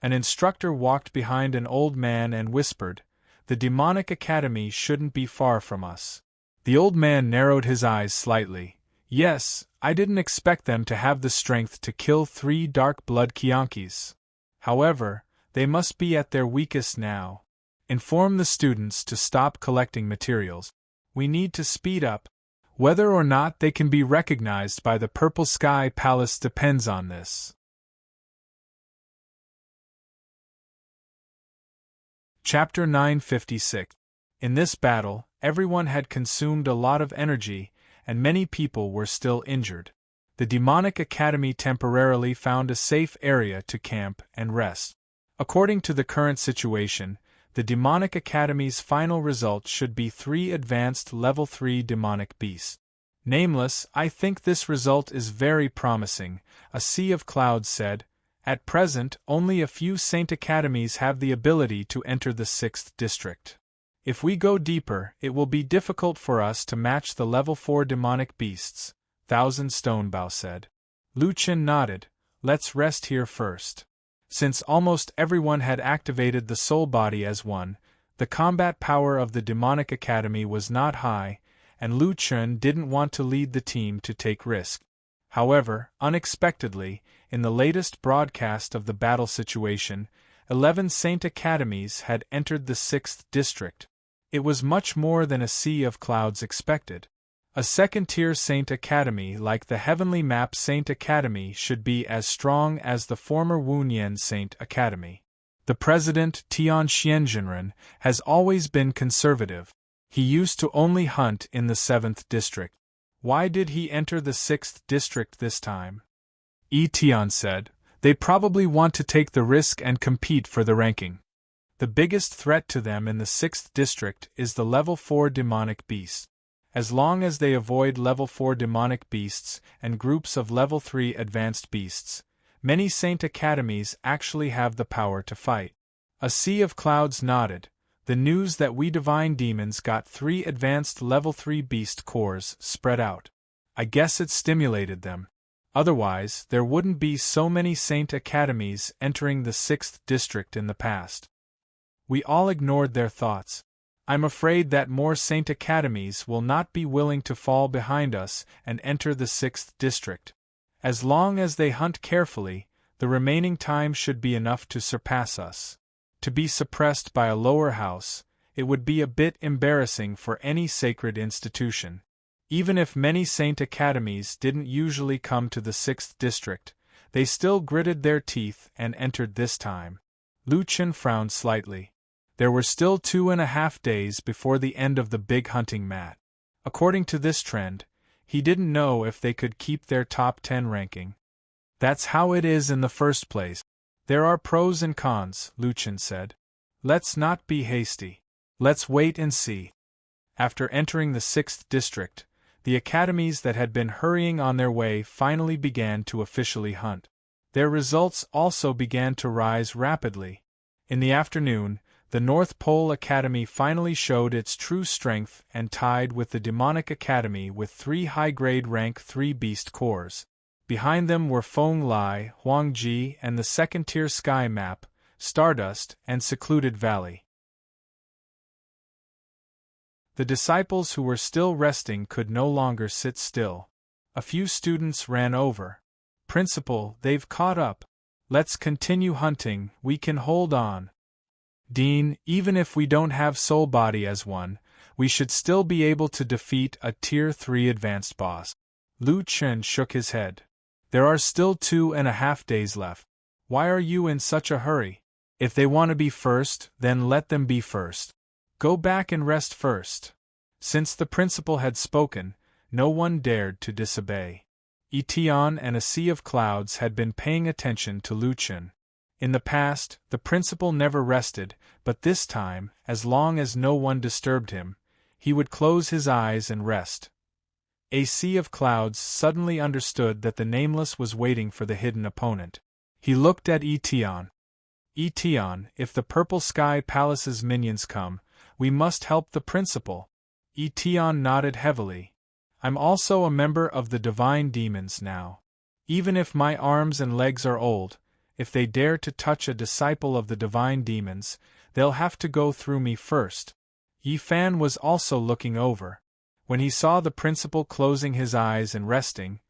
An instructor walked behind an old man and whispered, The demonic academy shouldn't be far from us. The old man narrowed his eyes slightly. Yes, I didn't expect them to have the strength to kill 3 dark blood Qiongqis. However, they must be at their weakest now. Inform the students to stop collecting materials. We need to speed up. Whether or not they can be recognized by the Purple Sky Palace depends on this. Chapter 956. In this battle, everyone had consumed a lot of energy, and many people were still injured. The Demonic Academy temporarily found a safe area to camp and rest. According to the current situation, the Demonic Academy's final result should be 3 advanced level 3 demonic beasts. Nameless, I think this result is very promising, a sea of clouds said. At present, only a few Saint Academies have the ability to enter the 6th district. If we go deeper, it will be difficult for us to match the level 4 demonic beasts, Thousand Stonebow said. Lu Chen nodded. Let's rest here first. Since almost everyone had activated the soul body as one, the combat power of the Demonic Academy was not high, and Lu Chen didn't want to lead the team to take risk. However, unexpectedly, in the latest broadcast of the battle situation, 11 Saint Academies had entered the 6th district. It was much more than a sea of clouds expected. A second-tier Saint Academy like the Heavenly Map Saint Academy should be as strong as the former Wunyan Saint Academy. The president, Tian Xianzhenren, has always been conservative. He used to only hunt in the 7th district. Why did he enter the 6th district this time? Tian said, They probably want to take the risk and compete for the ranking. The biggest threat to them in the 6th district is the level 4 demonic beast. As long as they avoid level 4 demonic beasts and groups of level 3 advanced beasts, many Saint Academies actually have the power to fight. A sea of clouds nodded. The news that we divine demons got 3 advanced level 3 beast cores spread out. I guess it stimulated them. Otherwise, there wouldn't be so many Saint Academies entering the 6th district in the past. We all ignored their thoughts. I'm afraid that more Saint Academies will not be willing to fall behind us and enter the 6th district. As long as they hunt carefully, the remaining time should be enough to surpass us. To be suppressed by a lower house, it would be a bit embarrassing for any sacred institution. Even if many Saint Academies didn't usually come to the 6th district, they still gritted their teeth and entered this time. Lu Chen frowned slightly. There were still 2.5 days before the end of the big hunting mat. According to this trend, he didn't know if they could keep their top 10 ranking. That's how it is in the first place. There are pros and cons, Lu Chen said. Let's not be hasty. Let's wait and see. After entering the 6th district, the academies that had been hurrying on their way finally began to officially hunt. Their results also began to rise rapidly. In the afternoon, the North Pole Academy finally showed its true strength and tied with the Demonic Academy with 3 high-grade rank 3 beast cores. Behind them were Feng Lai, Huangji, and the second-tier sky map, Stardust, and Secluded Valley. The disciples who were still resting could no longer sit still. A few students ran over. Principal, they've caught up. Let's continue hunting, we can hold on. Dean, even if we don't have Soul Body as one, we should still be able to defeat a Tier 3 advanced boss. Lu Chen shook his head. There are still 2.5 days left. Why are you in such a hurry? If they want to be first, then let them be first. Go back and rest first. Since the principal had spoken, no one dared to disobey. Etienne and a sea of clouds had been paying attention to Lu Chen. In the past, the principal never rested, but this time, as long as no one disturbed him, he would close his eyes and rest. A sea of clouds suddenly understood that the Nameless was waiting for the hidden opponent. He looked at Etienne. Etienne, if the Purple Sky Palace's minions come, we must help the principal. Etienne nodded heavily. I'm also a member of the Divine Demons now. Even if my arms and legs are old, if they dare to touch a disciple of the Divine Demons, they'll have to go through me first. Yi Fan was also looking over. When he saw the principal closing his eyes and resting,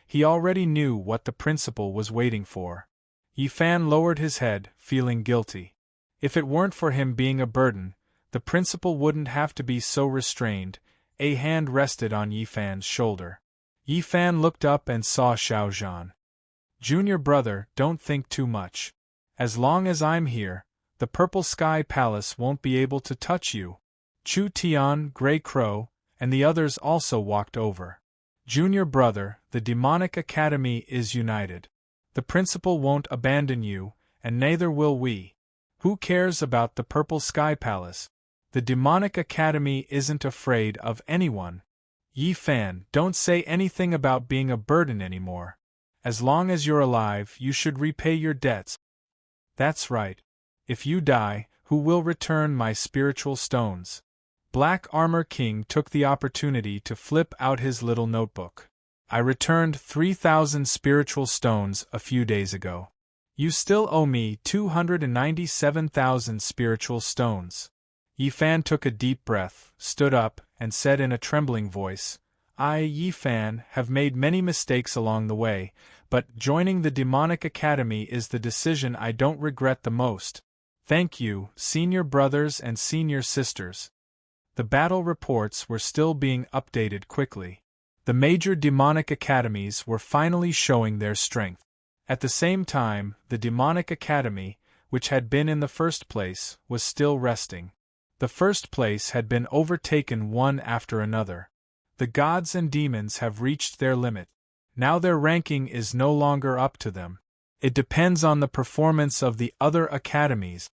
he already knew what the principal was waiting for. Yi Fan lowered his head, feeling guilty. If it weren't for him being a burden, the principal wouldn't have to be so restrained. A hand rested on Yi Fan's shoulder. Yi Fan looked up and saw Xiao Zhan. Junior brother, don't think too much. As long as I'm here, the Purple Sky Palace won't be able to touch you. Chu Tian, Grey Crow, and the others also walked over. Junior brother, the Demonic Academy is united. The principal won't abandon you, and neither will we. Who cares about the Purple Sky Palace? The Demonic Academy isn't afraid of anyone. Yi Fan, don't say anything about being a burden anymore. As long as you're alive, you should repay your debts. That's right. If you die, who will return my spiritual stones? Black Armor King took the opportunity to flip out his little notebook. I returned 3,000 spiritual stones a few days ago. You still owe me 297,000 spiritual stones. Yi Fan took a deep breath, stood up, and said in a trembling voice, I, Yi Fan, have made many mistakes along the way, but joining the Demonic Academy is the decision I don't regret the most. Thank you, senior brothers and senior sisters. The battle reports were still being updated quickly. The major demonic academies were finally showing their strength. At the same time, the Demonic Academy, which had been in the first place, was still resting. The first place had been overtaken one after another. The gods and demons have reached their limit. Now their ranking is no longer up to them. It depends on the performance of the other academies.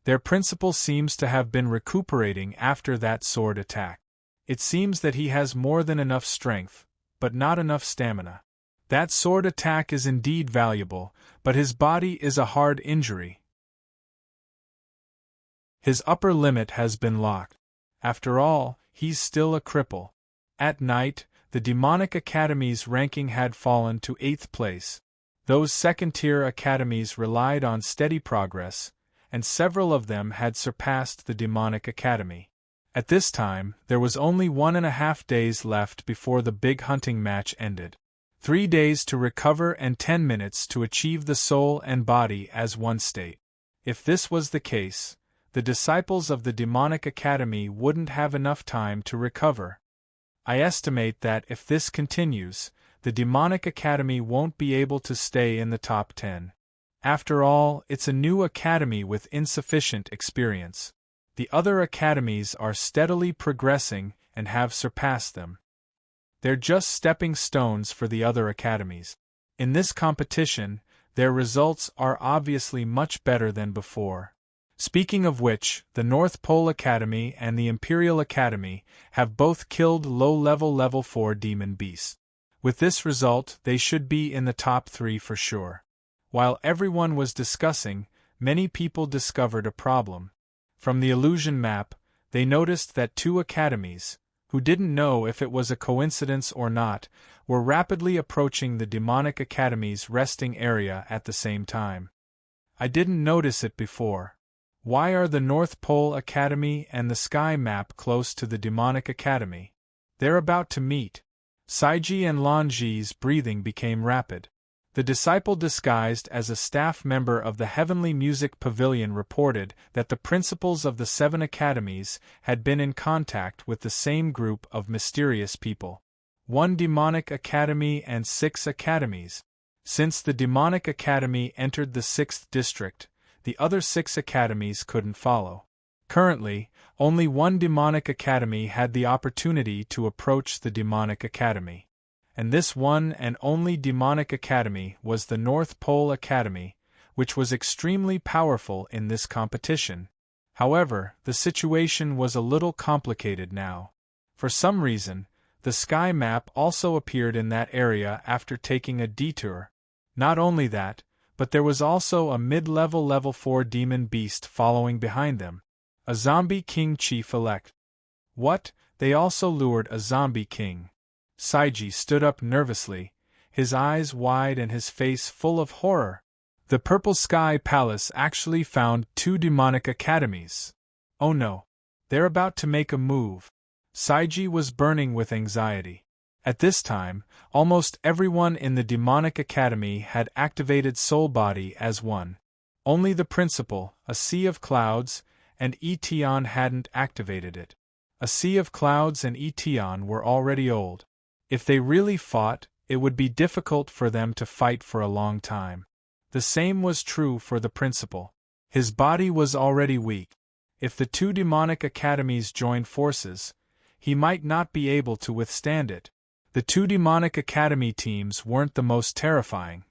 Their principal seems to have been recuperating after that sword attack. It seems that he has more than enough strength, but not enough stamina. That sword attack is indeed valuable, but his body is a hard injury. His upper limit has been locked. After all, he's still a cripple. At night, the demonic academies' ranking had fallen to 8th place. Those second-tier academies relied on steady progress, and several of them had surpassed the demonic academy. At this time, there was only 1.5 days left before the big hunting match ended. 3 days to recover and 10 minutes to achieve the soul and body as one state. If this was the case, the disciples of the demonic academy wouldn't have enough time to recover. I estimate that if this continues, the demonic academy won't be able to stay in the top 10. After all, it's a new academy with insufficient experience. The other academies are steadily progressing and have surpassed them. They're just stepping stones for the other academies. In this competition, their results are obviously much better than before. Speaking of which, the North Pole Academy and the Imperial Academy have both killed low-level Level 4 demon beasts. With this result, they should be in the top 3 for sure. While everyone was discussing, many people discovered a problem. From the illusion map, they noticed that 2 academies, who didn't know if it was a coincidence or not, were rapidly approaching the demonic academy's resting area at the same time. I didn't notice it before. Why are the North Pole Academy and the Sky Map close to the Demonic Academy? They're about to meet. Saiji and Lanji's breathing became rapid. The disciple disguised as a staff member of the Heavenly Music Pavilion reported that the principals of the 7 academies had been in contact with the same group of mysterious people. 1 demonic academy and 6 academies. Since the demonic academy entered the 6th district, the other 6 academies couldn't follow. Currently, only 1 demonic academy had the opportunity to approach the demonic academy. And this one and only demonic academy was the North Pole Academy, which was extremely powerful in this competition. However, the situation was a little complicated now. For some reason, the Sky Map also appeared in that area after taking a detour. Not only that, but there was also a mid-level Level 4 demon beast following behind them. A zombie king chief-elect. What? They also lured a zombie king. Saiji stood up nervously, his eyes wide and his face full of horror. The Purple Sky Palace actually found 2 demonic academies. Oh no. They're about to make a move. Saiji was burning with anxiety. At this time, almost everyone in the Demonic Academy had activated Soul Body as one. Only the principal, a Sea of Clouds, and Etion hadn't activated it. A Sea of Clouds and Etion were already old. If they really fought, it would be difficult for them to fight for a long time. The same was true for the principal. His body was already weak. If the 2 demonic academies joined forces, he might not be able to withstand it. The 2 demonic academy teams weren't the most terrifying.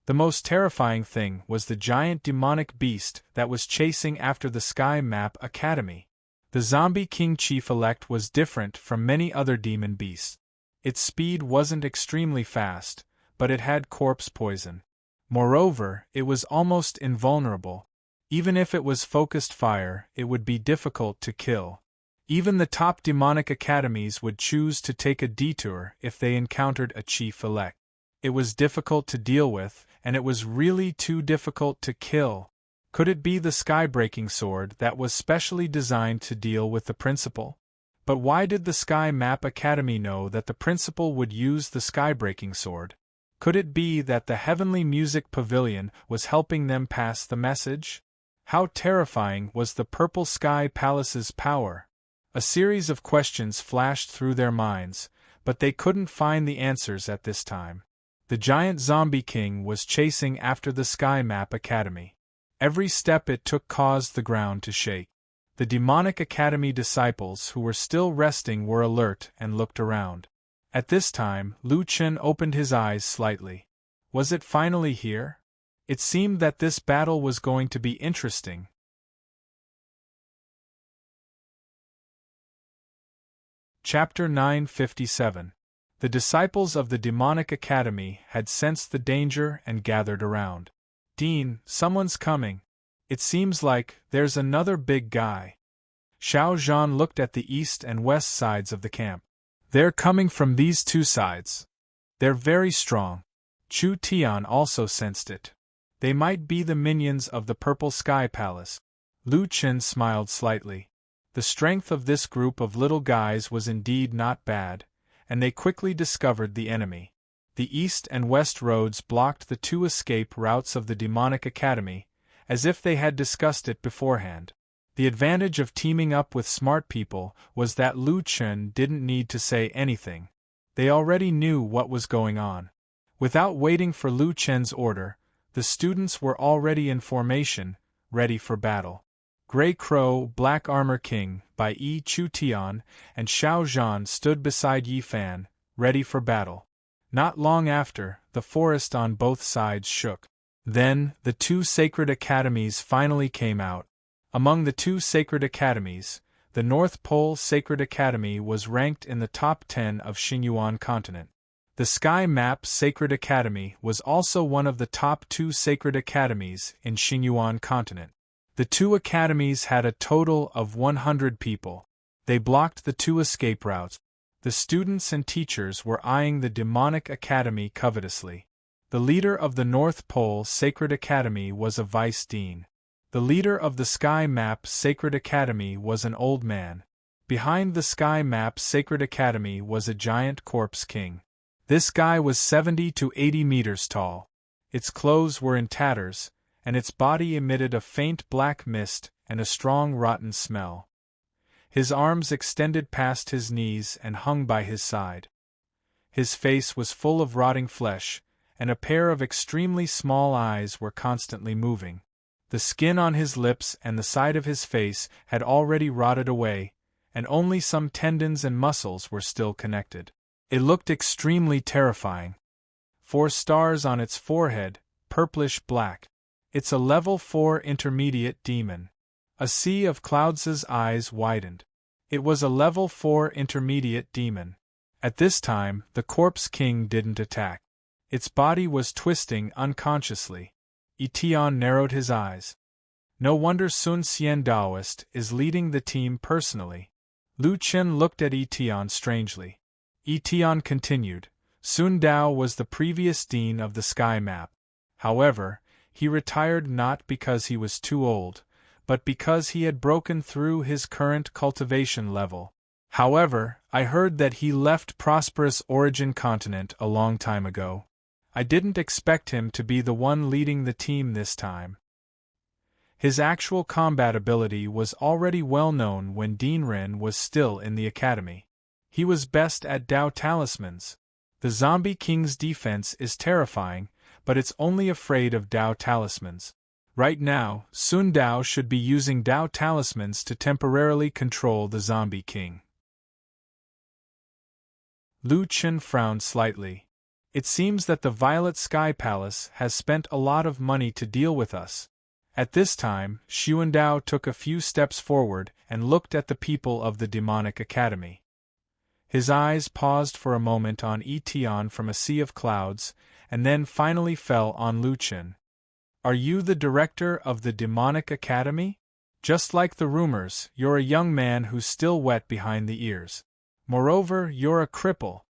The most terrifying thing was the giant demonic beast that was chasing after the Sky Map Academy. The zombie king chief-elect was different from many other demon beasts. Its speed wasn't extremely fast, but it had corpse poison. Moreover, it was almost invulnerable. Even if it was focused fire, it would be difficult to kill. Even the top demonic academies would choose to take a detour if they encountered a chief-elect. It was difficult to deal with, and it was really too difficult to kill. Could it be the sky-breaking sword that was specially designed to deal with the principal? But why did the Sky Map Academy know that the principal would use the sky-breaking sword? Could it be that the Heavenly Music Pavilion was helping them pass the message? How terrifying was the Purple Sky Palace's power? A series of questions flashed through their minds, but they couldn't find the answers at this time. The giant zombie king was chasing after the Sky Map Academy. Every step it took caused the ground to shake. The Demonic Academy disciples who were still resting were alert and looked around. At this time, Lu Chen opened his eyes slightly. Was it finally here? It seemed that this battle was going to be interesting. Chapter 957. The disciples of the Demonic Academy had sensed the danger and gathered around. Dean, someone's coming. It seems like there's another big guy. Xiao Zhan looked at the east and west sides of the camp. They're coming from these two sides. They're very strong. Chu Tian also sensed it. They might be the minions of the Purple Sky Palace. Lu Chen smiled slightly. The strength of this group of little guys was indeed not bad, and they quickly discovered the enemy. The east and west roads blocked the two escape routes of the Demonic Academy, as if they had discussed it beforehand. The advantage of teaming up with smart people was that Lu Chen didn't need to say anything. They already knew what was going on. Without waiting for Lu Chen's order, the students were already in formation, ready for battle. Grey Crow, Black Armor King, by Yi Chutian, and Xiao Zhan stood beside Yi Fan, ready for battle. Not long after, the forest on both sides shook. Then, the two sacred academies finally came out. Among the two sacred academies, the North Pole Sacred Academy was ranked in the top 10 of Xinyuan continent. The Sky Map Sacred Academy was also one of the top 2 sacred academies in Xinyuan continent. The two academies had a total of 100 people. They blocked the two escape routes. The students and teachers were eyeing the Demonic Academy covetously. The leader of the North Pole Sacred Academy was a vice dean. The leader of the Sky Map Sacred Academy was an old man. Behind the Sky Map Sacred Academy was a giant corpse king. This guy was 70 to 80 meters tall. Its clothes were in tatters, and its body emitted a faint black mist and a strong rotten smell. His arms extended past his knees and hung by his side. His face was full of rotting flesh, and a pair of extremely small eyes were constantly moving. The skin on his lips and the side of his face had already rotted away, and only some tendons and muscles were still connected. It looked extremely terrifying. 4 stars on its forehead, purplish black. It's a level 4 intermediate demon. A sea of clouds' eyes widened. It was a level 4 intermediate demon. At this time, the Corpse King didn't attack. Its body was twisting unconsciously. Etian narrowed his eyes. No wonder Sun Xian Daoist is leading the team personally. Lu Chen looked at Etian strangely. Etian continued. Sun Dao was the previous dean of the Sky Map. However, he retired not because he was too old, but because he had broken through his current cultivation level. However, I heard that he left Prosperous Origin Continent a long time ago. I didn't expect him to be the one leading the team this time. His actual combat ability was already well known when Dean Ren was still in the academy. He was best at Dao Talismans. The Zombie King's defense is terrifying, but it's only afraid of Dao Talismans. Right now, Sun Dao should be using Dao Talismans to temporarily control the Zombie King. Lu Chen frowned slightly. It seems that the Violet Sky Palace has spent a lot of money to deal with us. At this time, Xuandao took a few steps forward and looked at the people of the Demonic Academy. His eyes paused for a moment on Etian from a sea of clouds, and then finally fell on Lu Chen. Are you the director of the Demonic Academy? Just like the rumors, you're a young man who's still wet behind the ears. Moreover, you're a cripple.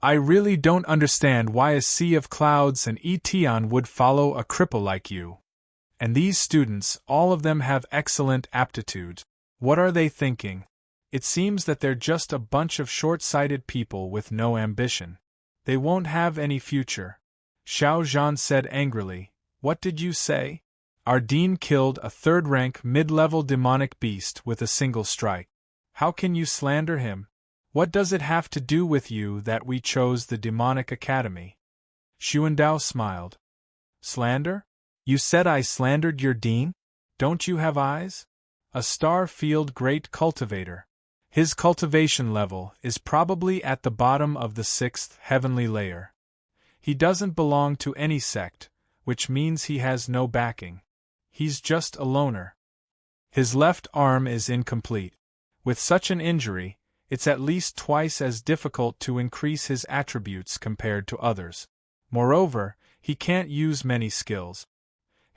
I really don't understand why a sea of clouds and Etian would follow a cripple like you. And these students, all of them have excellent aptitudes. What are they thinking? It seems that they're just a bunch of short-sighted people with no ambition. They won't have any future. Xiao Zhan said angrily. What did you say? Our dean killed a third-rank mid-level demonic beast with a single strike. How can you slander him? What does it have to do with you that we chose the Demonic Academy? Xuandao smiled. Slander? You said I slandered your dean? Don't you have eyes? A star-field great cultivator. His cultivation level is probably at the bottom of the 6th heavenly layer. He doesn't belong to any sect, which means he has no backing. He's just a loner. His left arm is incomplete. With such an injury, it's at least twice as difficult to increase his attributes compared to others. Moreover, he can't use many skills.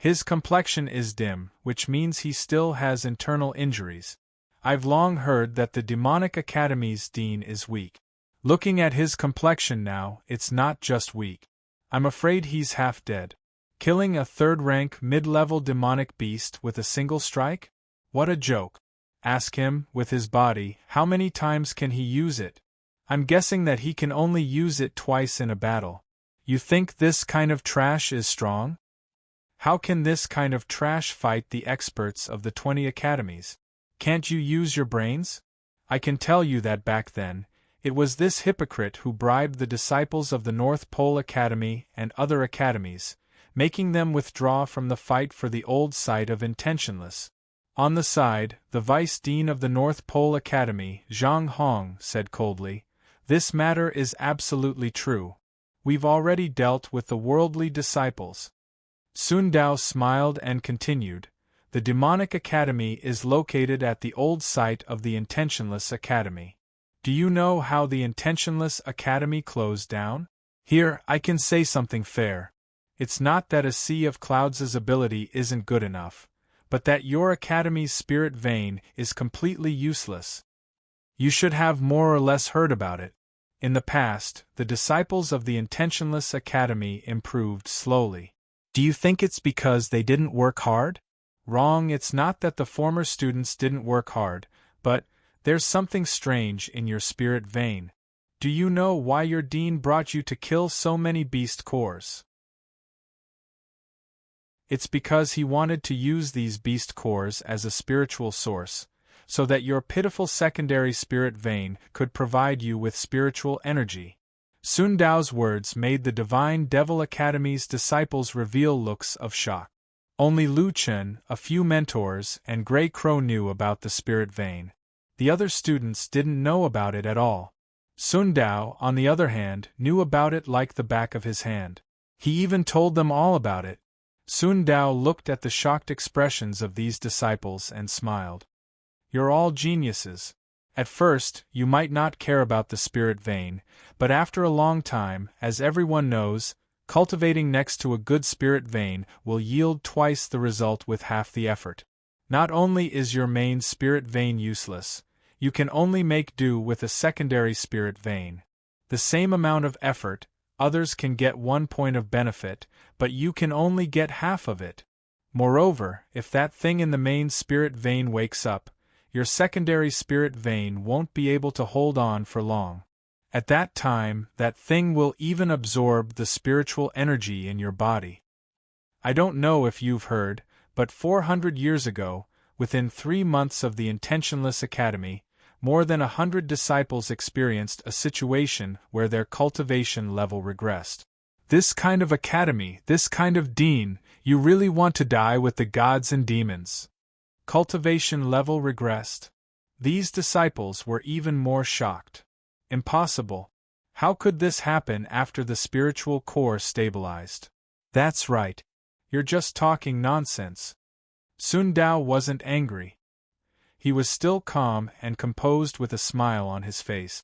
His complexion is dim, which means he still has internal injuries. I've long heard that the Demonic Academy's dean is weak. Looking at his complexion now, it's not just weak. I'm afraid he's half dead. Killing a third-rank mid-level demonic beast with a single strike? What a joke. Ask him, with his body, how many times can he use it? I'm guessing that he can only use it twice in a battle. You think this kind of trash is strong? How can this kind of trash fight the experts of the 20 academies? Can't you use your brains? I can tell you that back then, it was this hypocrite who bribed the disciples of the North Pole Academy and other academies, making them withdraw from the fight for the old site of Intentionless. On the side, the Vice Dean of the North Pole Academy, Zhang Hong, said coldly, "This matter is absolutely true. We've already dealt with the worldly disciples." Sun Dao smiled and continued, "The Demonic Academy is located at the old site of the Intentionless Academy. Do you know how the Intentionless Academy closed down? Here, I can say something fair. It's not that a Sea of Clouds' ability isn't good enough, but that your Academy's spirit vein is completely useless. You should have more or less heard about it. In the past, the disciples of the Intentionless Academy improved slowly. Do you think it's because they didn't work hard? Wrong, it's not that the former students didn't work hard, but there's something strange in your spirit vein. Do you know why your dean brought you to kill so many beast cores? It's because he wanted to use these beast cores as a spiritual source, so that your pitiful secondary spirit vein could provide you with spiritual energy. Sun Dao's words made the Divine Devil Academy's disciples reveal looks of shock. Only Lu Chen, a few mentors, and Grey Crow knew about the spirit vein. The other students didn't know about it at all. Sun Dao, on the other hand, knew about it like the back of his hand. He even told them all about it. Sun Dao looked at the shocked expressions of these disciples and smiled. You're all geniuses. At first, you might not care about the spirit vein, but after a long time, as everyone knows, cultivating next to a good spirit vein will yield twice the result with half the effort. Not only is your main spirit vein useless, you can only make do with a secondary spirit vein. The same amount of effort, others can get 1 point of benefit, but you can only get half of it. Moreover, if that thing in the main spirit vein wakes up, your secondary spirit vein won't be able to hold on for long. At that time, that thing will even absorb the spiritual energy in your body. I don't know if you've heard, but 400 years ago, within 3 months of the Intentionless Academy, more than 100 disciples experienced a situation where their cultivation level regressed. This kind of academy, this kind of dean, you really want to die with the gods and demons. Cultivation level regressed. These disciples were even more shocked. Impossible. How could this happen after the spiritual core stabilized? That's right. You're just talking nonsense. Sun Dao wasn't angry. He was still calm and composed with a smile on his face.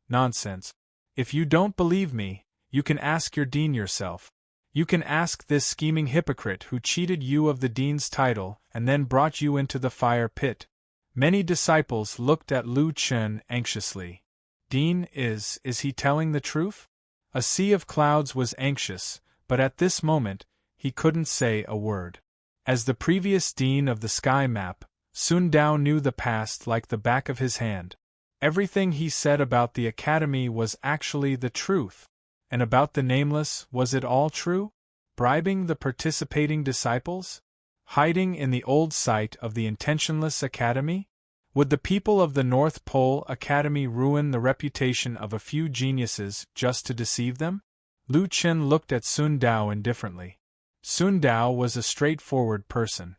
Nonsense. If you don't believe me, you can ask your dean yourself. You can ask this scheming hypocrite who cheated you of the dean's title and then brought you into the fire pit. Many disciples looked at Lu Chen anxiously. Dean, is he telling the truth? A Sea of Clouds was anxious, but at this moment, he couldn't say a word. As the previous dean of the sky map, Sun Dao knew the past like the back of his hand. Everything he said about the academy was actually the truth. And about the Nameless, was it all true? Bribing the participating disciples? Hiding in the old site of the Intentionless Academy? Would the people of the North Pole Academy ruin the reputation of a few geniuses just to deceive them? Lu Chen looked at Sun Dao indifferently. Sun Dao was a straightforward person.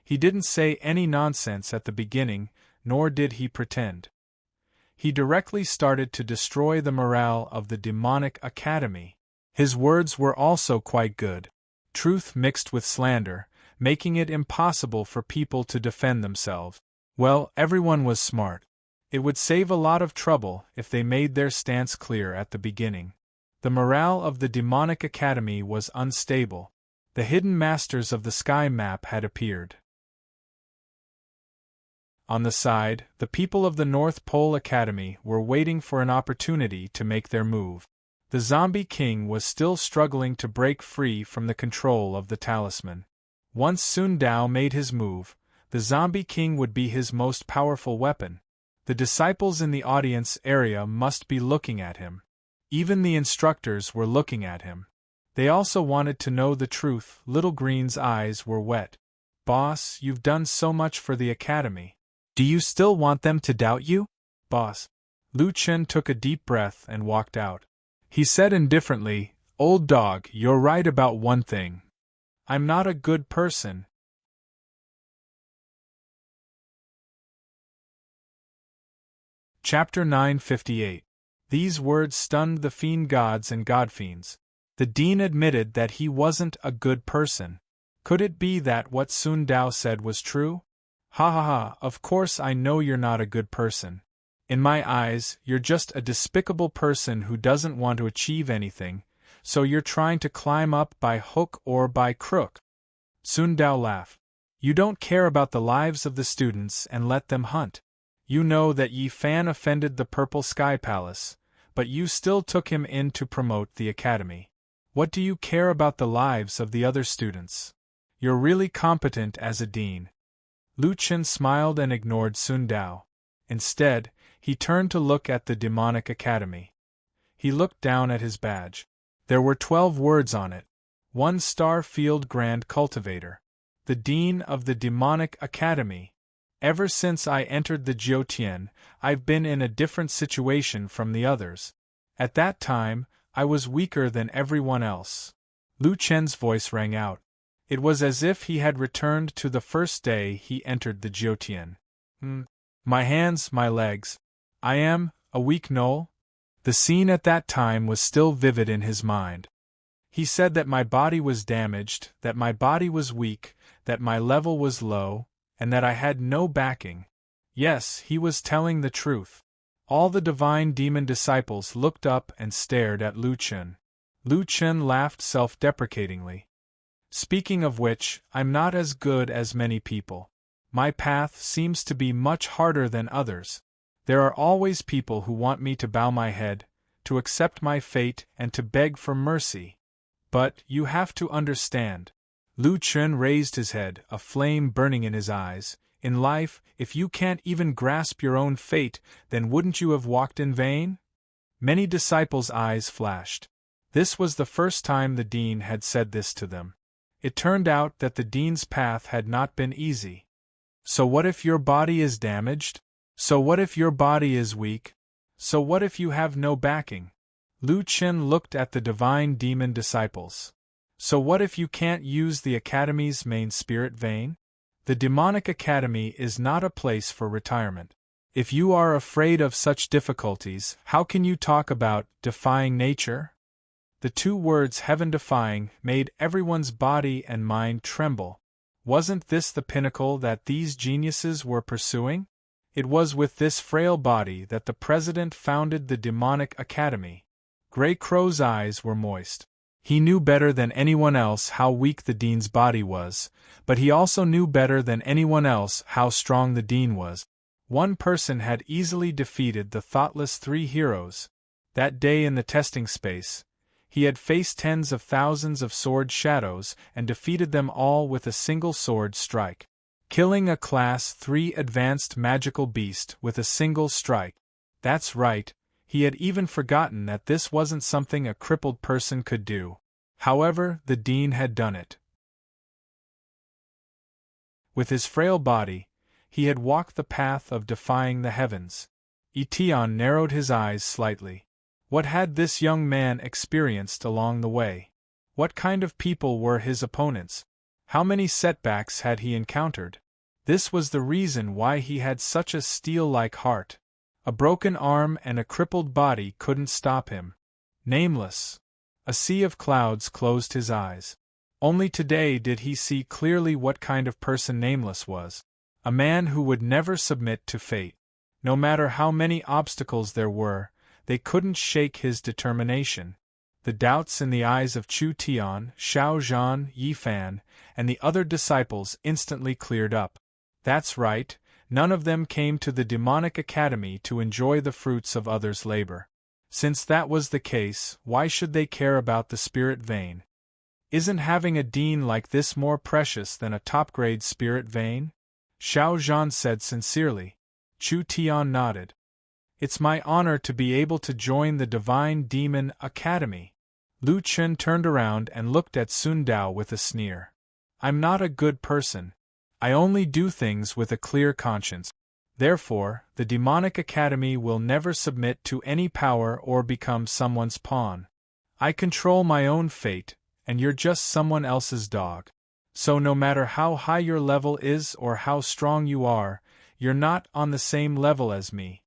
He didn't say any nonsense at the beginning, nor did he pretend. He directly started to destroy the morale of the Demonic Academy. His words were also quite good. Truth mixed with slander, making it impossible for people to defend themselves. Well, everyone was smart. It would save a lot of trouble if they made their stance clear at the beginning. The morale of the Demonic Academy was unstable. The hidden masters of the sky map had appeared. On the side, the people of the North Pole Academy were waiting for an opportunity to make their move. The Zombie King was still struggling to break free from the control of the talisman. Once Sun Dao made his move, the Zombie King would be his most powerful weapon. The disciples in the audience area must be looking at him. Even the instructors were looking at him. They also wanted to know the truth. Little Green's eyes were wet. "Boss, you've done so much for the academy. Do you still want them to doubt you?" "Boss." Lu Chen took a deep breath and walked out. He said indifferently, "Old dog, you're right about one thing. I'm not a good person." Chapter 958. These words stunned the fiend gods and godfiends. The dean admitted that he wasn't a good person. Could it be that what Sun Dao said was true? "Ha ha ha, of course I know you're not a good person. In my eyes, you're just a despicable person who doesn't want to achieve anything, so you're trying to climb up by hook or by crook." Sun Dao laughed. "You don't care about the lives of the students and let them hunt. You know that Yi Fan offended the Purple Sky Palace, but you still took him in to promote the academy. What do you care about the lives of the other students? You're really competent as a dean." Lu Chen smiled and ignored Sun Dao. Instead, he turned to look at the demonic academy. He looked down at his badge. There were 12 words on it. 1-star Field Grand Cultivator. The Dean of the Demonic Academy. Ever since I entered the Jiutian, I've been in a different situation from the others. At that time, I was weaker than everyone else. Lu Chen's voice rang out. It was as if he had returned to the first day he entered the Jiutian. My hands, my legs. I am a weak knoll? The scene at that time was still vivid in his mind. He said that my body was damaged, that my body was weak, that my level was low, and that I had no backing. Yes, he was telling the truth. All the divine demon disciples looked up and stared at Lu Chen. Lu Chen laughed self-deprecatingly. "Speaking of which, I'm not as good as many people. My path seems to be much harder than others. There are always people who want me to bow my head, to accept my fate and to beg for mercy. But you have to understand." Lu Chen raised his head, a flame burning in his eyes. "In life, if you can't even grasp your own fate, then wouldn't you have walked in vain?" Many disciples' eyes flashed. This was the first time the dean had said this to them. It turned out that the dean's path had not been easy. So what if your body is damaged? So what if your body is weak? So what if you have no backing? Lu Chen looked at the divine demon disciples. So what if you can't use the academy's main spirit vein? The demonic academy is not a place for retirement. If you are afraid of such difficulties, how can you talk about defying nature? The 2 words heaven-defying made everyone's body and mind tremble. Wasn't this the pinnacle that these geniuses were pursuing? It was with this frail body that the president founded the demonic academy. Grey Crow's eyes were moist. He knew better than anyone else how weak the dean's body was, but he also knew better than anyone else how strong the dean was. One person had easily defeated the thoughtless 3 heroes. That day in the testing space, he had faced tens of thousands of sword shadows and defeated them all with a single sword strike. Killing a Class 3 advanced magical beast with a single strike. That's right, he had even forgotten that this wasn't something a crippled person could do. However, the dean had done it. With his frail body, he had walked the path of defying the heavens. Etienne narrowed his eyes slightly. What had this young man experienced along the way? What kind of people were his opponents? How many setbacks had he encountered? This was the reason why he had such a steel-like heart. A broken arm and a crippled body couldn't stop him. Nameless. A sea of clouds closed his eyes. Only today did he see clearly what kind of person Nameless was. A man who would never submit to fate. No matter how many obstacles there were, they couldn't shake his determination. The doubts in the eyes of Chu Tian, Xiao Zhan, Yi Fan, and the other disciples instantly cleared up. That's right, none of them came to the demonic academy to enjoy the fruits of others' labor. Since that was the case, why should they care about the spirit vein? Isn't having a dean like this more precious than a top-grade spirit vein? Xiao Zhan said sincerely. Chu Tian nodded. It's my honor to be able to join the Divine Demon Academy. Lu Chen turned around and looked at Sun Dao with a sneer. I'm not a good person. I only do things with a clear conscience. Therefore, the Demonic Academy will never submit to any power or become someone's pawn. I control my own fate, and you're just someone else's dog. So no matter how high your level is or how strong you are, you're not on the same level as me.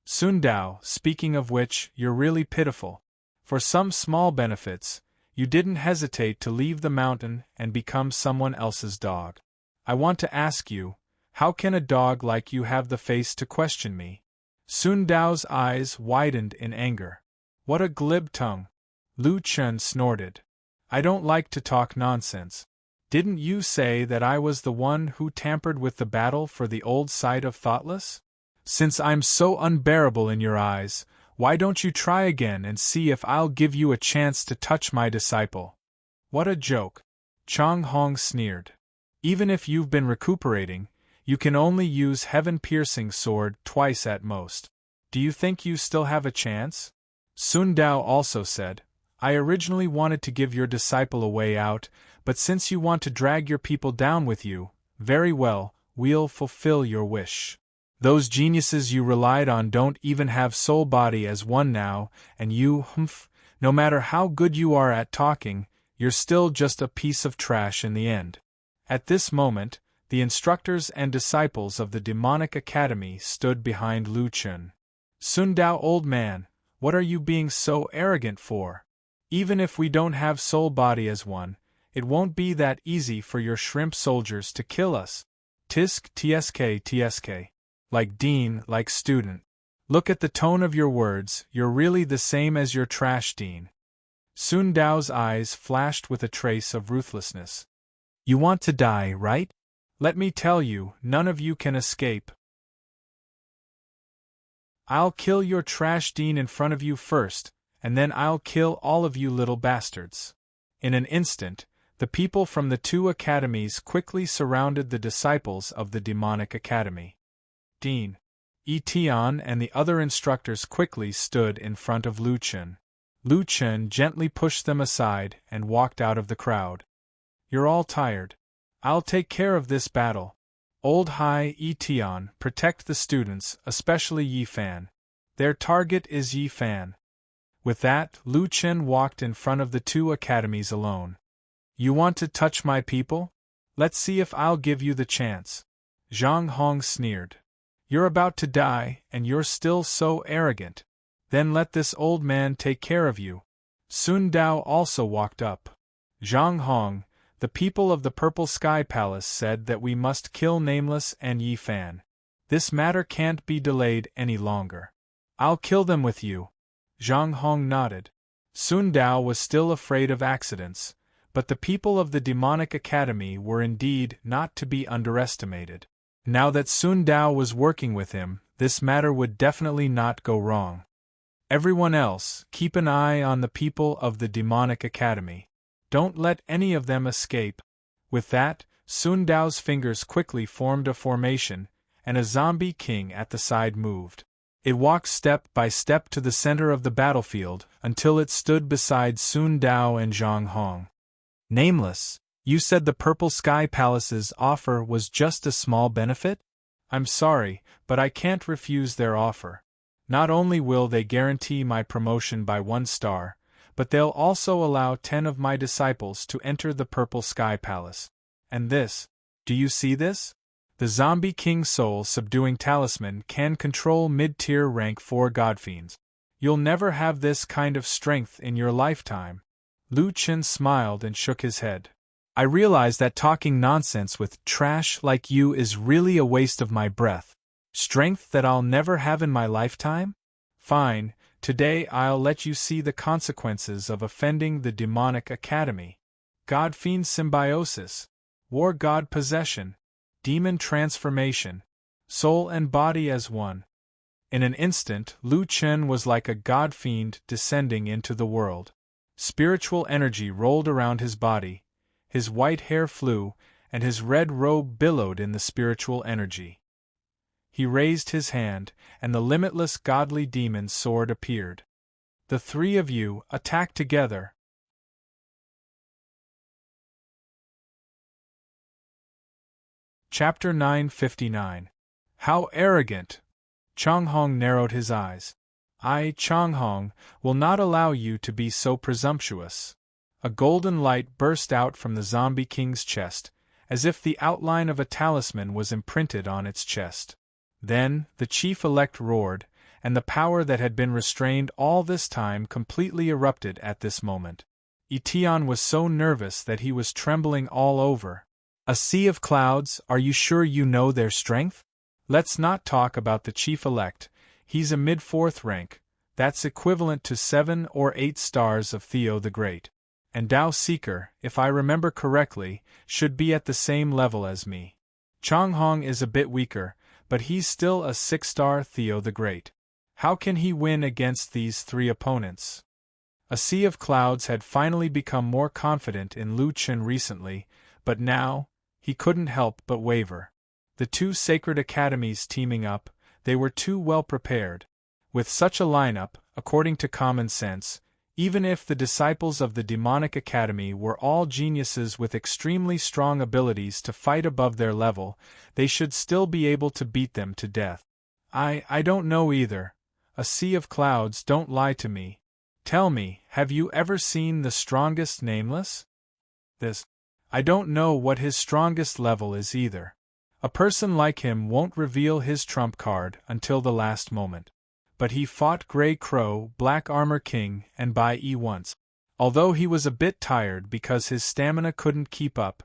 Sun Dao, speaking of which, you're really pitiful. For some small benefits, you didn't hesitate to leave the mountain and become someone else's dog. I want to ask you, how can a dog like you have the face to question me? Sun Dao's eyes widened in anger. What a glib tongue! Lu Chen snorted. I don't like to talk nonsense. Didn't you say that I was the one who tampered with the battle for the old side of Thoughtless? Since I'm so unbearable in your eyes, why don't you try again and see if I'll give you a chance to touch my disciple? What a joke! Chang Hong sneered. Even if you've been recuperating, you can only use heaven-piercing sword twice at most. Do you think you still have a chance? Sun Dao also said, I originally wanted to give your disciple a way out, but since you want to drag your people down with you, very well, we'll fulfill your wish. Those geniuses you relied on don't even have soul body as one now, and you, no matter how good you are at talking, you're still just a piece of trash in the end. At this moment, the instructors and disciples of the Demonic Academy stood behind Lu Chen. Sun Dao, old man, what are you being so arrogant for? Even if we don't have soul body as one, it won't be that easy for your shrimp soldiers to kill us. Tisk tsk. Like dean, like student. Look at the tone of your words, you're really the same as your trash dean. Sun Dao's eyes flashed with a trace of ruthlessness. You want to die, right? Let me tell you, none of you can escape. I'll kill your trash dean in front of you first, and then I'll kill all of you little bastards. In an instant, the people from the two academies quickly surrounded the disciples of the Demonic Academy. Dean, Yi Tian and the other instructors quickly stood in front of Lu Chen. Lu Chen gently pushed them aside and walked out of the crowd. You're all tired. I'll take care of this battle. Old Hai Yi Tian, protect the students, especially Yi Fan. Their target is Yi Fan. With that, Lu Chen walked in front of the two academies alone. You want to touch my people? Let's see if I'll give you the chance. Zhang Hong sneered. You're about to die, and you're still so arrogant. Then let this old man take care of you. Sun Dao also walked up. Zhang Hong, the people of the Purple Sky Palace said that we must kill Nameless and Yi Fan. This matter can't be delayed any longer. I'll kill them with you. Zhang Hong nodded. Sun Dao was still afraid of accidents, but the people of the Demonic Academy were indeed not to be underestimated. Now that Sun Dao was working with him, this matter would definitely not go wrong. Everyone else, keep an eye on the people of the Demonic Academy. Don't let any of them escape. With that, Sun Dao's fingers quickly formed a formation, and a zombie king at the side moved. It walked step by step to the center of the battlefield until it stood beside Sun Dao and Zhang Hong. Nameless, you said the Purple Sky Palace's offer was just a small benefit? I'm sorry, but I can't refuse their offer. Not only will they guarantee my promotion by 1 star, but they'll also allow 10 of my disciples to enter the Purple Sky Palace. And this, do you see this? The Zombie King Soul Subduing Talisman can control mid-tier rank 4 Godfiends. You'll never have this kind of strength in your lifetime. Lu Chen smiled and shook his head. I realize that talking nonsense with trash like you is really a waste of my breath. Strength that I'll never have in my lifetime? Fine, Today I'll let you see the consequences of offending the demonic academy. God-fiend symbiosis, war god possession, demon transformation, soul and body as one. In an instant, Lu Chen was like a god-fiend descending into the world. Spiritual energy rolled around his body, his white hair flew, and his red robe billowed in the spiritual energy. He raised his hand, and the limitless godly demon sword appeared. The three of you attack together. Chapter 959. How arrogant! Changhong narrowed his eyes. I, Changhong, will not allow you to be so presumptuous. A golden light burst out from the zombie king's chest, as if the outline of a talisman was imprinted on its chest. Then, the chief-elect roared, and the power that had been restrained all this time completely erupted at this moment. Etienne was so nervous that he was trembling all over. A sea of clouds, are you sure you know their strength? Let's not talk about the chief-elect, he's a mid-4th rank, that's equivalent to 7 or 8 stars of Theo the Great. And Dao Seeker, if I remember correctly, should be at the same level as me. Changhong is a bit weaker, but he's still a 6-star Theo the Great. How can he win against these three opponents? A sea of clouds had finally become more confident in Lu Chen recently, but now, he couldn't help but waver. The two sacred academies teaming up, they were too well prepared. With such a lineup, according to common sense, even if the disciples of the demonic academy were all geniuses with extremely strong abilities to fight above their level, they should still be able to beat them to death. I don't know either. A sea of clouds, don't lie to me. Tell me, have you ever seen the strongest nameless? I don't know what his strongest level is either. A person like him won't reveal his trump card until the last moment. But he fought Grey Crow, Black Armor King, and Bai Yi once. Although he was a bit tired because his stamina couldn't keep up,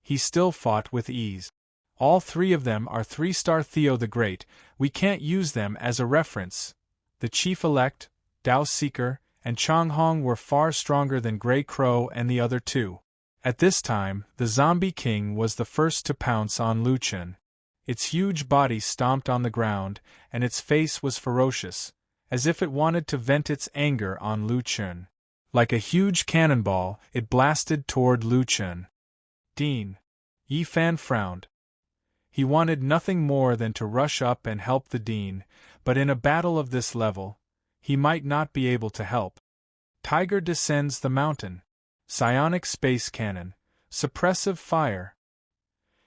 he still fought with ease. All three of them are 3-star Theo the Great, we can't use them as a reference. The Chief-elect, Dao Seeker, and Changhong were far stronger than Grey Crow and the other two. At this time, the Zombie King was the first to pounce on Lu Chen. Its huge body stomped on the ground, and its face was ferocious, as if it wanted to vent its anger on Lu Chen. Like a huge cannonball, it blasted toward Lu Chen. Dean. Yi Fan frowned. He wanted nothing more than to rush up and help the Dean, but in a battle of this level, he might not be able to help. Tiger descends the mountain. Psionic space cannon. Suppressive fire.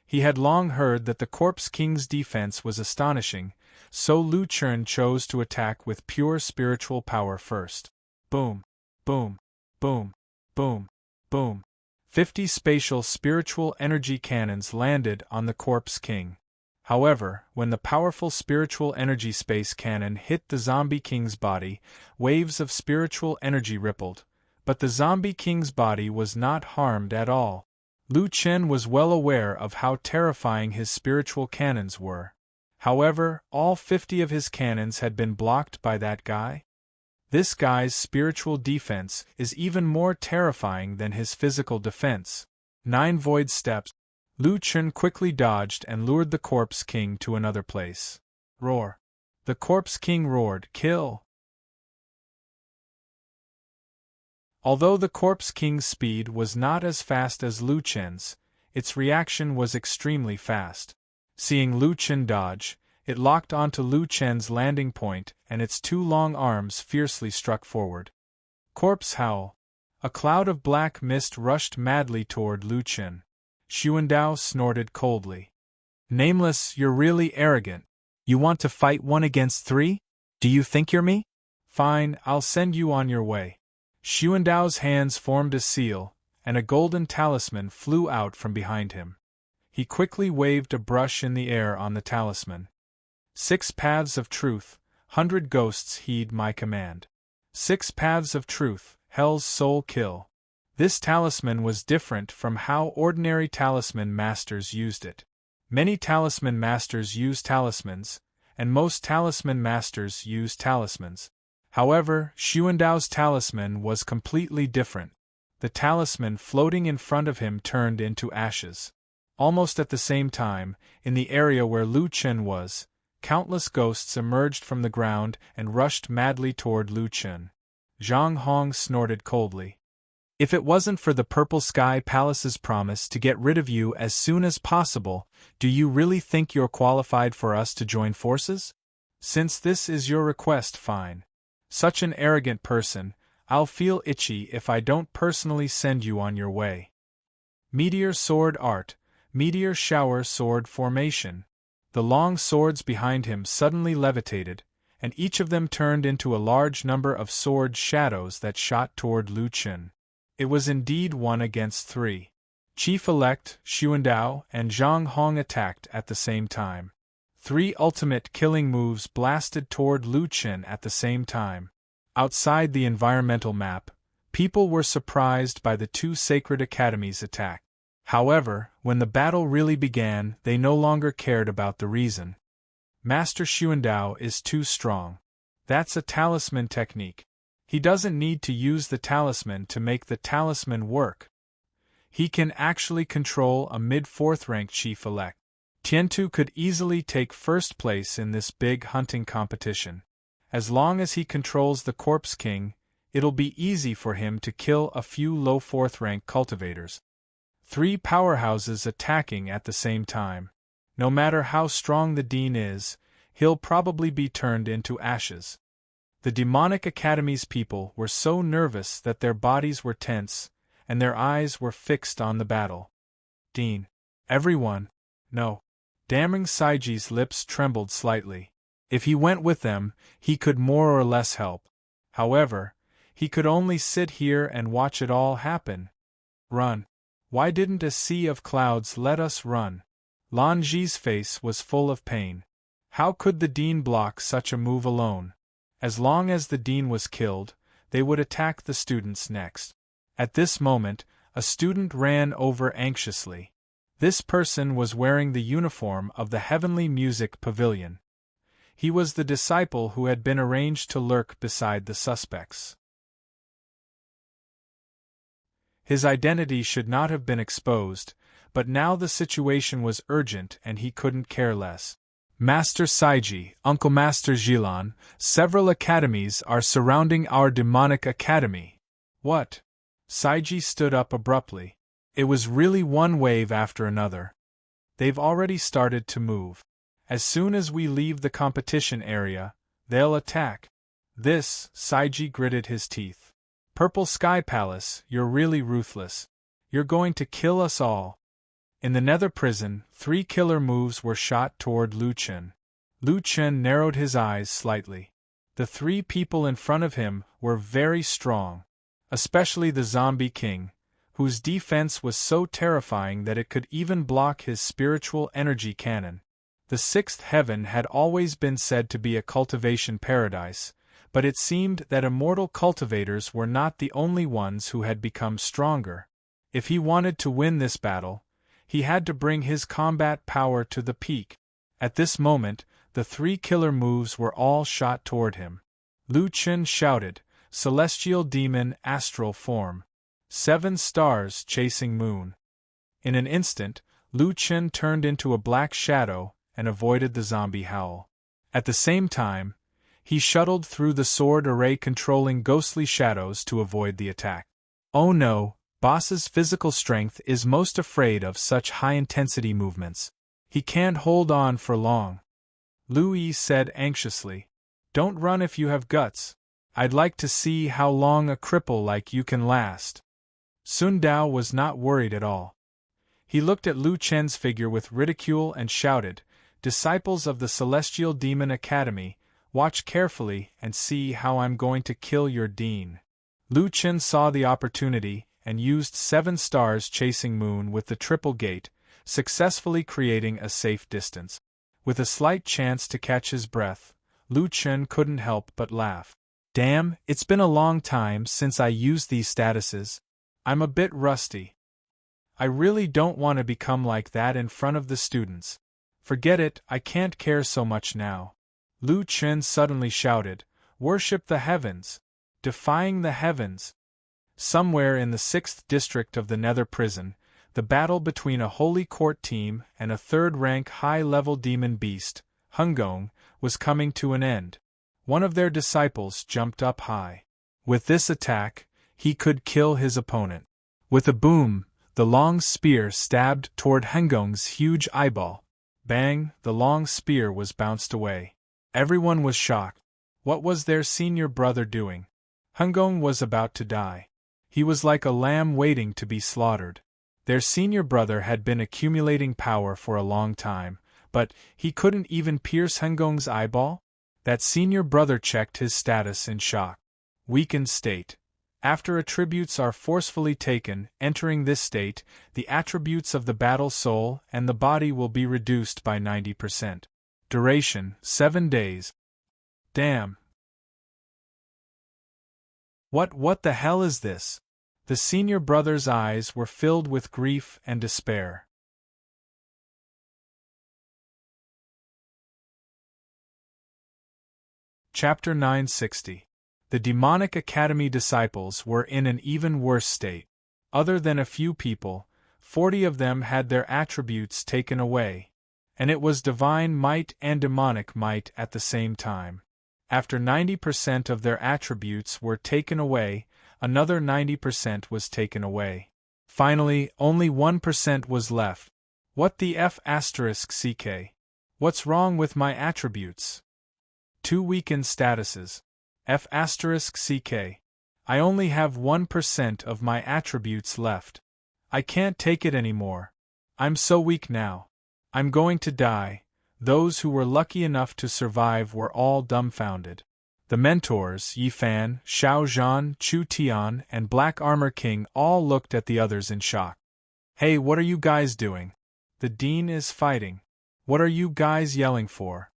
He had long heard that the Corpse King's defense was astonishing, so Lu Chen chose to attack with pure spiritual power first. Boom, boom, boom, boom, boom. 50 spatial spiritual energy cannons landed on the Corpse King. However, when the powerful spiritual energy space cannon hit the Zombie King's body, waves of spiritual energy rippled, but the Zombie King's body was not harmed at all. Lu Chen was well aware of how terrifying his spiritual cannons were. However, all 50 of his cannons had been blocked by that guy. This guy's spiritual defense is even more terrifying than his physical defense. 9 void steps. Lu Chen quickly dodged and lured the Corpse King to another place. Roar. The Corpse King roared, "Kill!" Although the Corpse King's speed was not as fast as Lu Chen's, its reaction was extremely fast. Seeing Lu Chen dodge, it locked onto Lu Chen's landing point and its 2 long arms fiercely struck forward. Corpse howl. A cloud of black mist rushed madly toward Lu Chen. Xuandao snorted coldly. Nameless, you're really arrogant. You want to fight 1 against 3? Do you think you're me? Fine, I'll send you on your way. Xuandao's hands formed a seal, and a golden talisman flew out from behind him. He quickly waved a brush in the air on the talisman. 6 paths of truth, 100 ghosts heed my command. 6 paths of truth, hell's soul kill. This talisman was different from how ordinary talisman masters used it. Many talisman masters use talismans, and most talisman masters use talismans. However, Xuandao's talisman was completely different. The talisman floating in front of him turned into ashes. Almost at the same time, in the area where Lu Chen was, countless ghosts emerged from the ground and rushed madly toward Lu Chen. Zhang Hong snorted coldly. If it wasn't for the Purple Sky Palace's promise to get rid of you as soon as possible, do you really think you're qualified for us to join forces? Since this is your request, fine. Such an arrogant person, I'll feel itchy if I don't personally send you on your way. Meteor Sword Art, Meteor Shower Sword Formation. The long swords behind him suddenly levitated, and each of them turned into a large number of sword shadows that shot toward Lu Chen. It was indeed 1 against 3. Chief-elect, Xuandao, and Zhang Hong attacked at the same time. 3 ultimate killing moves blasted toward Lu Chen at the same time. Outside the environmental map, people were surprised by the 2 sacred academies' attack. However, when the battle really began, they no longer cared about the reason. Master Xuandao is too strong. That's a talisman technique. He doesn't need to use the talisman to make the talisman work. He can actually control a mid-4th rank chief-elect. Tiantu could easily take first place in this big hunting competition. As long as he controls the Corpse King, it'll be easy for him to kill a few low 4th rank cultivators. 3 powerhouses attacking at the same time. No matter how strong the Dean is, he'll probably be turned into ashes. The Demonic Academy's people were so nervous that their bodies were tense, and their eyes were fixed on the battle. Dean. Everyone. No. Damning Saiji's lips trembled slightly. If he went with them, he could more or less help. However, he could only sit here and watch it all happen. Run. Why didn't a sea of clouds let us run? Lan Zi's face was full of pain. How could the Dean block such a move alone? As long as the Dean was killed, they would attack the students next. At this moment, a student ran over anxiously. This person was wearing the uniform of the Heavenly Music Pavilion. He was the disciple who had been arranged to lurk beside the suspects. His identity should not have been exposed, but now the situation was urgent and he couldn't care less. Master Saiji, Uncle Master Jilan, several academies are surrounding our demonic academy. What? Saiji stood up abruptly. It was really one wave after another. They've already started to move. As soon as we leave the competition area, they'll attack. This, Saiji gritted his teeth. Purple Sky Palace, you're really ruthless. You're going to kill us all. In the nether prison, 3 killer moves were shot toward Lu Chen. Lu Chen narrowed his eyes slightly. The 3 people in front of him were very strong, especially the Zombie King, whose defense was so terrifying that it could even block his spiritual energy cannon. The 6th heaven had always been said to be a cultivation paradise, but it seemed that immortal cultivators were not the only ones who had become stronger. If he wanted to win this battle, he had to bring his combat power to the peak. At this moment, the 3 killer moves were all shot toward him. Lu Chen shouted, Celestial Demon Astral Form. 7 stars chasing moon. In an instant, Lu Chen turned into a black shadow and avoided the zombie howl. At the same time, he shuttled through the sword array controlling ghostly shadows to avoid the attack. Oh no, Boss's physical strength is most afraid of such high-intensity movements. He can't hold on for long. Lu Yi said anxiously. Don't run if you have guts. I'd like to see how long a cripple like you can last. Sun Dao was not worried at all. He looked at Lu Chen's figure with ridicule and shouted, Disciples of the Celestial Demon Academy, watch carefully and see how I'm going to kill your dean. Lu Chen saw the opportunity and used 7 stars chasing moon with the triple gate, successfully creating a safe distance. With a slight chance to catch his breath, Lu Chen couldn't help but laugh. Damn, it's been a long time since I used these statuses. I'm a bit rusty. I really don't want to become like that in front of the students. Forget it, I can't care so much now. Lu Chen suddenly shouted, Worship the heavens! Defying the heavens! Somewhere in the 6th district of the Nether Prison, the battle between a Holy Court team and a third-rank high-level demon beast, Hungong, was coming to an end. One of their disciples jumped up high. With this attack, he could kill his opponent. With a boom, the long spear stabbed toward Hungong's huge eyeball. Bang, the long spear was bounced away. Everyone was shocked. What was their senior brother doing? Hungong was about to die. He was like a lamb waiting to be slaughtered. Their senior brother had been accumulating power for a long time, but he couldn't even pierce Hungong's eyeball? That senior brother checked his status in shock. Weakened state. After attributes are forcefully taken, entering this state, the attributes of the battle soul and the body will be reduced by 90%. Duration, 7 days. Damn. What the hell is this? The senior brother's eyes were filled with grief and despair. Chapter 960. The Demonic Academy disciples were in an even worse state. Other than a few people, 40 of them had their attributes taken away. And it was divine might and demonic might at the same time. After 90% of their attributes were taken away, another 90% was taken away. Finally, only 1% was left. What the F***ck? What's wrong with my attributes? 2 weakened statuses. F***ck. I only have 1% of my attributes left. I can't take it anymore. I'm so weak now. I'm going to die. Those who were lucky enough to survive were all dumbfounded. The mentors, Yifan, Xiaozhan, Chu Tian, and Black Armor King all looked at the others in shock. Hey, what are you guys doing? The Dean is fighting. What are you guys yelling for?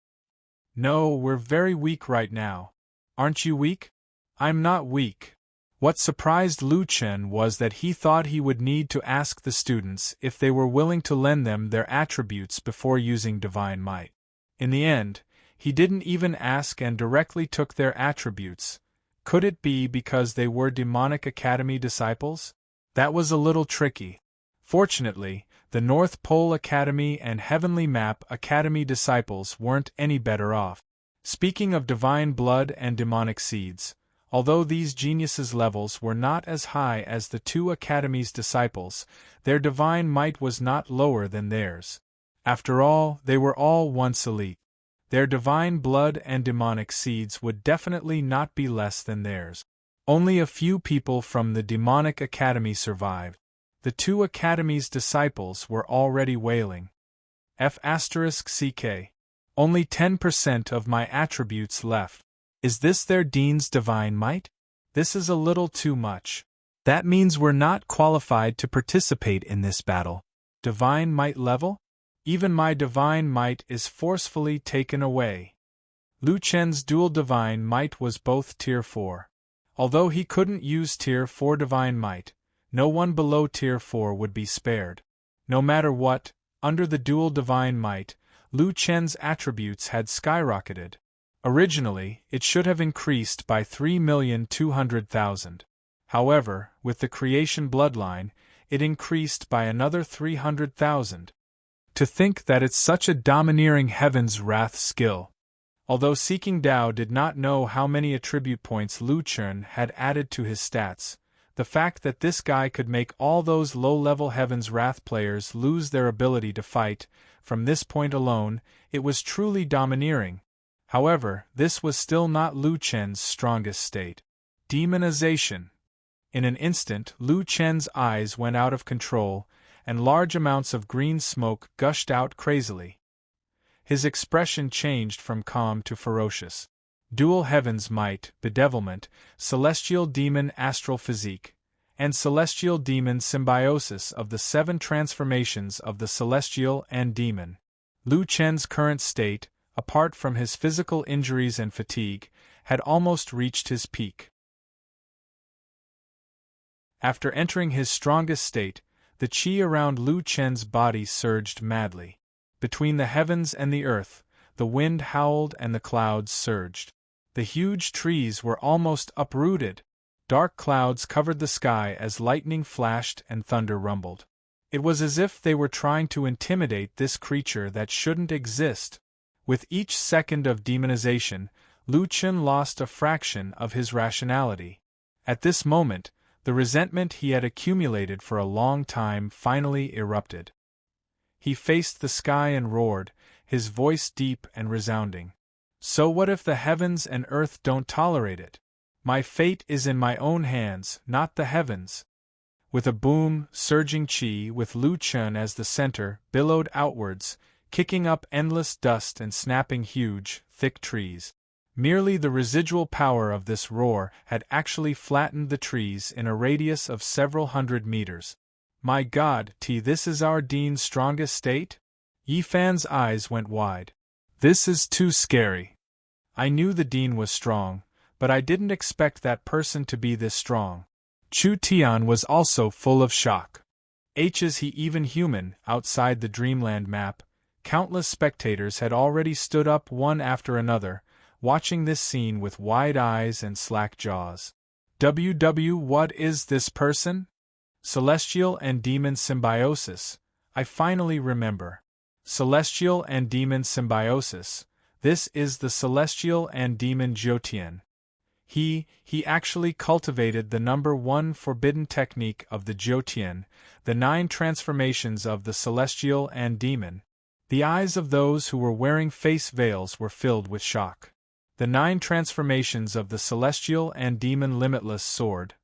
No, we're very weak right now. Aren't you weak? I'm not weak. What surprised Lu Chen was that he thought he would need to ask the students if they were willing to lend them their attributes before using divine might. In the end, he didn't even ask and directly took their attributes. Could it be because they were Demonic Academy disciples? That was a little tricky. Fortunately, the North Pole Academy and Heavenly Map Academy disciples weren't any better off. Speaking of divine blood and demonic seeds, although these geniuses' levels were not as high as the 2 academies' disciples, their divine might was not lower than theirs. After all, they were all once elite. Their divine blood and demonic seeds would definitely not be less than theirs. Only a few people from the Demonic Academy survived. The 2 academies' disciples were already wailing. F***ck. Only 10% of my attributes left. Is this their Dean's divine might? This is a little too much. That means we're not qualified to participate in this battle. Divine might level? Even my divine might is forcefully taken away. Lu Chen's dual divine might was both Tier 4. Although he couldn't use Tier 4 divine might, no one below Tier 4 would be spared. No matter what, under the dual divine might, Lu Chen's attributes had skyrocketed. Originally, it should have increased by 3,200,000. However, with the creation bloodline, it increased by another 300,000. To think that it's such a domineering Heaven's Wrath skill. Although Seeking Tao did not know how many attribute points Lu Chen had added to his stats, the fact that this guy could make all those low-level Heaven's Wrath players lose their ability to fight, from this point alone, it was truly domineering. However, this was still not Lu Chen's strongest state. Demonization. In an instant, Lu Chen's eyes went out of control, and large amounts of green smoke gushed out crazily. His expression changed from calm to ferocious. Dual Heaven's Might, Bedevilment, Celestial Demon Astral Physique, and Celestial Demon Symbiosis of the 7 transformations of the Celestial and Demon. Lu Chen's current state, apart from his physical injuries and fatigue, had almost reached his peak. After entering his strongest state, the qi around Lu Chen's body surged madly. Between the heavens and the earth, the wind howled and the clouds surged. The huge trees were almost uprooted. Dark clouds covered the sky as lightning flashed and thunder rumbled. It was as if they were trying to intimidate this creature that shouldn't exist. With each second of demonization, Lu Chen lost a fraction of his rationality. At this moment, the resentment he had accumulated for a long time finally erupted. He faced the sky and roared, his voice deep and resounding. So what if the heavens and earth don't tolerate it? My fate is in my own hands, not the heavens. With a boom, surging chi, with Lu Chen as the center, billowed outwards, kicking up endless dust and snapping huge, thick trees. Merely the residual power of this roar had actually flattened the trees in a radius of several hundred meters. My God, this is our Dean's strongest state? Yi Fan's eyes went wide. This is too scary. I knew the Dean was strong, but I didn't expect that person to be this strong. Chu Tian was also full of shock. Is he even human? Outside the Dreamland map, countless spectators had already stood up one after another, watching this scene with wide eyes and slack jaws. What is this person? Celestial and Demon Symbiosis. I finally remember. Celestial and Demon Symbiosis. This is the Celestial and Demon Jiutian. He actually cultivated the number one forbidden technique of the Jiutian, the 9 transformations of the Celestial and Demon. The eyes of those who were wearing face veils were filled with shock. The 9 transformations of the Celestial and Demon Limitless Sword.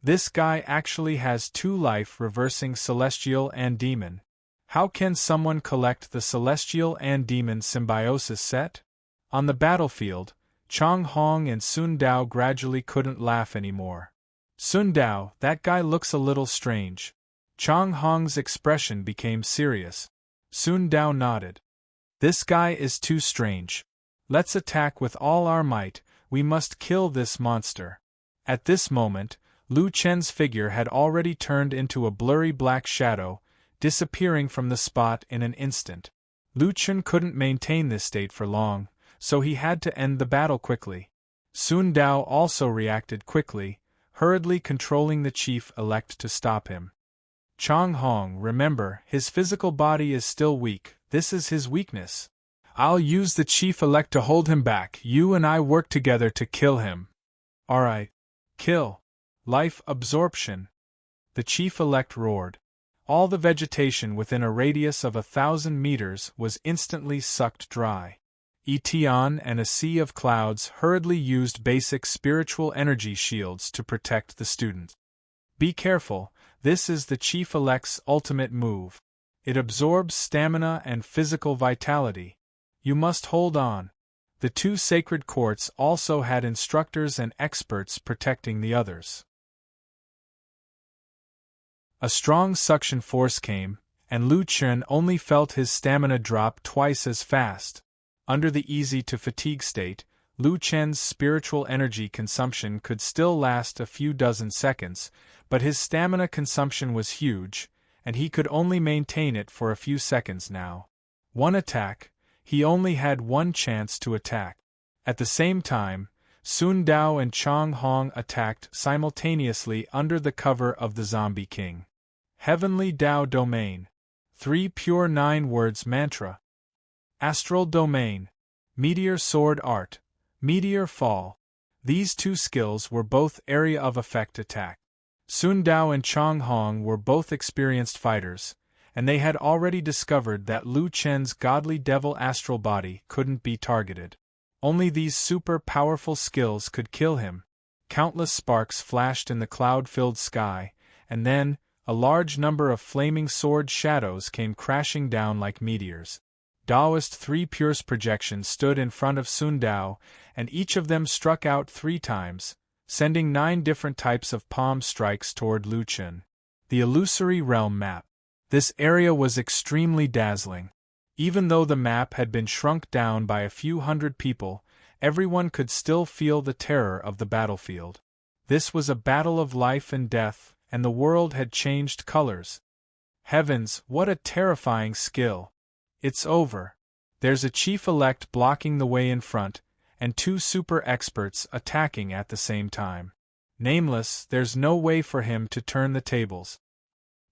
This guy actually has 2 life-reversing Celestial and Demon. How can someone collect the Celestial and Demon Symbiosis set? On the battlefield, Chang Hong and Sun Dao gradually couldn't laugh anymore. Sun Dao, that guy looks a little strange. Chang Hong's expression became serious. Sun Dao nodded. This guy is too strange. Let's attack with all our might, we must kill this monster. At this moment, Lu Chen's figure had already turned into a blurry black shadow, disappearing from the spot in an instant. Lu Chen couldn't maintain this state for long, so he had to end the battle quickly. Sun Dao also reacted quickly, hurriedly controlling the chief-elect to stop him. Chang Hong, remember, his physical body is still weak, this is his weakness. I'll use the chief-elect to hold him back, you and I work together to kill him. Alright. Kill. Life absorption. The chief-elect roared. All the vegetation within a radius of 1,000 meters was instantly sucked dry. Tian and a sea of clouds hurriedly used basic spiritual energy shields to protect the student. Be careful, this is the chief-elect's ultimate move. It absorbs stamina and physical vitality. You must hold on. The 2 sacred courts also had instructors and experts protecting the others. A strong suction force came, and Lu Chen only felt his stamina drop twice as fast. Under the easy-to-fatigue state, Lu Chen's spiritual energy consumption could still last a few dozen seconds, but his stamina consumption was huge, and he could only maintain it for a few seconds now. One attack, he only had one chance to attack. At the same time, Sun Dao and Chang Hong attacked simultaneously under the cover of the Zombie King. Heavenly Dao Domain. 3 Pure 9 Words Mantra. Astral Domain. Meteor Sword Art. Meteor Fall. These 2 skills were both area of effect attack. Sun Dao and Chang Hong were both experienced fighters, and they had already discovered that Lu Chen's godly devil astral body couldn't be targeted. Only these super-powerful skills could kill him. Countless sparks flashed in the cloud-filled sky, and then, a large number of flaming sword shadows came crashing down like meteors. Daoist 3 Pures projections stood in front of Sun Dao, and each of them struck out 3 times, sending 9 different types of palm strikes toward Lu Chen. The Illusory Realm Map. This area was extremely dazzling. Even though the map had been shrunk down by a few hundred people, everyone could still feel the terror of the battlefield. This was a battle of life and death, and the world had changed colors. Heavens, what a terrifying skill! It's over. There's a chief-elect blocking the way in front, and two super experts attacking at the same time. Nameless, there's no way for him to turn the tables.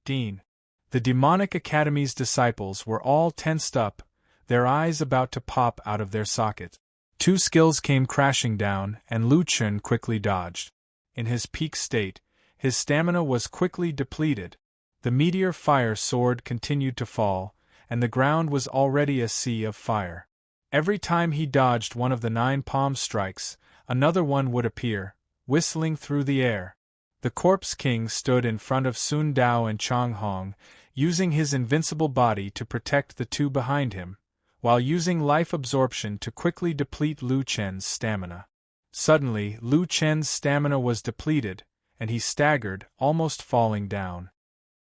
Dean. The Demonic Academy's disciples were all tensed up, their eyes about to pop out of their sockets. Two skills came crashing down, and Lu Chun quickly dodged. In his peak state, his stamina was quickly depleted. The meteor fire sword continued to fall, and the ground was already a sea of fire. Every time he dodged one of the 9 palm strikes, another one would appear, whistling through the air. The Corpse King stood in front of Sun Dao and Chang Hong, using his invincible body to protect the two behind him, while using life absorption to quickly deplete Lu Chen's stamina. Suddenly, Lu Chen's stamina was depleted, and he staggered, almost falling down.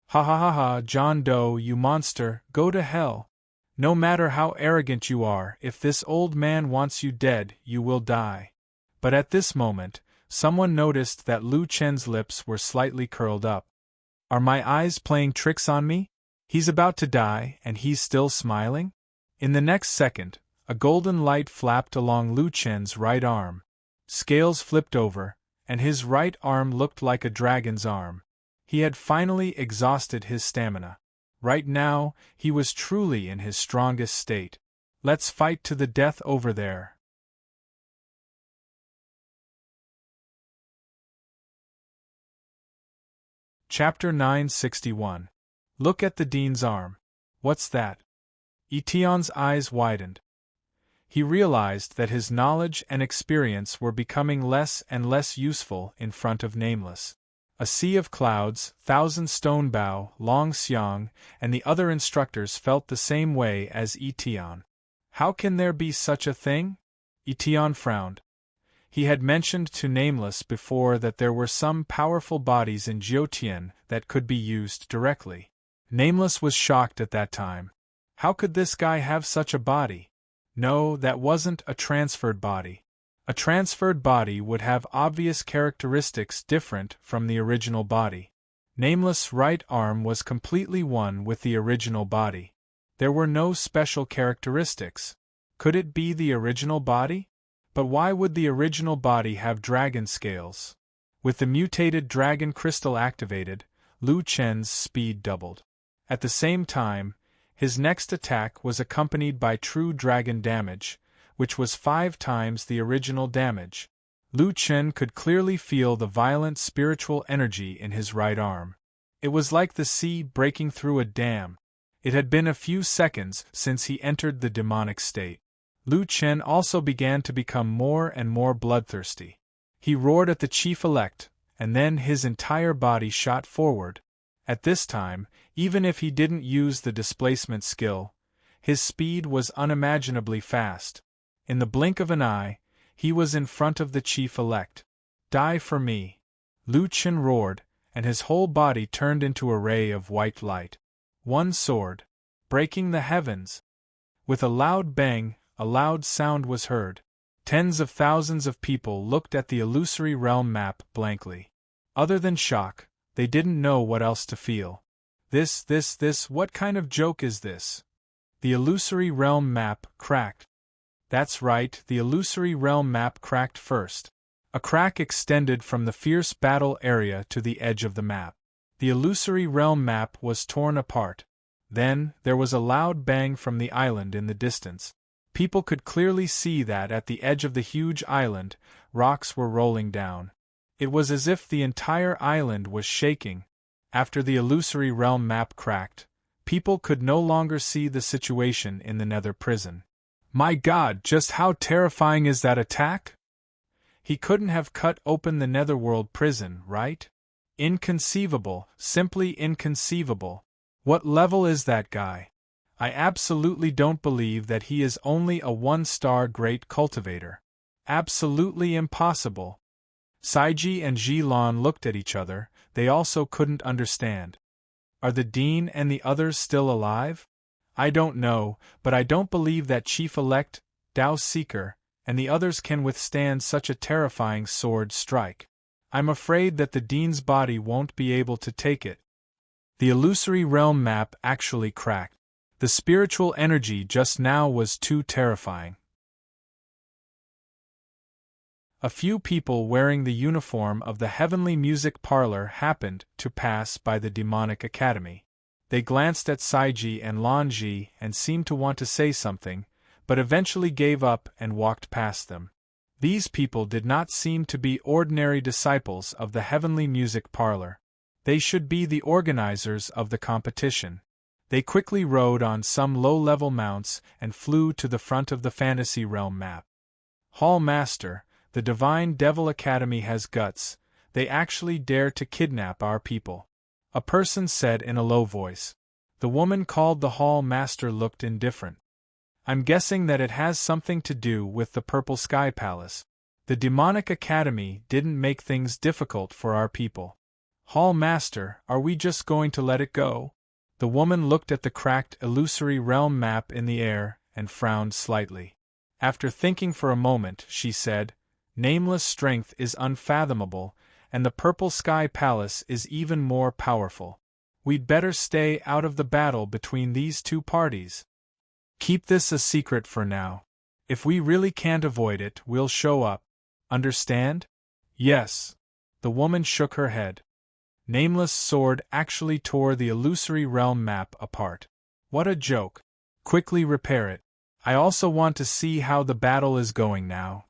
Ha ha ha ha, John Doe, you monster, go to hell. No matter how arrogant you are, if this old man wants you dead, you will die. But at this moment, someone noticed that Lu Chen's lips were slightly curled up. Are my eyes playing tricks on me? He's about to die, and he's still smiling? In the next second, a golden light flapped along Lu Chen's right arm. Scales flipped over, and his right arm looked like a dragon's arm. He had finally exhausted his stamina. Right now, he was truly in his strongest state. Let's fight to the death over there. Chapter 961. Look at the Dean's arm. What's that? Etion's eyes widened. He realized that his knowledge and experience were becoming less and less useful in front of Nameless. A sea of clouds, Thousand Stonebow, Long Xiang, and the other instructors felt the same way as Etion. How can there be such a thing? Etion frowned. He had mentioned to Nameless before that there were some powerful bodies in Jiutian that could be used directly. Nameless was shocked at that time. How could this guy have such a body? No, that wasn't a transferred body. A transferred body would have obvious characteristics different from the original body. Nameless' right arm was completely one with the original body. There were no special characteristics. Could it be the original body? But why would the original body have dragon scales? With the mutated dragon crystal activated, Lu Chen's speed doubled. At the same time, his next attack was accompanied by true dragon damage, which was 5 times the original damage. Lu Chen could clearly feel the violent spiritual energy in his right arm. It was like the sea breaking through a dam. It had been a few seconds since he entered the demonic state. Lu Chen also began to become more and more bloodthirsty. He roared at the chief-elect, and then his entire body shot forward. At this time, even if he didn't use the displacement skill, his speed was unimaginably fast. In the blink of an eye, he was in front of the chief-elect. Die for me! Lu Chen roared, and his whole body turned into a ray of white light. One sword, breaking the heavens. With a loud bang, a loud sound was heard. Tens of thousands of people looked at the illusory realm map blankly. Other than shock, they didn't know what else to feel. What kind of joke is this? The illusory realm map cracked. That's right, the illusory realm map cracked first. A crack extended from the fierce battle area to the edge of the map. The illusory realm map was torn apart. Then, there was a loud bang from the island in the distance. People could clearly see that at the edge of the huge island, rocks were rolling down. It was as if the entire island was shaking. After the illusory realm map cracked, people could no longer see the situation in the Nether prison. My God, just how terrifying is that attack? He couldn't have cut open the Netherworld prison, right? Inconceivable, simply inconceivable. What level is that guy? I absolutely don't believe that he is only a 1-star great cultivator. Absolutely impossible. Saiji and Ji-Lan looked at each other, they also couldn't understand. Are the Dean and the others still alive? I don't know, but I don't believe that Chief-Elect, Dao Seeker, and the others can withstand such a terrifying sword strike. I'm afraid that the Dean's body won't be able to take it. The illusory realm map actually cracked. The spiritual energy just now was too terrifying. A few people wearing the uniform of the Heavenly Music Parlor happened to pass by the Demonic Academy. They glanced at Saiji and Lanji and seemed to want to say something, but eventually gave up and walked past them. These people did not seem to be ordinary disciples of the Heavenly Music Parlor. They should be the organizers of the competition. They quickly rode on some low-level mounts and flew to the front of the Fantasy Realm map. Hall Master, the Divine Devil Academy has guts. They actually dare to kidnap our people. A person said in a low voice. The woman called the Hall Master looked indifferent. I'm guessing that it has something to do with the Purple Sky Palace. The Demonic Academy didn't make things difficult for our people. Hall Master, are we just going to let it go? The woman looked at the cracked illusory realm map in the air and frowned slightly. After thinking for a moment, she said, Nameless strength is unfathomable, and the Purple Sky Palace is even more powerful. We'd better stay out of the battle between these two parties. Keep this a secret for now. If we really can't avoid it, we'll show up. Understand? Yes. The woman shook her head. Nameless sword actually tore the illusory realm map apart. What a joke. Quickly repair it. I also want to see how the battle is going now.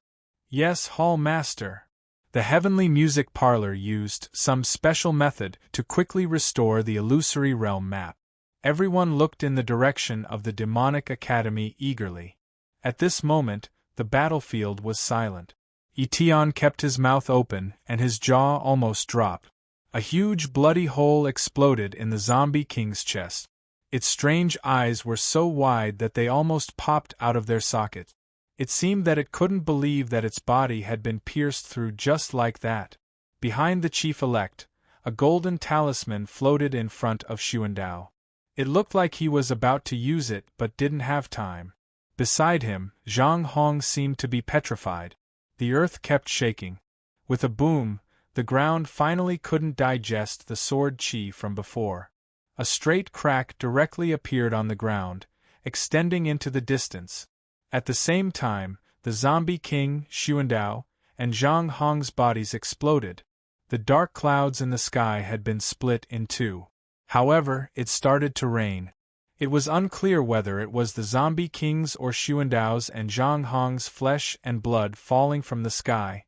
Yes, Hall Master. The Heavenly Music Parlor used some special method to quickly restore the illusory realm map. Everyone looked in the direction of the Demonic Academy eagerly. At this moment, the battlefield was silent. Etion kept his mouth open and his jaw almost dropped. A huge bloody hole exploded in the Zombie King's chest. Its strange eyes were so wide that they almost popped out of their sockets. It seemed that it couldn't believe that its body had been pierced through just like that. Behind the chief-elect, a golden talisman floated in front of Xuandao. It looked like he was about to use it but didn't have time. Beside him, Zhang Hong seemed to be petrified. The earth kept shaking. With a boom, the ground finally couldn't digest the sword chi from before. A straight crack directly appeared on the ground, extending into the distance. At the same time, the Zombie King, Xuandao, and Zhang Hong's bodies exploded. The dark clouds in the sky had been split in two. However, it started to rain. It was unclear whether it was the Zombie King's or Xuandao's and Zhang Hong's flesh and blood falling from the sky.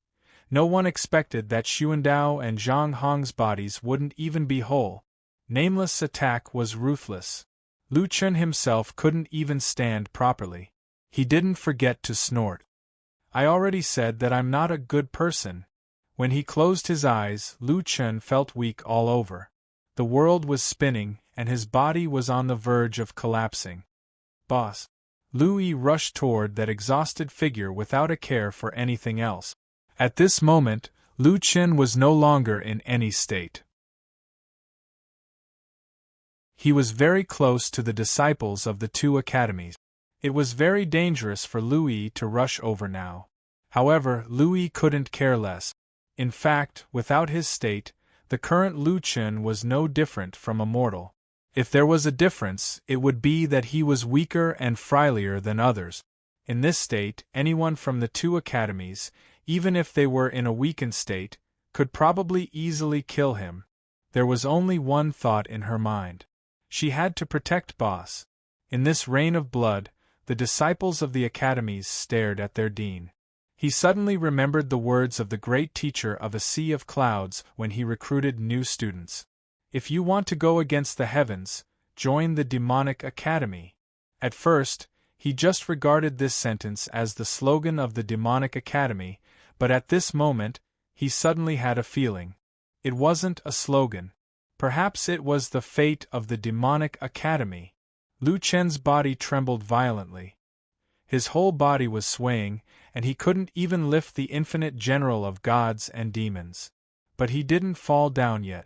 No one expected that Xuandao and Zhang Hong's bodies wouldn't even be whole. Nameless' attack was ruthless. Lu Chun himself couldn't even stand properly. He didn't forget to snort. I already said that I'm not a good person. When he closed his eyes, Lu Chun felt weak all over. The world was spinning, and his body was on the verge of collapsing. Boss. Lu Yi rushed toward that exhausted figure without a care for anything else. At this moment, Lu Chun was no longer in any state. He was very close to the disciples of the two academies. It was very dangerous for Lu Yi to rush over now. However, Lu Yi couldn't care less. In fact, without his state, the current Lu Chun was no different from a mortal. If there was a difference, it would be that he was weaker and frailier than others. In this state, anyone from the two academies, even if they were in a weakened state, could probably easily kill him. There was only one thought in her mind. She had to protect Boss. In this rain of blood, the disciples of the academies stared at their dean. He suddenly remembered the words of the great teacher of a sea of clouds when he recruited new students. If you want to go against the heavens, join the Demonic Academy. At first, he just regarded this sentence as the slogan of the Demonic Academy, but at this moment, he suddenly had a feeling. It wasn't a slogan. Perhaps it was the fate of the Demonic Academy. Lu Chen's body trembled violently. His whole body was swaying, and he couldn't even lift the infinite general of gods and demons. But he didn't fall down yet.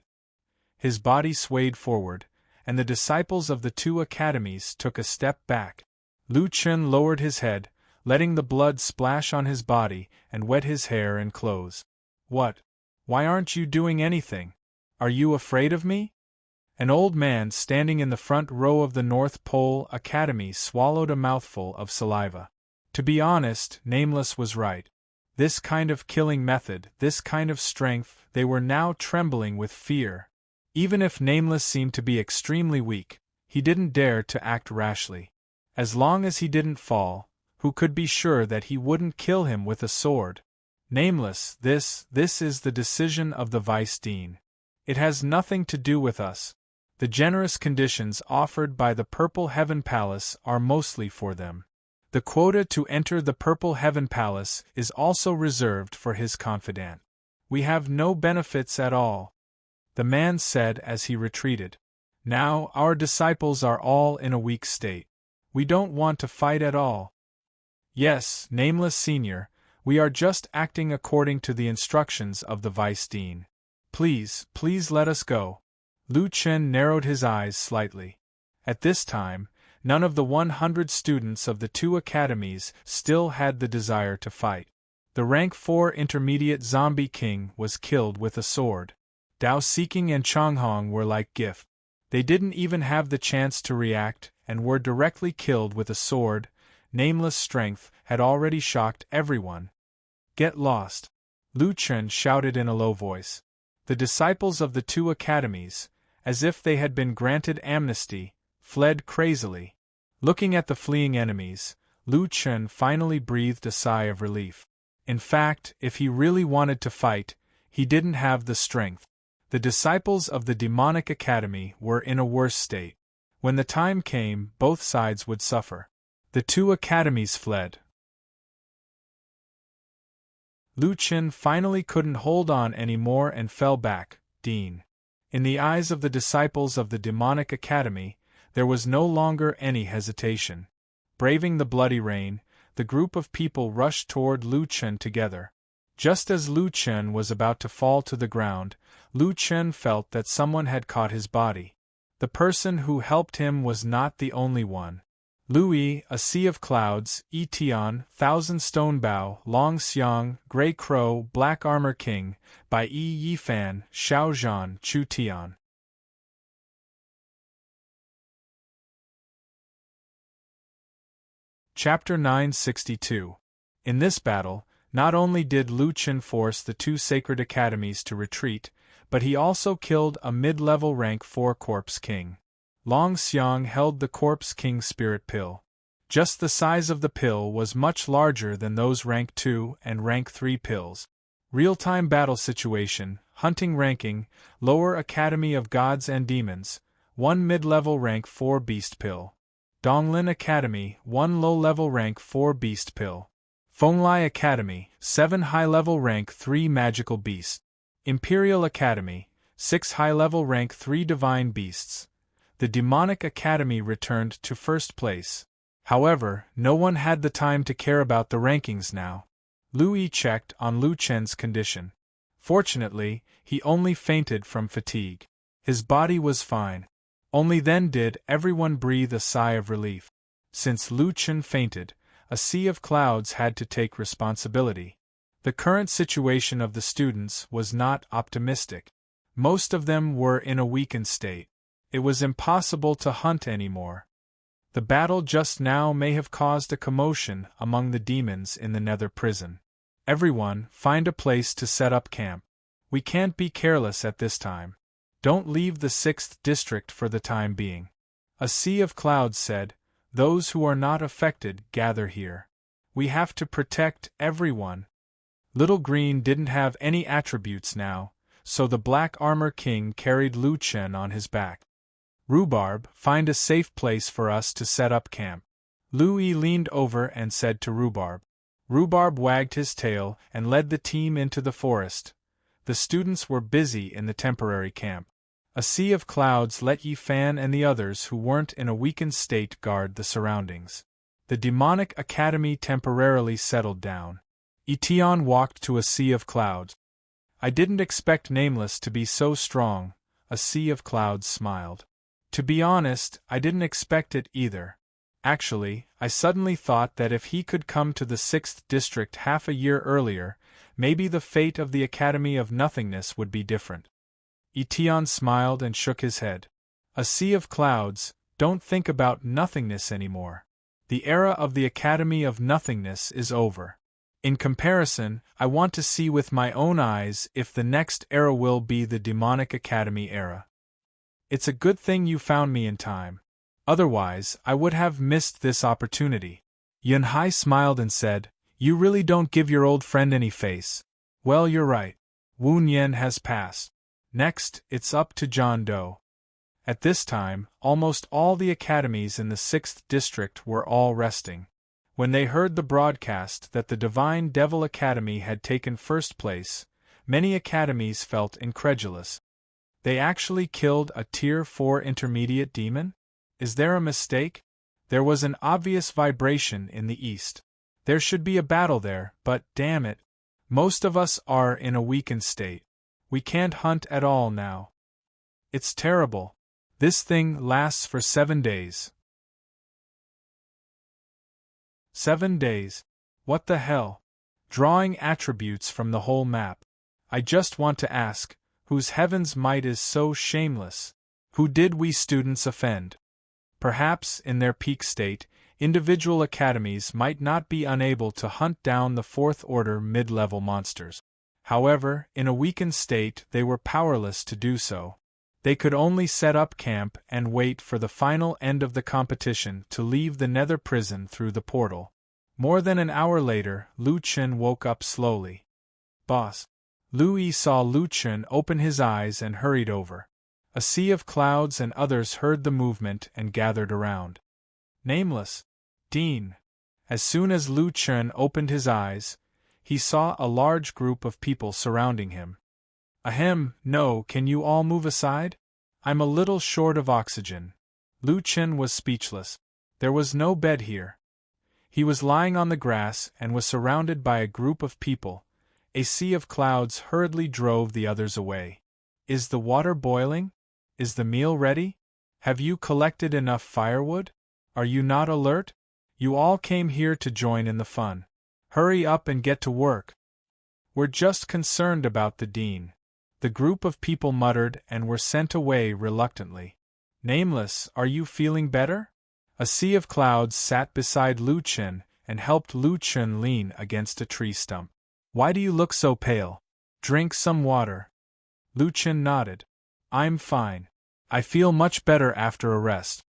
His body swayed forward, and the disciples of the two academies took a step back. Lu Chen lowered his head, letting the blood splash on his body and wet his hair and clothes. What? Why aren't you doing anything? Are you afraid of me? An old man standing in the front row of the North Pole Academy swallowed a mouthful of saliva. To be honest, Nameless was right. This kind of killing method, this kind of strength, they were now trembling with fear. Even if Nameless seemed to be extremely weak, he didn't dare to act rashly. As long as he didn't fall, who could be sure that he wouldn't kill him with a sword? Nameless, this is the decision of the Vice Dean. It has nothing to do with us. The generous conditions offered by the Purple Heaven Palace are mostly for them. The quota to enter the Purple Heaven Palace is also reserved for his confidant. We have no benefits at all, the man said as he retreated. Now, our disciples are all in a weak state. We don't want to fight at all. Yes, Nameless Senior, we are just acting according to the instructions of the Vice Dean. Please let us go. Lu Chen narrowed his eyes slightly. At this time, none of the 100 students of the two academies still had the desire to fight. The rank 4 intermediate zombie king was killed with a sword. Dao Seeking and Changhong were like gift. They didn't even have the chance to react and were directly killed with a sword. Nameless strength had already shocked everyone. Get lost! Lu Chen shouted in a low voice. The disciples of the two academies, as if they had been granted amnesty, fled crazily. Looking at the fleeing enemies, Lu Chen finally breathed a sigh of relief. In fact, if he really wanted to fight, he didn't have the strength. The disciples of the Demonic Academy were in a worse state. When the time came, both sides would suffer. The two academies fled. Lu Chen finally couldn't hold on anymore and fell back. Dean. In the eyes of the disciples of the Demonic Academy, there was no longer any hesitation. Braving the bloody rain, the group of people rushed toward Lu Chen together. Just as Lu Chen was about to fall to the ground, Lu Chen felt that someone had caught his body. The person who helped him was not the only one. Lui, a sea of clouds, Yi Tian, Thousand Stone Bow, Long Xiang, Grey Crow, Black Armor King, by Yi Yifan, Xiao Zhan, Chu Tian. Chapter 962. In this battle, not only did Lu Chen force the two sacred academies to retreat, but he also killed a mid-level rank 4 Corpse King. Long Xiang held the Corpse King Spirit Pill. Just the size of the pill was much larger than those rank 2 and rank 3 pills. Real-time battle situation, hunting ranking, lower Academy of Gods and Demons, 1 mid-level rank 4 Beast Pill. Donglin Academy, 1 low-level rank 4 Beast Pill. Fenglai Academy, 7 high-level rank 3 Magical Beast. Imperial Academy, 6 high-level rank 3 Divine Beasts. The Demonic Academy returned to first place. However, no one had the time to care about the rankings now. Lu Yi checked on Lu Chen's condition. Fortunately, he only fainted from fatigue. His body was fine. Only then did everyone breathe a sigh of relief. Since Lu Chen fainted, a sea of clouds had to take responsibility. The current situation of the students was not optimistic. Most of them were in a weakened state. It was impossible to hunt anymore. The battle just now may have caused a commotion among the demons in the Nether prison. Everyone, find a place to set up camp. We can't be careless at this time. Don't leave the 6th district for the time being. A sea of clouds said, those who are not affected gather here. We have to protect everyone. Little Green didn't have any attributes now, so the Black Armor King carried Lu Chen on his back. Rhubarb, find a safe place for us to set up camp. Lu Yi leaned over and said to Rhubarb. Rhubarb wagged his tail and led the team into the forest. The students were busy in the temporary camp. A sea of clouds let Yi Fan and the others who weren't in a weakened state guard the surroundings. The Demonic Academy temporarily settled down. Yi Tian walked to a sea of clouds. I didn't expect Nameless to be so strong, a sea of clouds smiled. To be honest, I didn't expect it either. Actually, I suddenly thought that if he could come to the 6th district half a year earlier, maybe the fate of the Academy of Nothingness would be different. Yi Tian smiled and shook his head. A sea of clouds, don't think about nothingness anymore. The era of the Academy of Nothingness is over. In comparison, I want to see with my own eyes if the next era will be the Demonic Academy era. It's a good thing you found me in time. Otherwise, I would have missed this opportunity. Yunhai smiled and said, You really don't give your old friend any face. Well, you're right. Wu Nian has passed. Next, it's up to John Doe. At this time, almost all the academies in the 6th district were all resting. When they heard the broadcast that the Divine Devil Academy had taken first place, many academies felt incredulous. They actually killed a Tier 4 intermediate demon? Is there a mistake? There was an obvious vibration in the east. There should be a battle there, but damn it. Most of us are in a weakened state. We can't hunt at all now. It's terrible. This thing lasts for 7 days. 7 days? What the hell? Drawing attributes from the whole map. I just want to ask, whose heaven's might is so shameless? Who did we students offend? Perhaps, in their peak state, individual academies might not be unable to hunt down the 4th order mid-level monsters. However, in a weakened state they were powerless to do so. They could only set up camp and wait for the final end of the competition to leave the nether prison through the portal. More than an hour later, Lu Chen woke up slowly. Boss. Lu Yi saw Lu Chen open his eyes and hurried over. A sea of clouds and others heard the movement and gathered around. Nameless. Dean. As soon as Lu Chen opened his eyes, he saw a large group of people surrounding him. Ahem, no, can you all move aside? I'm a little short of oxygen. Lu Chen was speechless. There was no bed here. He was lying on the grass and was surrounded by a group of people. A sea of clouds hurriedly drove the others away. Is the water boiling? Is the meal ready? Have you collected enough firewood? Are you not alert? You all came here to join in the fun. Hurry up and get to work. We're just concerned about the dean. The group of people muttered and were sent away reluctantly. Nameless, are you feeling better? A sea of clouds sat beside Lu Chen and helped Lu Chen lean against a tree stump. Why do you look so pale? Drink some water. Lu Chen nodded. I'm fine. I feel much better after a rest.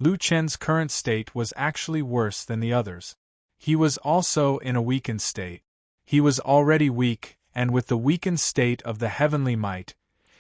Lu Chen's current state was actually worse than the others. He was also in a weakened state. He was already weak, and with the weakened state of the heavenly might,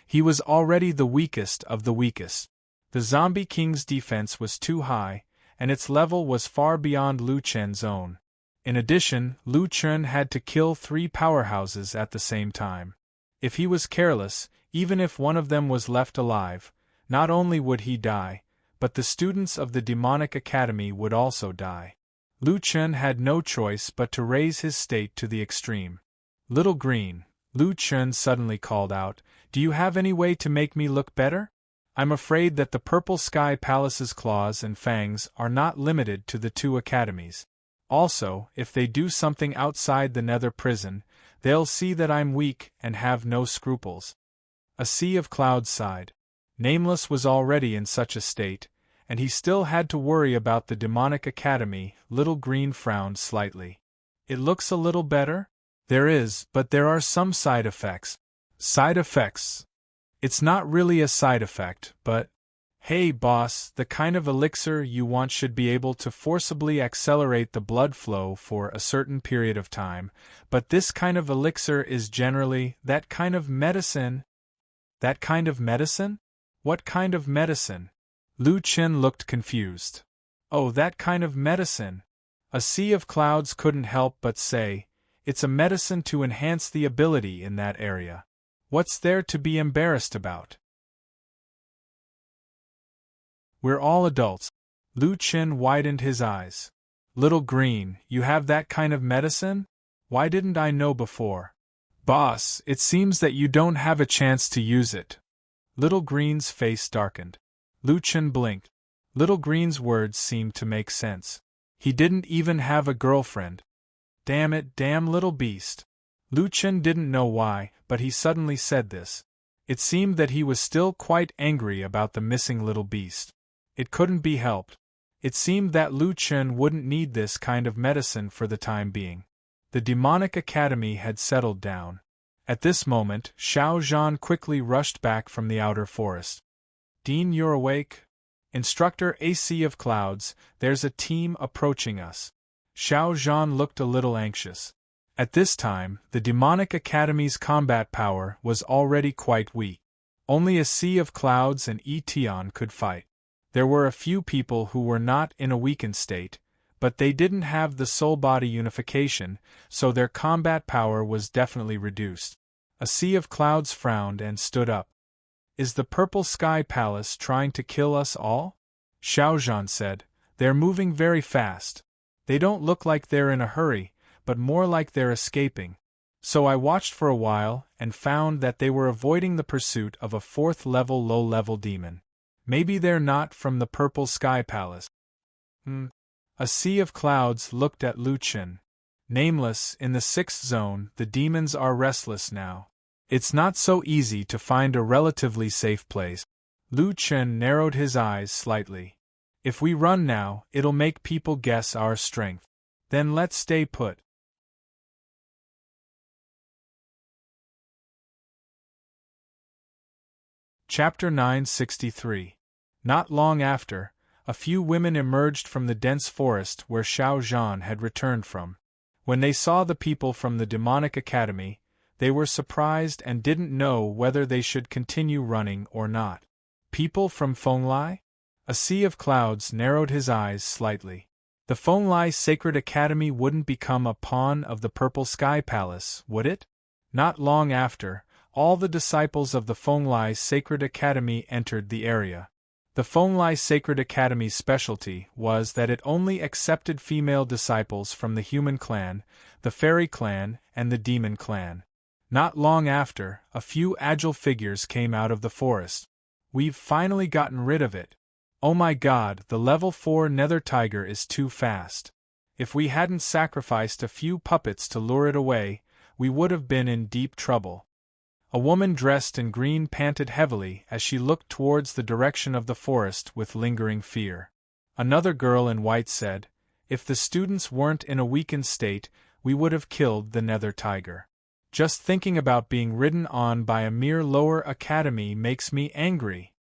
he was already the weakest of the weakest. The Zombie King's defense was too high, and its level was far beyond Lu Chen's own. In addition, Lu Chen had to kill 3 powerhouses at the same time. If he was careless, even if one of them was left alive, not only would he die, but the students of the Demonic Academy would also die. Lu Chen had no choice but to raise his state to the extreme. Little Green, Lu Chen suddenly called out, do you have any way to make me look better? I'm afraid that the Purple Sky Palace's claws and fangs are not limited to the 2 academies. Also, if they do something outside the nether prison, they'll see that I'm weak and have no scruples. A sea of clouds sighed. Nameless was already in such a state, and he still had to worry about the Demonic Academy. Little Green frowned slightly. It looks a little better? There is, but there are some side effects. Side effects? It's not really a side effect, but… Hey boss, the kind of elixir you want should be able to forcibly accelerate the blood flow for a certain period of time, but this kind of elixir is generally that kind of medicine. That kind of medicine? What kind of medicine? Lu Chen looked confused. Oh, that kind of medicine. A sea of clouds couldn't help but say, it's a medicine to enhance the ability in that area. What's there to be embarrassed about? We're all adults. Lu Chen widened his eyes. Little Green, you have that kind of medicine? Why didn't I know before? Boss, it seems that you don't have a chance to use it. Little Green's face darkened. Lu Chen blinked. Little Green's words seemed to make sense. He didn't even have a girlfriend. Damn it, damn little beast. Lu Chen didn't know why, but he suddenly said this. It seemed that he was still quite angry about the missing little beast. It couldn't be helped. It seemed that Lu Chen wouldn't need this kind of medicine for the time being. The demonic academy had settled down. At this moment, Xiao Zhan quickly rushed back from the outer forest. Dean, you're awake? Instructor, a sea of clouds, there's a team approaching us. Xiao Zhan looked a little anxious. At this time, the demonic academy's combat power was already quite weak. Only a sea of clouds and Etion could fight. There were a few people who were not in a weakened state, but they didn't have the soul-body unification, so their combat power was definitely reduced. A sea of clouds frowned and stood up. Is the Purple Sky Palace trying to kill us all? Xiao Zhan said. They're moving very fast. They don't look like they're in a hurry, but more like they're escaping. So I watched for a while and found that they were avoiding the pursuit of a 4th-level low-level demon. Maybe they're not from the Purple Sky Palace. A sea of clouds looked at Lu Chen. Nameless, in the 6th zone, the demons are restless now. It's not so easy to find a relatively safe place. Lu Chen narrowed his eyes slightly. If we run now, it'll make people guess our strength. Then let's stay put. Chapter 963. Not long after, a few women emerged from the dense forest where Xiao Zhan had returned from. When they saw the people from the demonic academy, they were surprised and didn't know whether they should continue running or not. People from Fenglai? A sea of clouds narrowed his eyes slightly. The Fenglai Sacred Academy wouldn't become a pawn of the Purple Sky Palace, would it? Not long after, all the disciples of the Fenglai Sacred Academy entered the area. The Fenglai Sacred Academy's specialty was that it only accepted female disciples from the human clan, the fairy clan, and the demon clan. Not long after, a few agile figures came out of the forest. We've finally gotten rid of it. Oh my god, the level 4 nether tiger is too fast. If we hadn't sacrificed a few puppets to lure it away, we would have been in deep trouble. A woman dressed in green panted heavily as she looked towards the direction of the forest with lingering fear. Another girl in white said, if the students weren't in a weakened state, we would have killed the nether tiger. Just thinking about being ridden on by a mere lower academy makes me angry.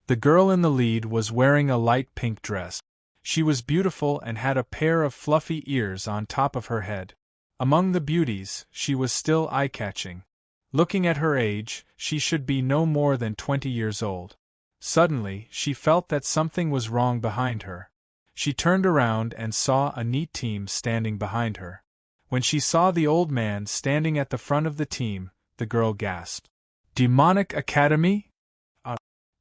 The girl in the lead was wearing a light pink dress. She was beautiful and had a pair of fluffy ears on top of her head. Among the beauties, she was still eye-catching. Looking at her age, she should be no more than 20 years old. Suddenly, she felt that something was wrong behind her. She turned around and saw a neat team standing behind her. When she saw the old man standing at the front of the team, the girl gasped. Demonic Academy?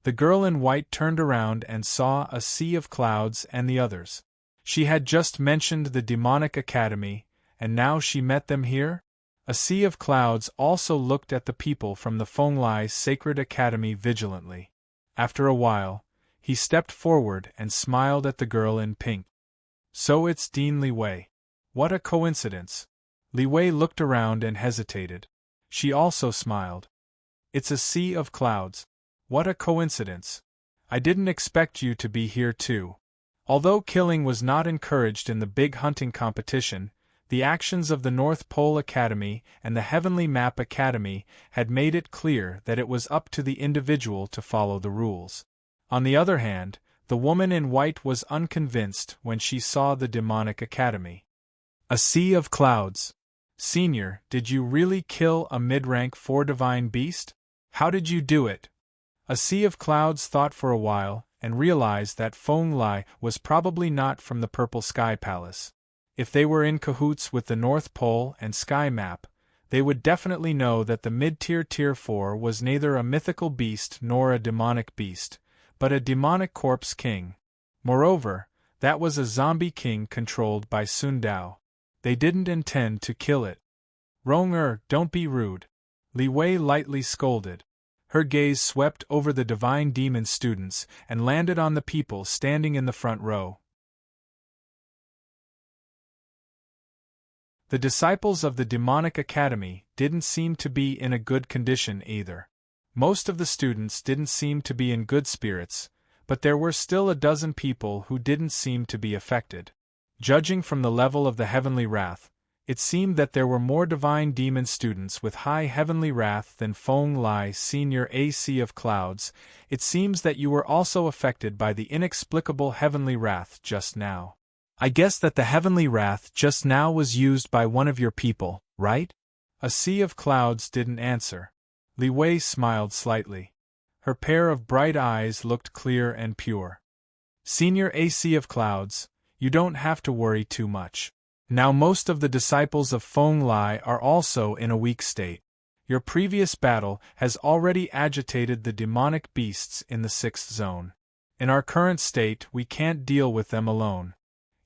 The girl in white turned around and saw a sea of clouds and the others. She had just mentioned the Demonic Academy, and now she met them here? A sea of clouds also looked at the people from the Fenglai Sacred Academy vigilantly. After a while, he stepped forward and smiled at the girl in pink. So it's Dean Li Wei. What a coincidence. Li Wei looked around and hesitated. She also smiled. It's a sea of clouds. What a coincidence. I didn't expect you to be here too. Although killing was not encouraged in the big hunting competition, the actions of the North Pole Academy and the Heavenly Map Academy had made it clear that it was up to the individual to follow the rules. On the other hand, the woman in white was unconvinced when she saw the Demonic Academy. A sea of clouds. Senior, did you really kill a mid-rank 4 divine beast? How did you do it? A sea of clouds thought for a while and realized that Fenglai was probably not from the Purple Sky Palace. If they were in cahoots with the North Pole and Sky Map, they would definitely know that the mid-tier Tier 4 was neither a mythical beast nor a demonic beast, but a demonic corpse king. Moreover, that was a zombie king controlled by Sun Dao. They didn't intend to kill it. Rong don't be rude. Li Wei lightly scolded. Her gaze swept over the divine demon students and landed on the people standing in the front row. The disciples of the Demonic Academy didn't seem to be in a good condition either. Most of the students didn't seem to be in good spirits, but there were still a dozen people who didn't seem to be affected. Judging from the level of the heavenly wrath, It seemed that there were more divine demon students with high heavenly wrath than Feng Lai, Senior AC of Clouds. It seems that you were also affected by the inexplicable heavenly wrath just now. I guess that the heavenly wrath just now was used by one of your people, right? A Sea of Clouds didn't answer. Li Wei smiled slightly. Her pair of bright eyes looked clear and pure. Senior AC of Clouds, you don't have to worry too much. Now most of the disciples of Feng Lai are also in a weak state. Your previous battle has already agitated the demonic beasts in the 6th zone. In our current state, we can't deal with them alone.